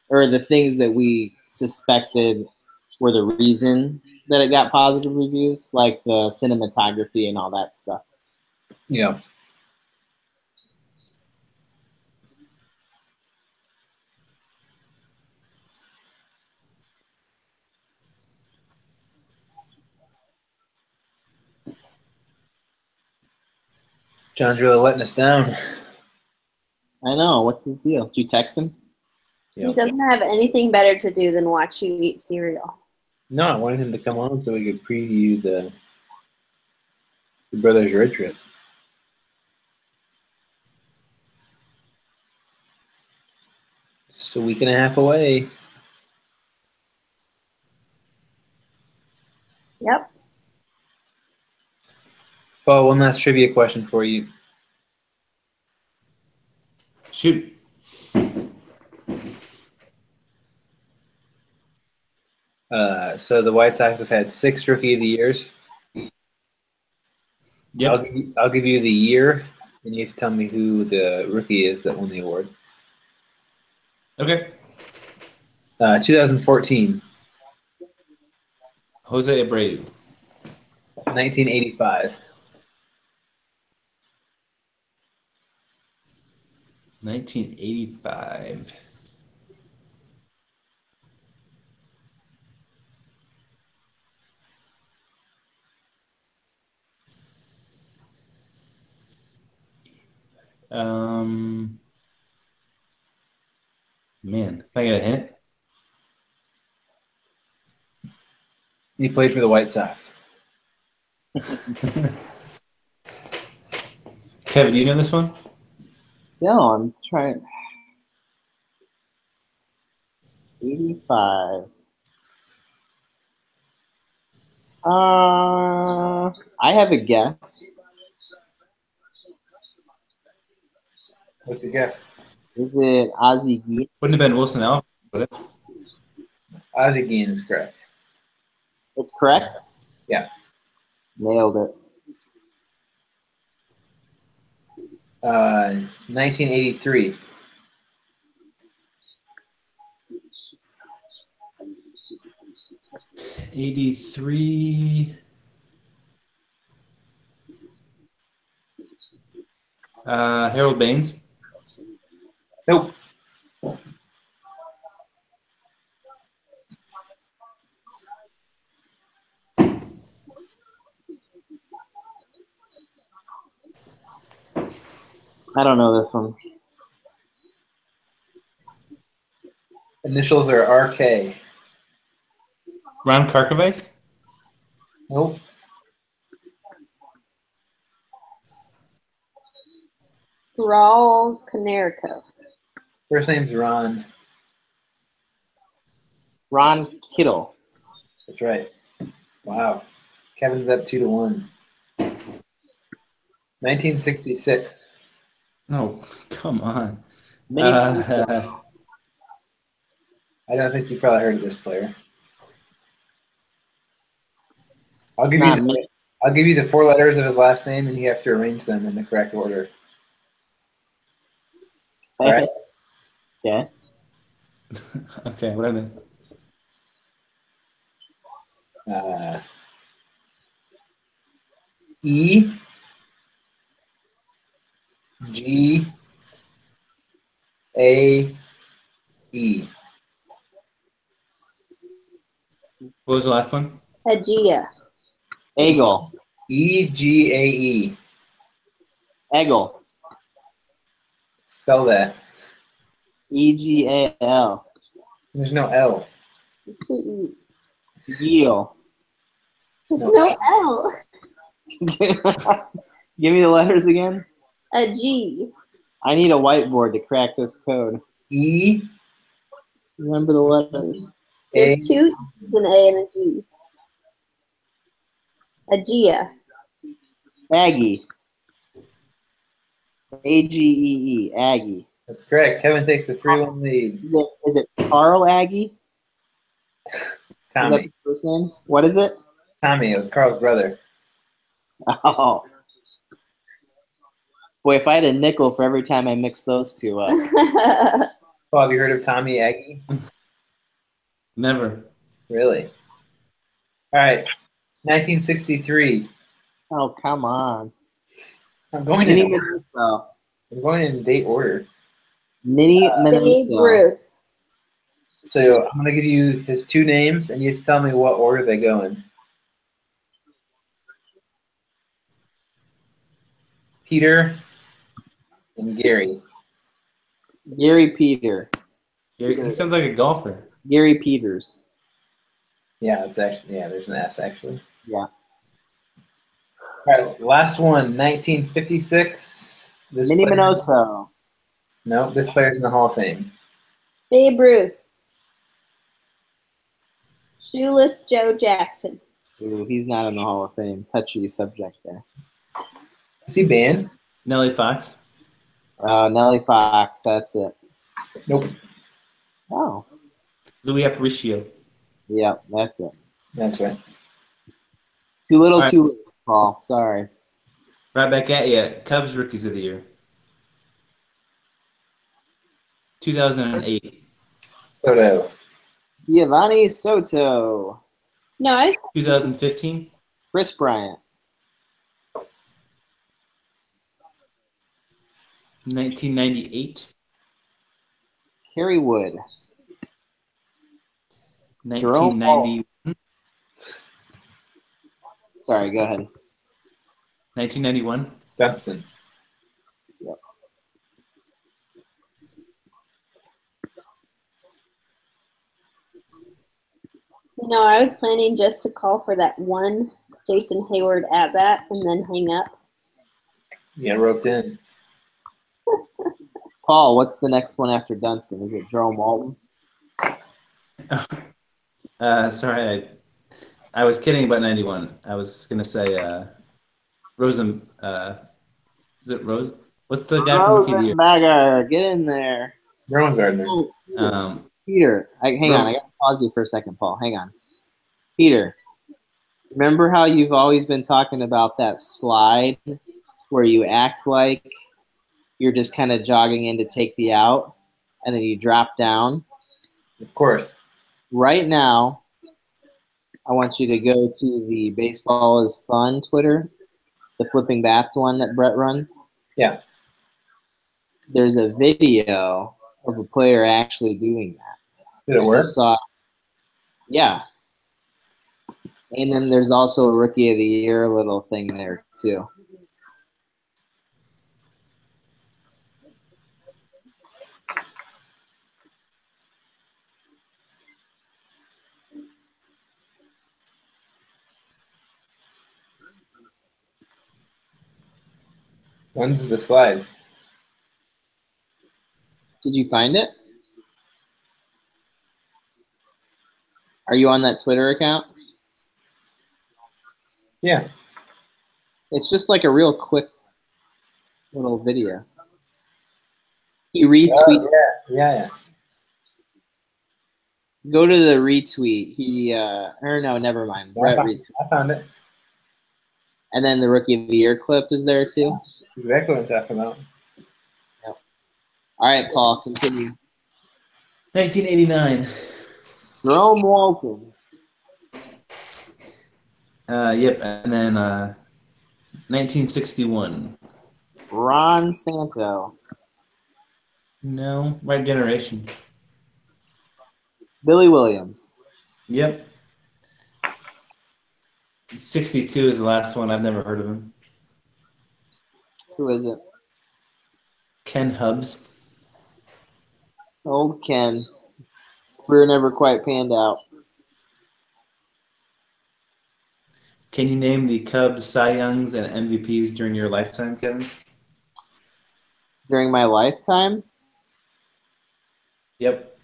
or the things that we suspected were the reason that it got positive reviews, like the cinematography and all that stuff. Yeah. John's really letting us down. I know. What's his deal? Did you text him? Yeah. He doesn't have anything better to do than watch you eat cereal. No, I wanted him to come on so we could preview the Brothers Road Trip. Just a week and a half away. Yep. Paul, one last trivia question for you. Shoot. So the White Sox have had 6 Rookie of the Years. Yep. I'll give you the year, and you have to tell me who the rookie is that won the award. Okay. 2014, Jose Abreu. 1985, 1985. Man, can I get a hint? he played for the White Sox. Kevin, do you know this one? No, I'm trying. 85. I have a guess. What's your guess? Is it Ozzie Guillen? Wouldn't have been Wilson Alvarez, would it? Ozzie Guillen is correct. It's correct? Yeah. Nailed it. 1983, 83. Harold Baines. nope. I don't know this one. Initials are RK. Ron Karkovice. Nope. Raul Canerico. First name's Ron. Ron Kittle. That's right. Wow. Kevin's up 2-1. 1966. Oh, come on. Uh, I don't think you probably heard of this player. I'll give Not you me. I'll give you the 4 letters of his last name, and you have to arrange them in the correct order. All right. Yeah. okay, what are they? E G A E. What was the last one? Aegea. Eagle. E-G-A-E. Eggle. Spell that. E-G-A-L. There's no L. 2 E's. Eel. There's no L. Give me the letters again. A G. I need a whiteboard to crack this code. E Remember the letters. A There's 2 E's, an A and a G. Aegea. Aggie. A-G-E-E. Aggie. That's correct. Kevin takes a 3-1 lead. Is it Carl Aggie? Is that Tommy. the first name? What is it? Tommy. It was Carl's brother. Oh. Boy, if I had a nickel for every time I mix those two up. Paul, have you heard of Tommy Aggie? Never. Really? All right. 1963. Oh, come on. I'm going Minnie in. Manuso. I'm going in date order. Minnie Babe Manuso. Ruth. So I'm going to give you his 2 names, and you have to tell me what order they go in. Peter and Gary. Gary Peter. He sounds like a golfer. Gary Peters. Yeah, it's actually, yeah, there's an S actually. Yeah. All right, last one, 1956. Minnie Manuso. No, this player's in the Hall of Fame. Babe Ruth. Shoeless Joe Jackson. Ooh, he's not in the Hall of Fame. Touchy subject there. Is he banned? Nellie Fox. Nellie Fox, that's it. Nope. Oh. Louis Aparicio. Yeah, that's it. That's right. Too little, All right. too late, Paul. Sorry. Right back at you. Cubs Rookies of the Year. 2008. Soto. Giovanni Soto. No, I was 2015. Chris Bryant. 1998. Kerry Wood. 1990. Sorry, go ahead. 1991. Dunston. Yep. No, I was planning just to call for that one Jason Hayward at bat and then hang up. Yeah, roped in. Paul, what's the next one after Dunston? Is it Jerome Walton? Sorry, I was kidding about 91. I was gonna say Rosen. Is it Rose? What's the guy from Rookie of the Year? Rosenbagger, get in there. Rowan Gardner. Peter, hang on. I got to pause you for a second, Paul. Hang on. Peter, remember how you've always been talking about that slide where you act like you're just kind of jogging in to take the out, and then you drop down? Of course. Right now, I want you to go to the Baseball is Fun Twitter, the Flipping Bats one that Brett runs. Yeah. There's a video of a player actually doing that. Did it work? Yeah. And then there's also a Rookie of the Year little thing there, too. When's the slide? Did you find it? Are you on that Twitter account? Yeah. It's just like a real quick little video. He retweeted. Yeah. Go to the retweet. He or no, never mind. Brett retweet. I found it. And then the Rookie of the Year clip is there too. Exactly what I'm talking about. Yep. All right, Paul, continue. 1989. Jerome Walton. Yep, and then 1961. Ron Santo. No, right generation. Billy Williams. Yep. 62 is the last one. I've never heard of him. Who is it? Ken Hubbs. Old Ken. We're never quite panned out. Can you name the Cubs, Cy Youngs, and MVPs during your lifetime, Kevin? During my lifetime? Yep.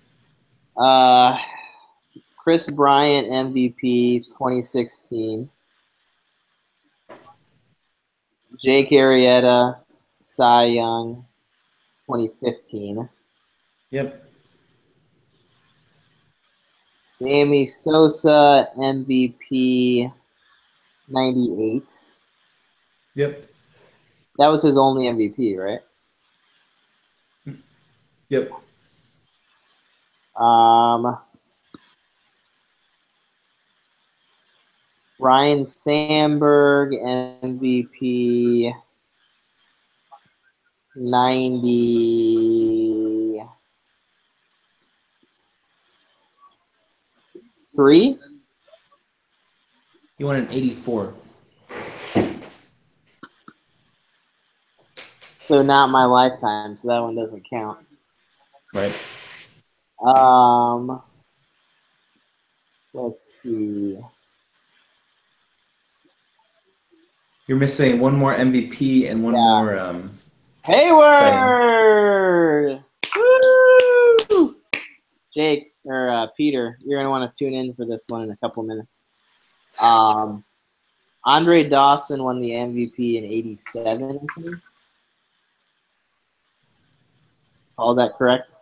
Chris Bryant MVP 2016. Jake Arrieta Cy Young 2015. Yep. Sammy Sosa MVP 98. Yep. That was his only MVP, right? Yep. Ryan Sandberg MVP 93. You won an 84. So not my lifetime, so that one doesn't count. Right. Let's see. You're missing one more MVP and one more. Hayward! Woo! Jake or Peter, you're gonna want to tune in for this one in a couple minutes. Andre Dawson won the MVP in '87. I think. All that correct?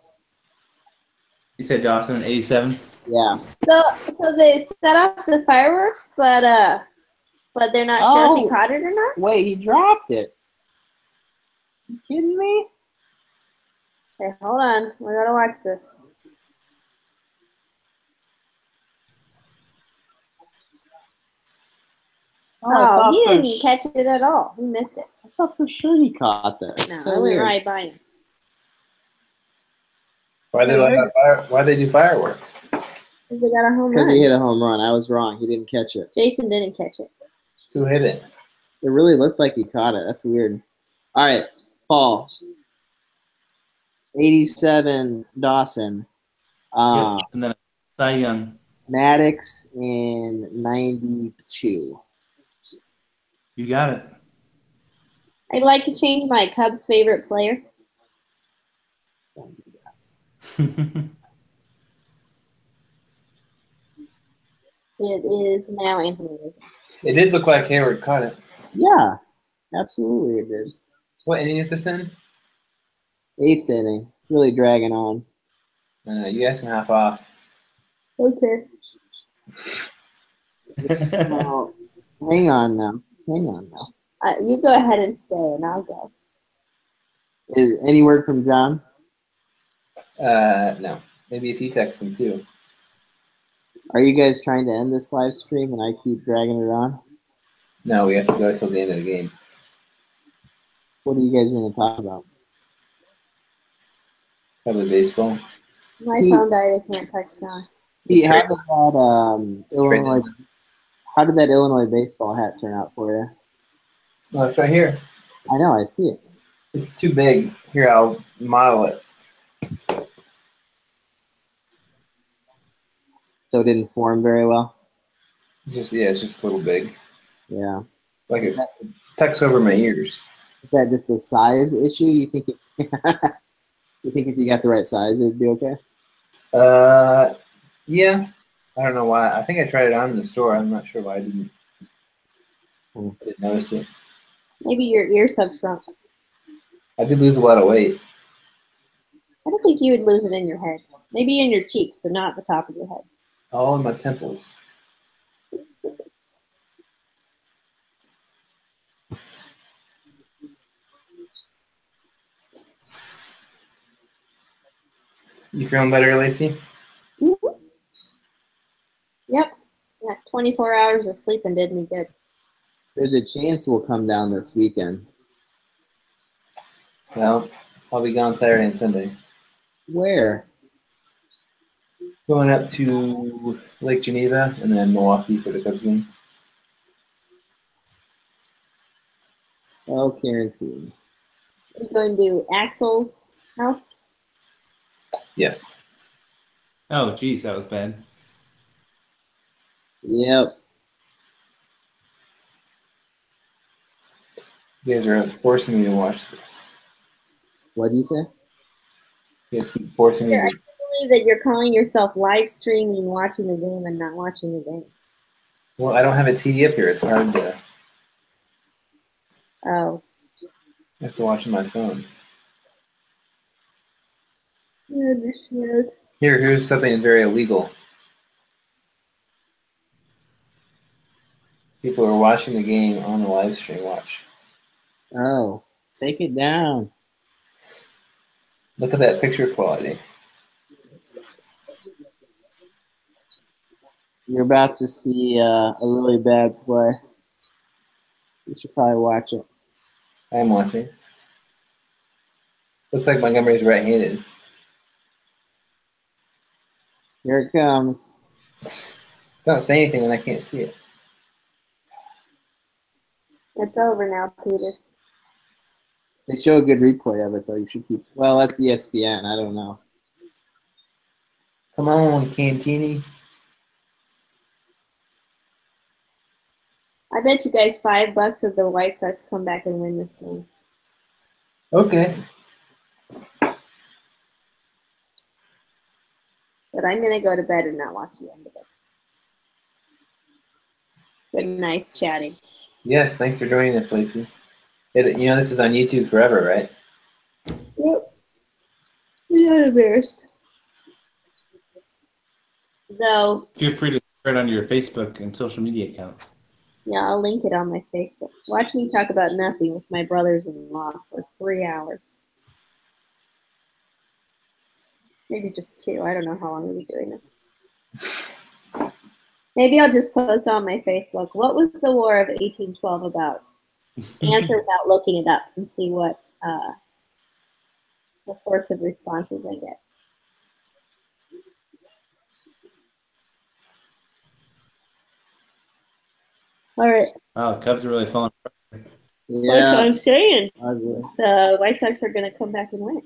You said Dawson in '87. Yeah. So they set off the fireworks, but they're not sure if he caught it or not. Wait, he dropped it. You kidding me? Okay, hold on. We gotta watch this. Oh, he didn't catch it at all. He missed it. I thought for sure he caught that. No, So I went weird. right by him. Why they do fireworks? Because they got a home Because run. he hit a home run. I was wrong. He didn't catch it. Jason didn't catch it. Who hit it? It really looked like he caught it. That's weird. All right, Paul. 87 Dawson. Yep. And then Cy Young. Maddox in 92. You got it. I'd like to change my Cubs' favorite player. It is now Anthony Rizzo. It did look like Hayward caught it. Yeah, absolutely it did. What inning is this in? 8th inning. Really dragging on. You guys can hop off. Okay. Well, hang on now. You go ahead and stay, and I'll go. Is any word from John? No. Maybe if he texts him too. Are you guys trying to end this live stream and I keep dragging it on? No, we have to go till the end of the game. What are you guys going to talk about? Probably baseball. My phone died. I can't text now. Pete, how did that Illinois baseball hat turn out for you? Oh, it's right here. I know, I see it. It's too big. Here, I'll model it. So it didn't form very well? It's just a little big. Yeah. Like it tucks over my ears. Is that just a size issue? You think if you got the right size, it would be okay? Yeah. I don't know why. I think I tried it on in the store. I'm not sure why I didn't notice it. Maybe your ears have shrunk. I did lose a lot of weight. I don't think you would lose it in your head. Maybe in your cheeks, but not at the top of your head. All in my temples. You feeling better, Lacey? Mhm. Yep. Yeah, 24 hours of sleeping did me good. There's a chance we'll come down this weekend. Well, I'll be gone Saturday and Sunday. Where? Going up to Lake Geneva and then Milwaukee for the Cubs game. Oh, quarantine. Are you going to Axel's house? Yes. Oh, geez, that was bad. Yep. You guys are forcing me to watch this. What'd you say? You guys keep forcing me I to. can't believe that you're calling yourself live streaming watching the game and not watching the game. Well, I don't have a TV up here. It's hard to. Oh. I have to watch on my phone. I understand. Here's something very illegal. People are watching the game on the live stream. Watch. Oh, take it down. Look at that picture quality. You're about to see a really bad play. You should probably watch it. I'm watching. Looks like Montgomery's right-handed. Here it comes. Don't say anything when I can't see it. It's over now, Peter. They show a good replay of it, though. You should keep. Well, that's ESPN. I don't know. Come on, Cantini. I bet you guys $5 if the White Sox come back and win this game. Okay. But I'm going to go to bed and not watch the end of it. But nice chatting. Yes, thanks for joining us, Lacey. This is on YouTube forever, right? Yep. I'm not embarrassed. Though, Feel free to share it on your Facebook and social media accounts. yeah, I'll link it on my Facebook. Watch me talk about nothing with my brothers-in-law for 3 hours. Maybe just 2. I don't know how long we'll be doing this. Maybe I'll just post on my Facebook. What was the War of 1812 about? Answer without looking it up and see what sorts of responses I get. All right. Wow, Cubs are really falling. That's what I'm saying. Ugly. The White Sox are going to come back and win.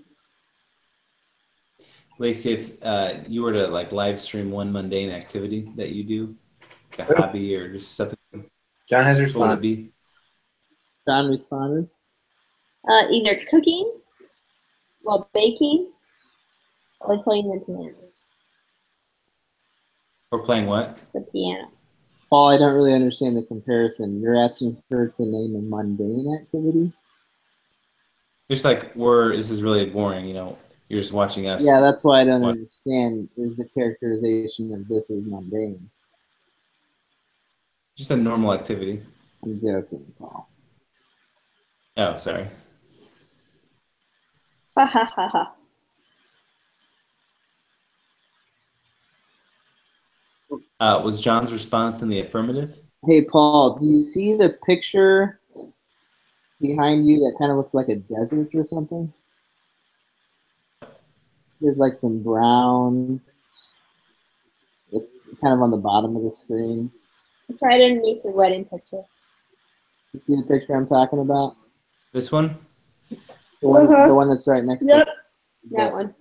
Lacey, if you were to like live stream one mundane activity that you do, like a hobby or just something, John has what would it responded. be? John responded. Either cooking, or baking, or playing the piano. Or playing what? The piano. Paul, I don't really understand the comparison. You're asking her to name a mundane activity? Just like this is really boring, you're just watching us. Yeah, that's why I don't What? understand is the characterization of this is mundane. Just a normal activity. I'm joking, Paul. Oh, sorry. Ha ha ha ha. Was John's response in the affirmative? Hey, Paul, do you see the picture behind you that kind of looks like a desert or something? There's like some brown. It's kind of on the bottom of the screen. It's right underneath your wedding picture. You see the picture I'm talking about? This one? The one that's right next Yep. to That one.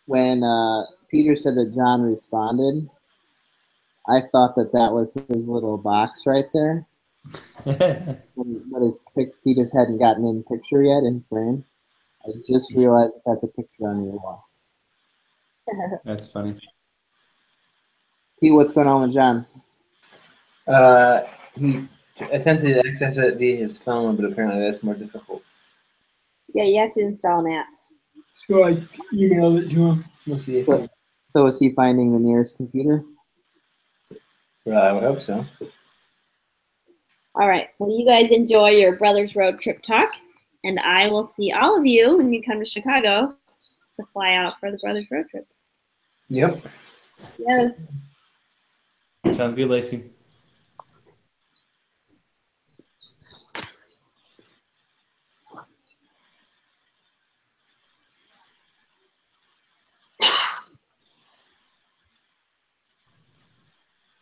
When Peter said that John responded, I thought that was his little box right there. But he just hadn't gotten in picture yet in frame. I just realized that's a picture on your wall. That's funny. Pete, what's going on with John? He attempted to access it via his phone, but apparently that's more difficult. Yeah, you have to install an app. So I emailed it to him. We'll see if he... So is he finding the nearest computer? Well, I would hope so. All right. Well, you guys enjoy your brother's road trip talk, and I will see all of you when you come to Chicago to fly out for the brothers road trip. Yep. Yes. Sounds good, Lacey.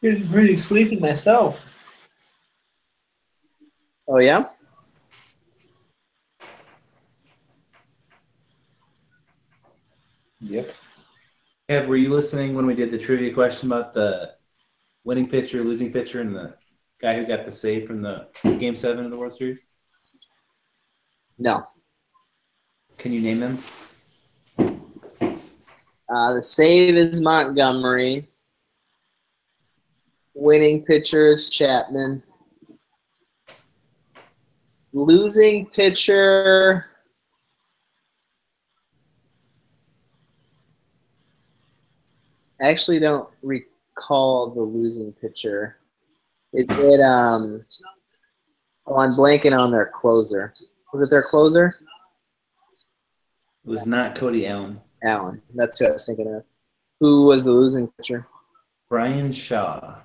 Getting pretty sleepy myself. Oh, yeah? Yep. Kev, were you listening when we did the trivia question about the winning pitcher, losing pitcher, and the guy who got the save from the Game 7 of the World Series? No. Can you name them? The save is Montgomery. Winning pitcher is Chapman. Losing pitcher. I actually don't recall the losing pitcher. Is it I'm blanking on their closer. Was it their closer? It was not Cody Allen. Allen. That's who I was thinking of. Who was the losing pitcher? Brian Shaw.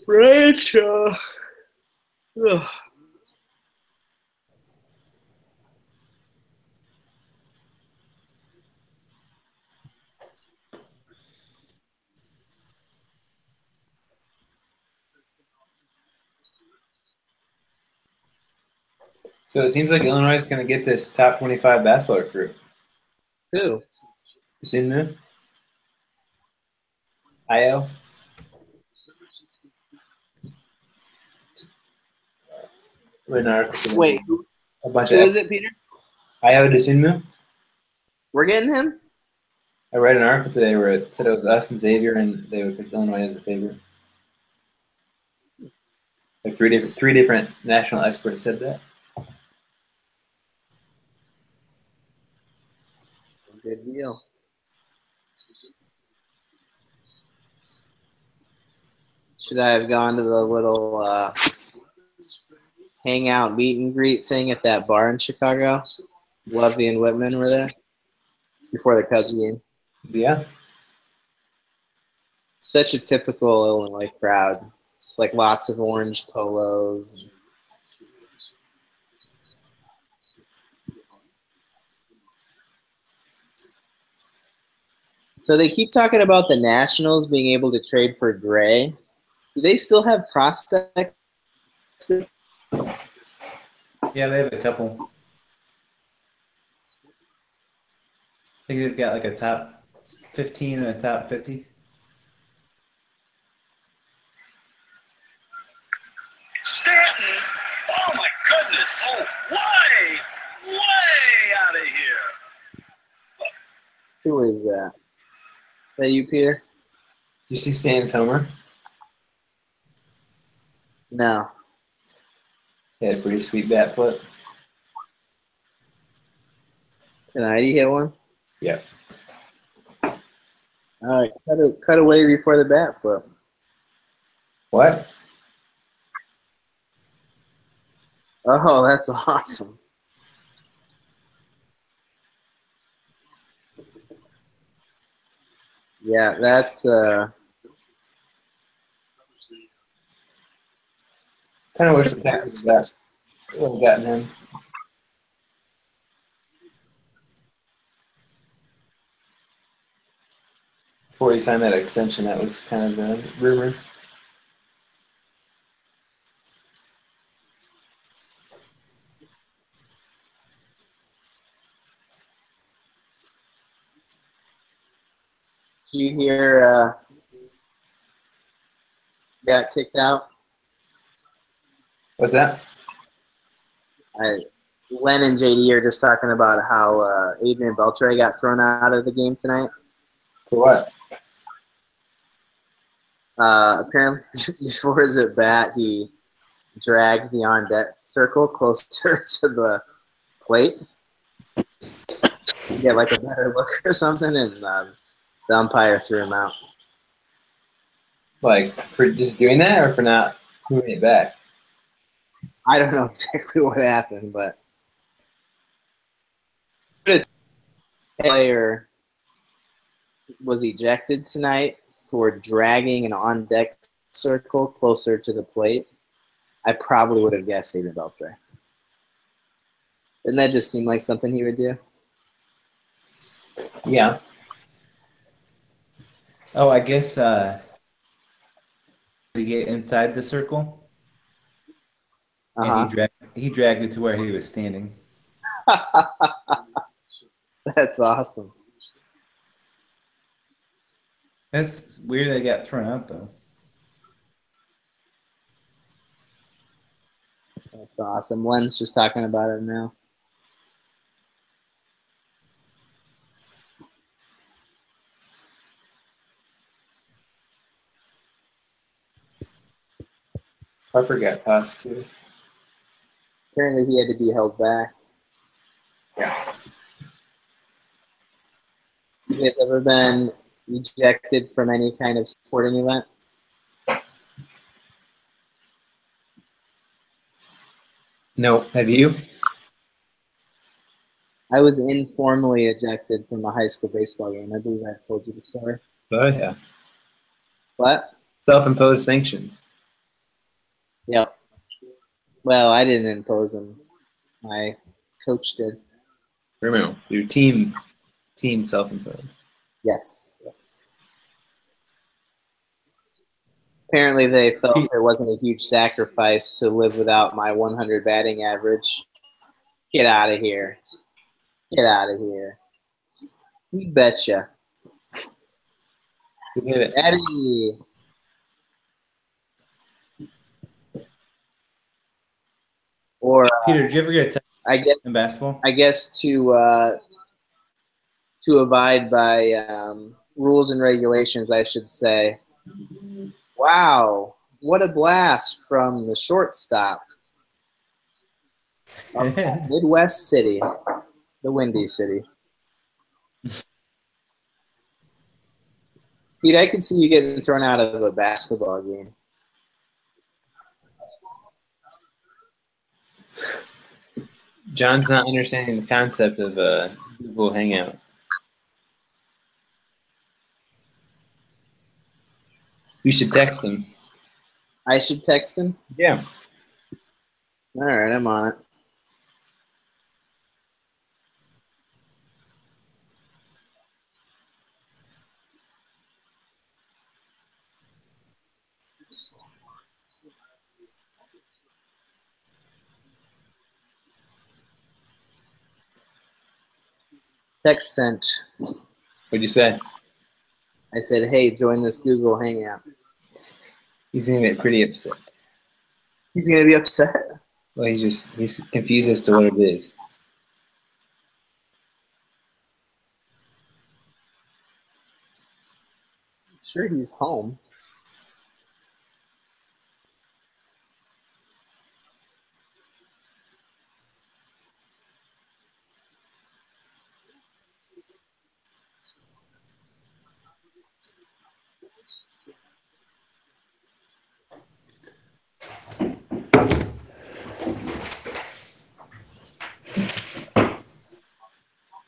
Brian Shaw. Ugh. So it seems like Illinois is going to get this top 25 basketball recruit. Who? Sinmu? Io? Wait, A bunch who of is it, Peter? Io DeSinmu. We're getting him? I read an article today where it said it was us and Xavier, and they would pick Illinois as the favorite. Like three different national experts said that. Good deal. Should I have gone to the little hangout meet and greet thing at that bar in Chicago? Lovey and Whitman were there. It's before the Cubs game. Yeah. Such a typical Illinois crowd. Just like lots of orange polos. So they keep talking about the Nationals being able to trade for Gray. Do they still have prospects? Yeah, they have a couple. I think they've got like a top 15 and a top 50. Stanton! Oh my goodness! Oh, way out of here! Who is that? Is that you, Peter? You see Stan's homer? No. He had a pretty sweet bat flip. Tonight he hit one? Yep. All right, cut away before the bat flip. What? Oh, that's awesome. Yeah, that's Kind of wish the Packers would have gotten him. Before he signed that extension, that was kind of the rumor. Did you hear got kicked out? What's that? Len and JD are just talking about how Adrian Beltre got thrown out of the game tonight. For what? Apparently, before his at bat, he dragged the on deck circle closer to the plate. get like a better look or something, and the umpire threw him out. Like for just doing that, or for not moving it back? I don't know exactly what happened, but a player was ejected tonight for dragging an on-deck circle closer to the plate. I probably would have guessed Stephen Beltre. Didn't that just seem like something he would do? Yeah. Oh, I guess to get inside the circle, and he dragged it to where he was standing. That's awesome. That's weird they got thrown out, though. That's awesome. Len's just talking about it now. Harper got tossed too. Apparently he had to be held back. Yeah. You guys ever been ejected from any kind of sporting event? No. Have you? I was informally ejected from a high school baseball game. I believe I told you the story. Oh yeah. What? Self-imposed sanctions. Yep. Well, I didn't impose them. My coach did. Remember, your team self-imposed. Yes. Apparently they felt it wasn't a huge sacrifice to live without my 100 batting average. Get out of here. Get out of here. You betcha. Who hit it? Eddie. Or Peter, did you ever get a text I guess in basketball? I guess to abide by rules and regulations, I should say. Wow, what a blast from the shortstop of that Midwest city, the Windy City. Pete, I could see you getting thrown out of a basketball game. John's not understanding the concept of Google Hangout. You should text him. I should text him? Yeah. All right, I'm on it. Text sent. What'd you say? I said, hey, join this Google Hangout. He's gonna get pretty upset. He's going to be upset? Well, he's confused as to what it is. Sure, he's home.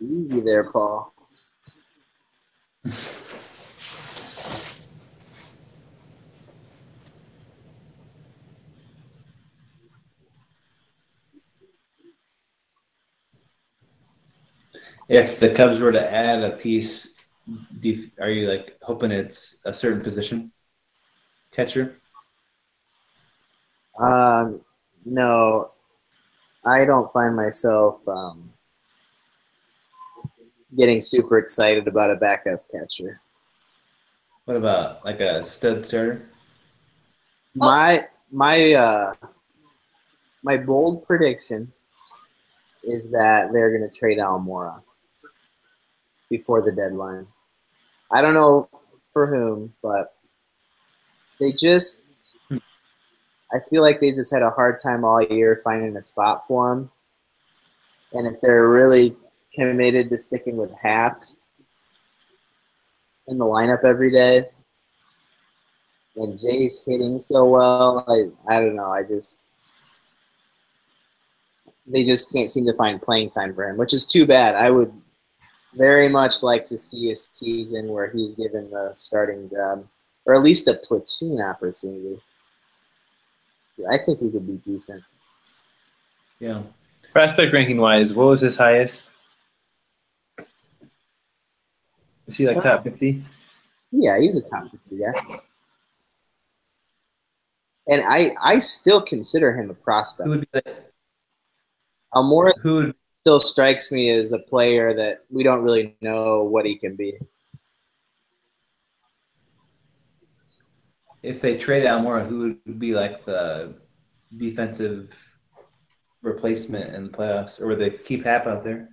Easy there, Paul. If the Cubs were to add a piece, are you like hoping it's a certain position? Catcher? No, I don't find myself getting super excited about a backup catcher. What about like a stud starter? My bold prediction is that they're going to trade Almora before the deadline. I don't know for whom, but they just – I feel like they just had a hard time all year finding a spot for him. And if they're really committed to sticking with Hap in the lineup every day. And Jay's hitting so well. I don't know. They just can't seem to find playing time for him, which is too bad. I would very much like to see a season where he's given the starting job, or at least a platoon opportunity. I think he could be decent. Yeah. Prospect ranking wise, what was his highest? Was he like top 50? Yeah, he was a top 50 guy. And I still consider him a prospect. Who would be like, Almora who would, still strikes me as a player that we don't really know what he can be. if they trade Almora, who would be like the defensive replacement in the playoffs, or would they keep Hap out there?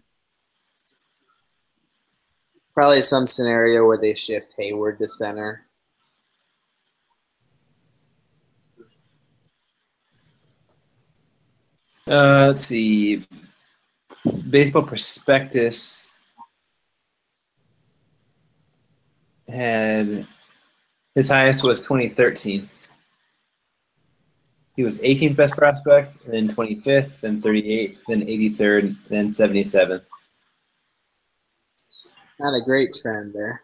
Probably some scenario where they shift Hayward to center. Let's see. Baseball Prospectus had his highest was 2013. He was 18th best prospect, then 25th, then 38th, then 83rd, then 77th. Not a great trend there.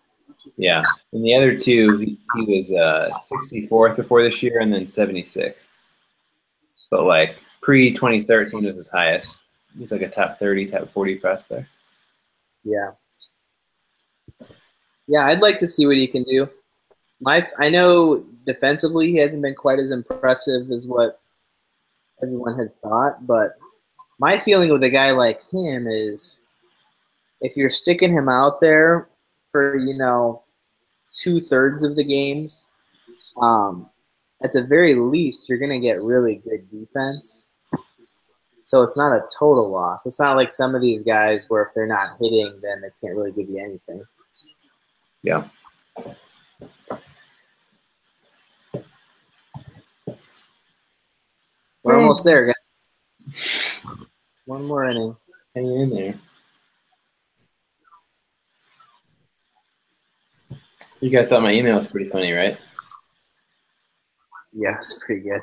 Yeah. And the other two, he was 64th before this year and then 76th. But like pre-2013 was his highest. He's like a top 30, top 40 prospect. Yeah. Yeah, I'd like to see what he can do. I know defensively he hasn't been quite as impressive as what everyone had thought, but my feeling with a guy like him is if you're sticking him out there for, 2/3 of the games, at the very least you're going to get really good defense. So it's not a total loss. It's not like some of these guys where if they're not hitting, then they can't really give you anything. Yeah. We're almost there, guys. One more inning. Hang in there. You guys thought my email was pretty funny, right? Yeah, it's pretty good.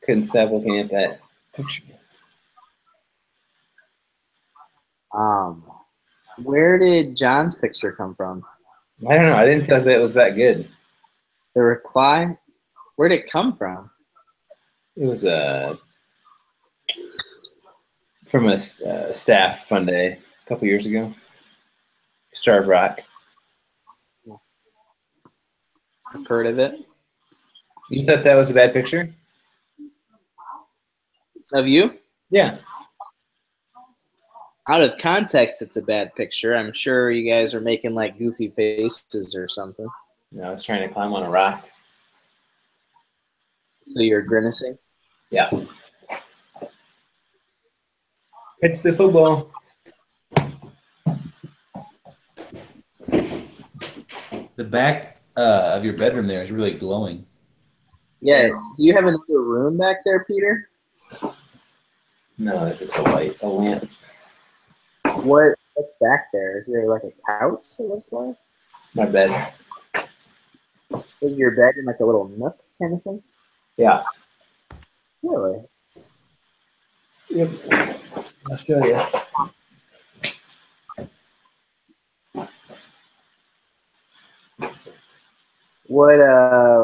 Couldn't stop looking at that picture. Where did John's picture come from? I don't know. I didn't feel like that was that good. The reply? Where'd it come from? It was from a staff fun day a couple years ago. Star of Rock. I've heard of it. You thought that was a bad picture? Of you? Yeah. Out of context, it's a bad picture. I'm sure you guys are making like goofy faces or something. No, I was trying to climb on a rock. So you're grimacing? Yeah. Pitch the football. The back of your bedroom there is really glowing. Yeah. Do you have another room back there, Peter? No, that's just a light, a lamp. What's back there? Is there like a couch, it looks like? My bed. Is your bed in like a little nook kind of thing? Yeah. Really? Yep. I'll show you.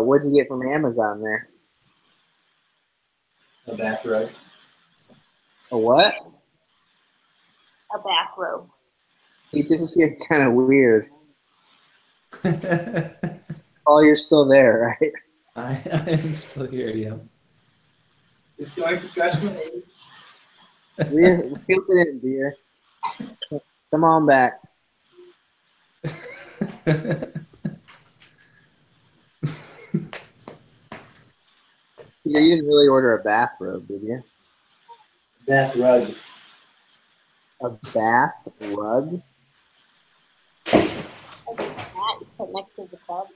What'd you get from Amazon there? A bathrobe. A what? A bathrobe. This is getting kind of weird. Oh, you're still there, right? I am still here, yeah. You still like to scratch my head? Reel it in, dear. Come on back. Peter, you didn't really order a bathrobe, did you? Bath rug. A bath rug? That you put next to the tub.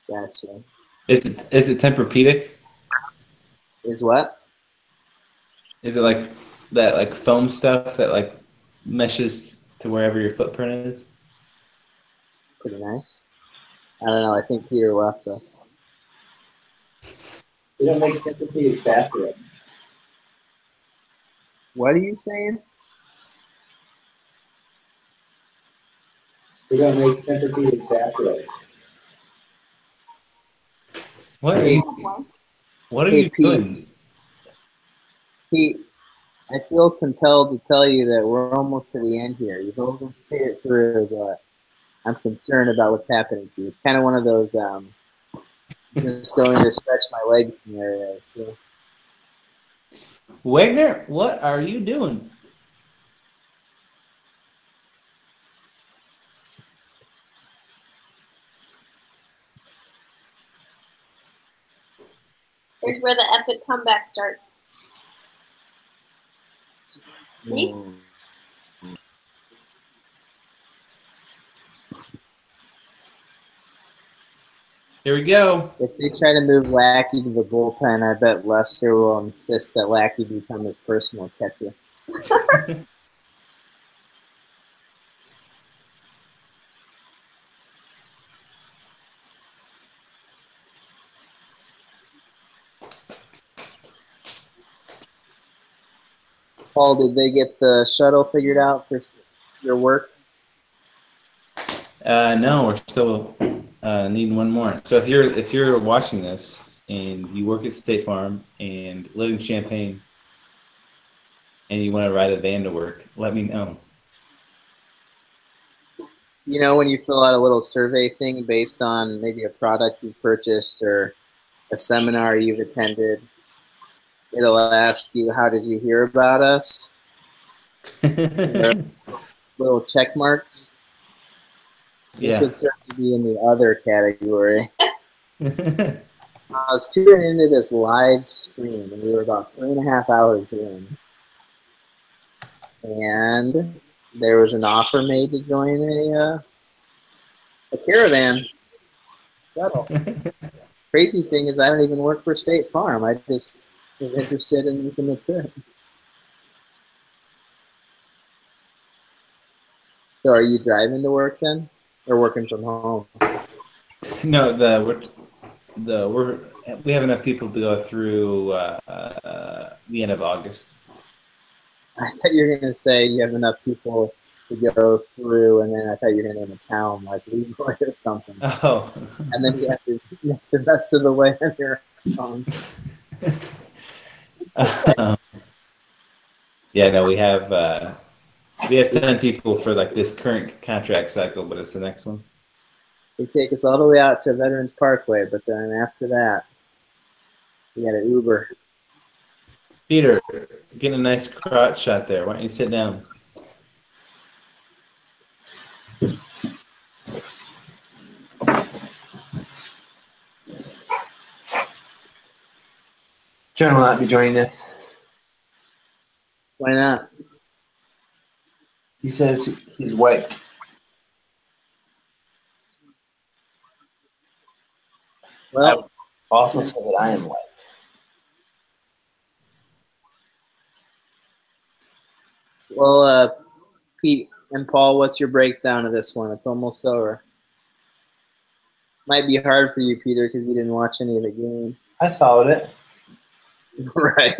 Gotcha. Is it Tempur-Pedic? Is what? Is it like that like foam stuff that like meshes to wherever your footprint is? It's pretty nice. I don't know. I think Peter left us. We don't make Tempur-Pedic bathrooms. What are you saying? We don't make Tempur-Pedic bathrooms. What are Hey, you? What are Hey, you Pete. doing? Pete, I feel compelled to tell you that we're almost to the end here. You've almost made it through, but I'm concerned about what's happening to you. It's kind of one of those just going to stretch my legs scenarios. So. Wagner, what are you doing? Here's where the epic comeback starts. See? Here we go. If they try to move Lackey to the bullpen, I bet Lester will insist that Lackey become his personal catcher. Paul, did they get the shuttle figured out for your work? No, we're still needing one more. So if you're watching this and you work at State Farm and live in Champaign and you want to ride a van to work, let me know. You know, when you fill out a little survey thing based on maybe a product you've purchased or a seminar you've attended, it'll ask you, how did you hear about us? Little check marks. This would certainly be in the other category. I was tuning into this live stream, and we were about 3.5 hours in. And there was an offer made to join a caravan shuttle. Crazy thing is I don't even work for State Farm. I just was interested in making the trip. So are you driving to work then? Or working from home? No, we have enough people to go through the end of August. I thought you were going to say you have enough people to go through, and then I thought you were going to name a town like Leroy or something. Oh. And then you have to get the rest of the way on your phone. Yeah, no, we have 10 people for like this current contract cycle, but it's the next one. They take us all the way out to Veterans Parkway, but then after that, we got an Uber. Peter, getting a nice crotch shot there. Why don't you sit down? John will not be joining us. Why not? He says he's wiped. Well, Also said that I am wiped. Well, Pete and Paul, what's your breakdown of this one? It's almost over. Might be hard for you, Peter, because you didn't watch any of the game. I followed it. Right.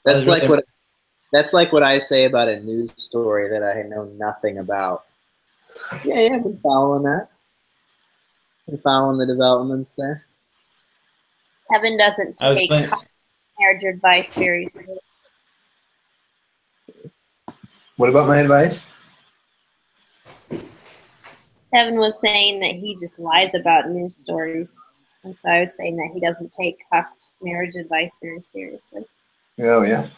That's like what I say about a news story that I know nothing about. Yeah, I've been following that. Been following the developments there. Kevin doesn't take marriage advice very seriously. What about my advice? Kevin was saying that he just lies about news stories. And so I was saying that he doesn't take Huck's marriage advice very seriously. Oh, yeah.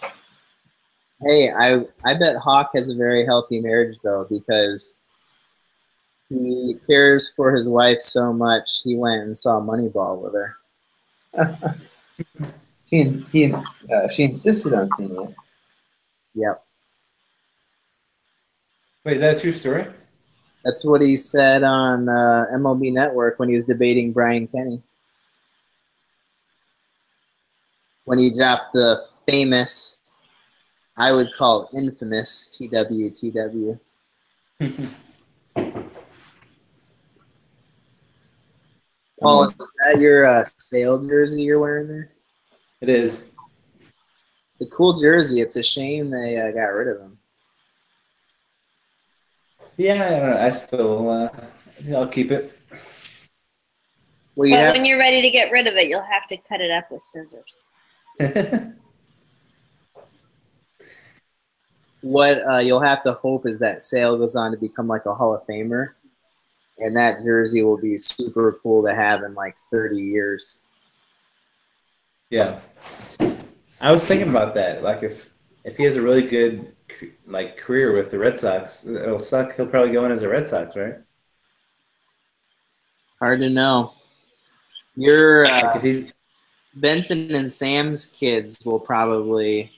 Hey, I bet Hawk has a very healthy marriage, though, because he cares for his wife so much, he went and saw Moneyball with her. She insisted on seeing it. Yep. Wait, is that a true story? That's what he said on MLB Network when he was debating Brian Kenny. When he dropped the famous, I would call infamous TWTW. Paul, is that your sale jersey you're wearing there? It is. It's a cool jersey. It's a shame they got rid of him. Yeah, I don't know. I still, I'll keep it. Well, But when you're ready to get rid of it, you'll have to cut it up with scissors. What you'll have to hope is that Sale goes on to become like a Hall of Famer, and that jersey will be super cool to have in like 30 years. Yeah. I was thinking about that. Like, if he has a really good like career with the Red Sox, it'll suck. He'll probably go in as a Red Sox, right? Hard to know. Your Like if he's Benson and Sam's kids will probably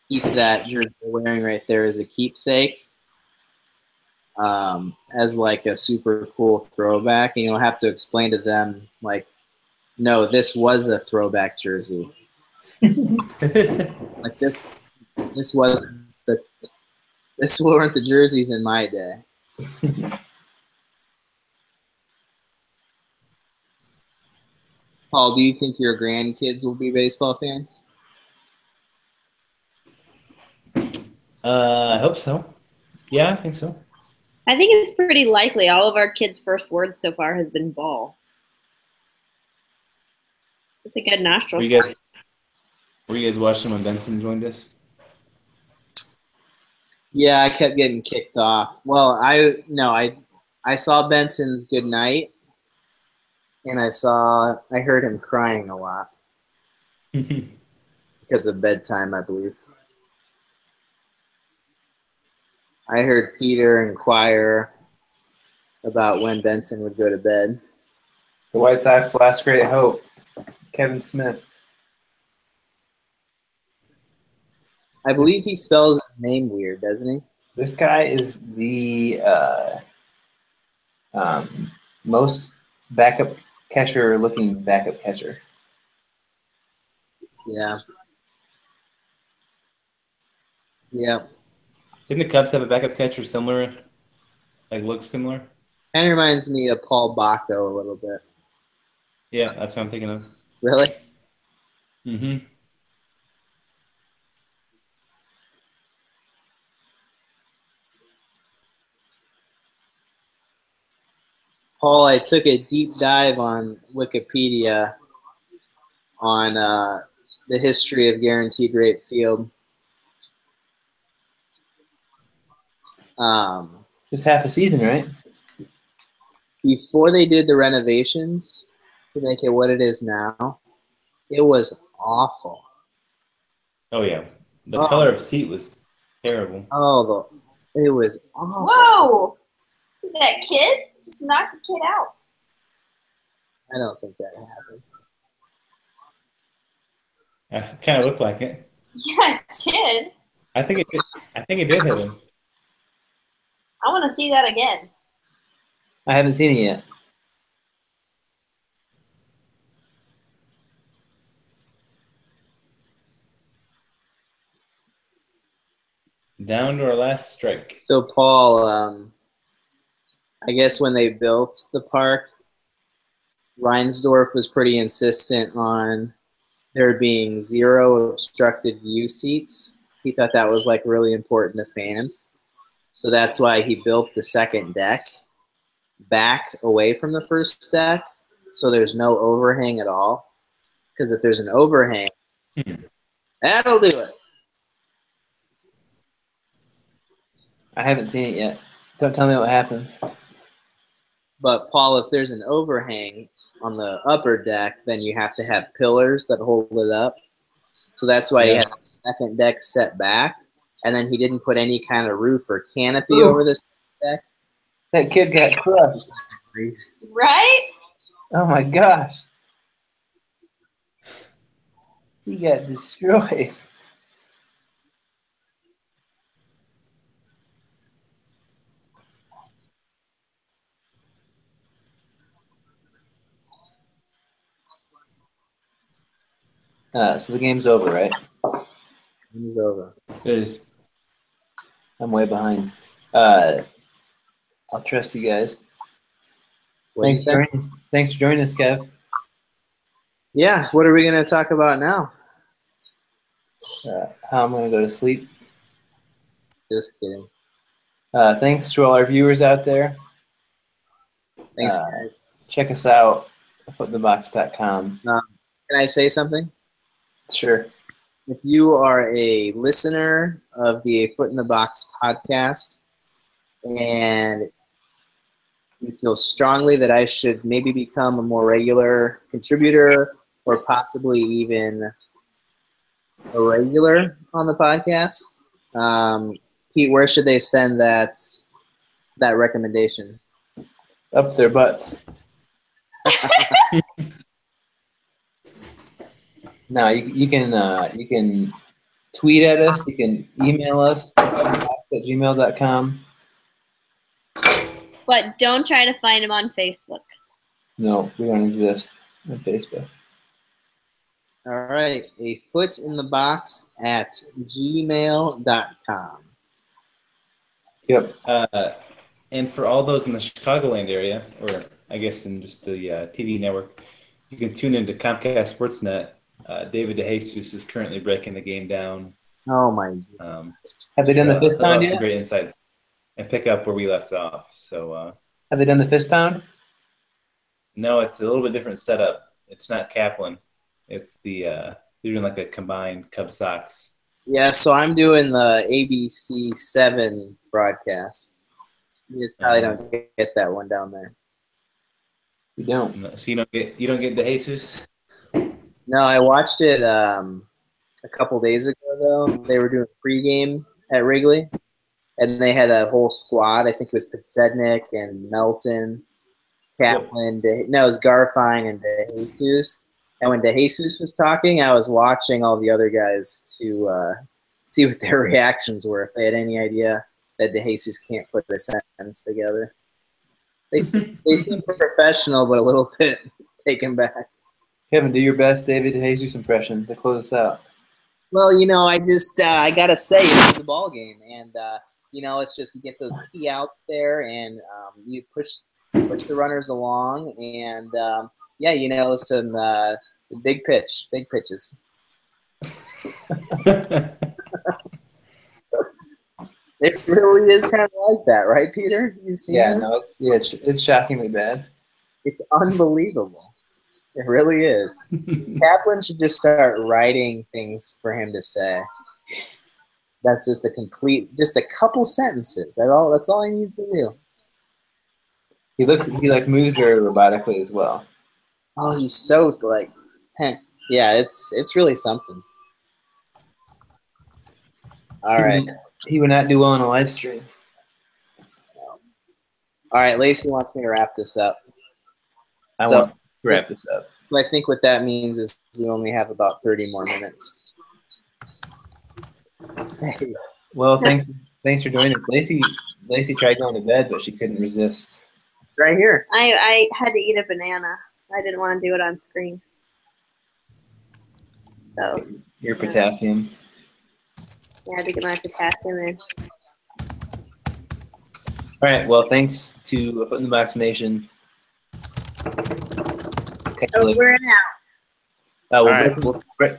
keep that jersey they're wearing right there as a keepsake, as like a super cool throwback, and you'll have to explain to them like, no, this was a throwback jersey. Like this wasn't this weren't the jerseys in my day. Paul, do you think your grandkids will be baseball fans? I hope so. Yeah, I think so. I think it's pretty likely. All of our kids' first words so far has been ball. It's a good nostril. Were you guys watching when Benson joined us? Yeah, I kept getting kicked off. Well, I saw Benson's good night, and I heard him crying a lot because of bedtime, I believe. I heard Peter inquire about when Benson would go to bed. The White Sox last great hope, Kevin Smith. I believe he spells his name weird, doesn't he? This guy is the most backup catcher looking backup catcher. Yeah. Yeah. Didn't the Cubs have a backup catcher similar, like looks similar? Kind of reminds me of Paul Bacco a little bit. Yeah, that's what I'm thinking of. Really? Mm-hmm. Paul, I took a deep dive on Wikipedia on the history of Guaranteed Rate Field. Just half a season, right? Before they did the renovations to make it what it is now, it was awful. Oh yeah, the color of seat was terrible. Oh, it was awful. Whoa! That kid just knocked the kid out. I don't think that happened. Kind of looked like it. Yeah, it did. I think it did hit him. I want to see that again. I haven't seen it yet. Down to our last strike. So, Paul, I guess when they built the park, Reinsdorf was pretty insistent on there being 0 obstructed view seats. He thought that was like really important to fans. So that's why he built the second deck back away from the first deck, so there's no overhang at all. Because if there's an overhang, that'll do it. I haven't seen it yet. Don't tell me what happens. But, Paul, if there's an overhang on the upper deck, then you have to have pillars that hold it up. So that's why he had the second deck set back, and then he didn't put any kind of roof or canopy over this deck. That kid got crushed. Right? Oh my gosh. He got destroyed. So the game's over, right? It's over. It is. I'm way behind. I'll trust you guys. What'd you say? Thanks for joining us, Kev. Yeah, what are we going to talk about now? How I'm going to go to sleep. Just kidding. Thanks to all our viewers out there. Thanks, guys. Check us out at footinthebox.com. Can I say something? Sure. If you are a listener of the A Foot in the Box podcast and you feel strongly that I should maybe become a more regular contributor or possibly even a regular on the podcast, Pete, where should they send that recommendation? Up their butts. No, you can tweet at us. You can email us at gmail.com. But don't try to find him on Facebook. No, we don't exist on Facebook. All right, A Foot in the Box at gmail.com. Yep. And for all those in the Chicagoland area, or I guess in just the TV network, you can tune into Comcast Sportsnet. David DeJesus is currently breaking the game down. Oh, my God. Have they done the fist pound yet? Some great insight and pick up where we left off. So have they done the fist pound? No, it's a little bit different setup. It's not Kaplan. It's they're doing like a combined Cub Sox. Yeah, so I'm doing the ABC 7 broadcast. You just probably don't get that one down there. You don't. No, so you don't get DeJesus? No, I watched it a couple days ago though. They were doing pregame at Wrigley, and they had a whole squad. I think it was Podsednik and Melton, Kaplan. It was Garfine and DeJesus. And when DeJesus was talking, I was watching all the other guys to see what their reactions were, if they had any idea that DeJesus can't put a sentence together. They seem professional, but a little bit taken back. Kevin, do your best David DeJesus impression to close us out. Well, I just I gotta say it's a ball game, and it's just you get those key outs there, and you push the runners along, and some big pitches. It really is kind of like that, right, Peter? You've seen this? No, it's shockingly bad. It's unbelievable. It really is. Kaplan should just start writing things for him to say. That's just just a couple sentences. That's all he needs to do. He moves very robotically as well. Oh, he's so tense. Yeah, it's really something. All right. He would not do well on a live stream. All right, Lacey wants me to wrap this up. I want to wrap this up. I think what that means is we only have about 30 more minutes. Well, thanks for joining us. Lacey tried going to bed, but she couldn't resist. Right here. I had to eat a banana. I didn't want to do it on screen. So your potassium. Yeah, I had to get my potassium in. All right. Well, thanks to Foot in the Box Nation. Over and out.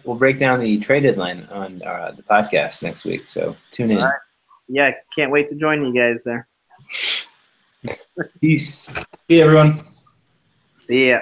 We'll break down the trade deadline on the podcast next week. So tune in. All right. Yeah, can't wait to join you guys there. Peace. See you, everyone. See ya.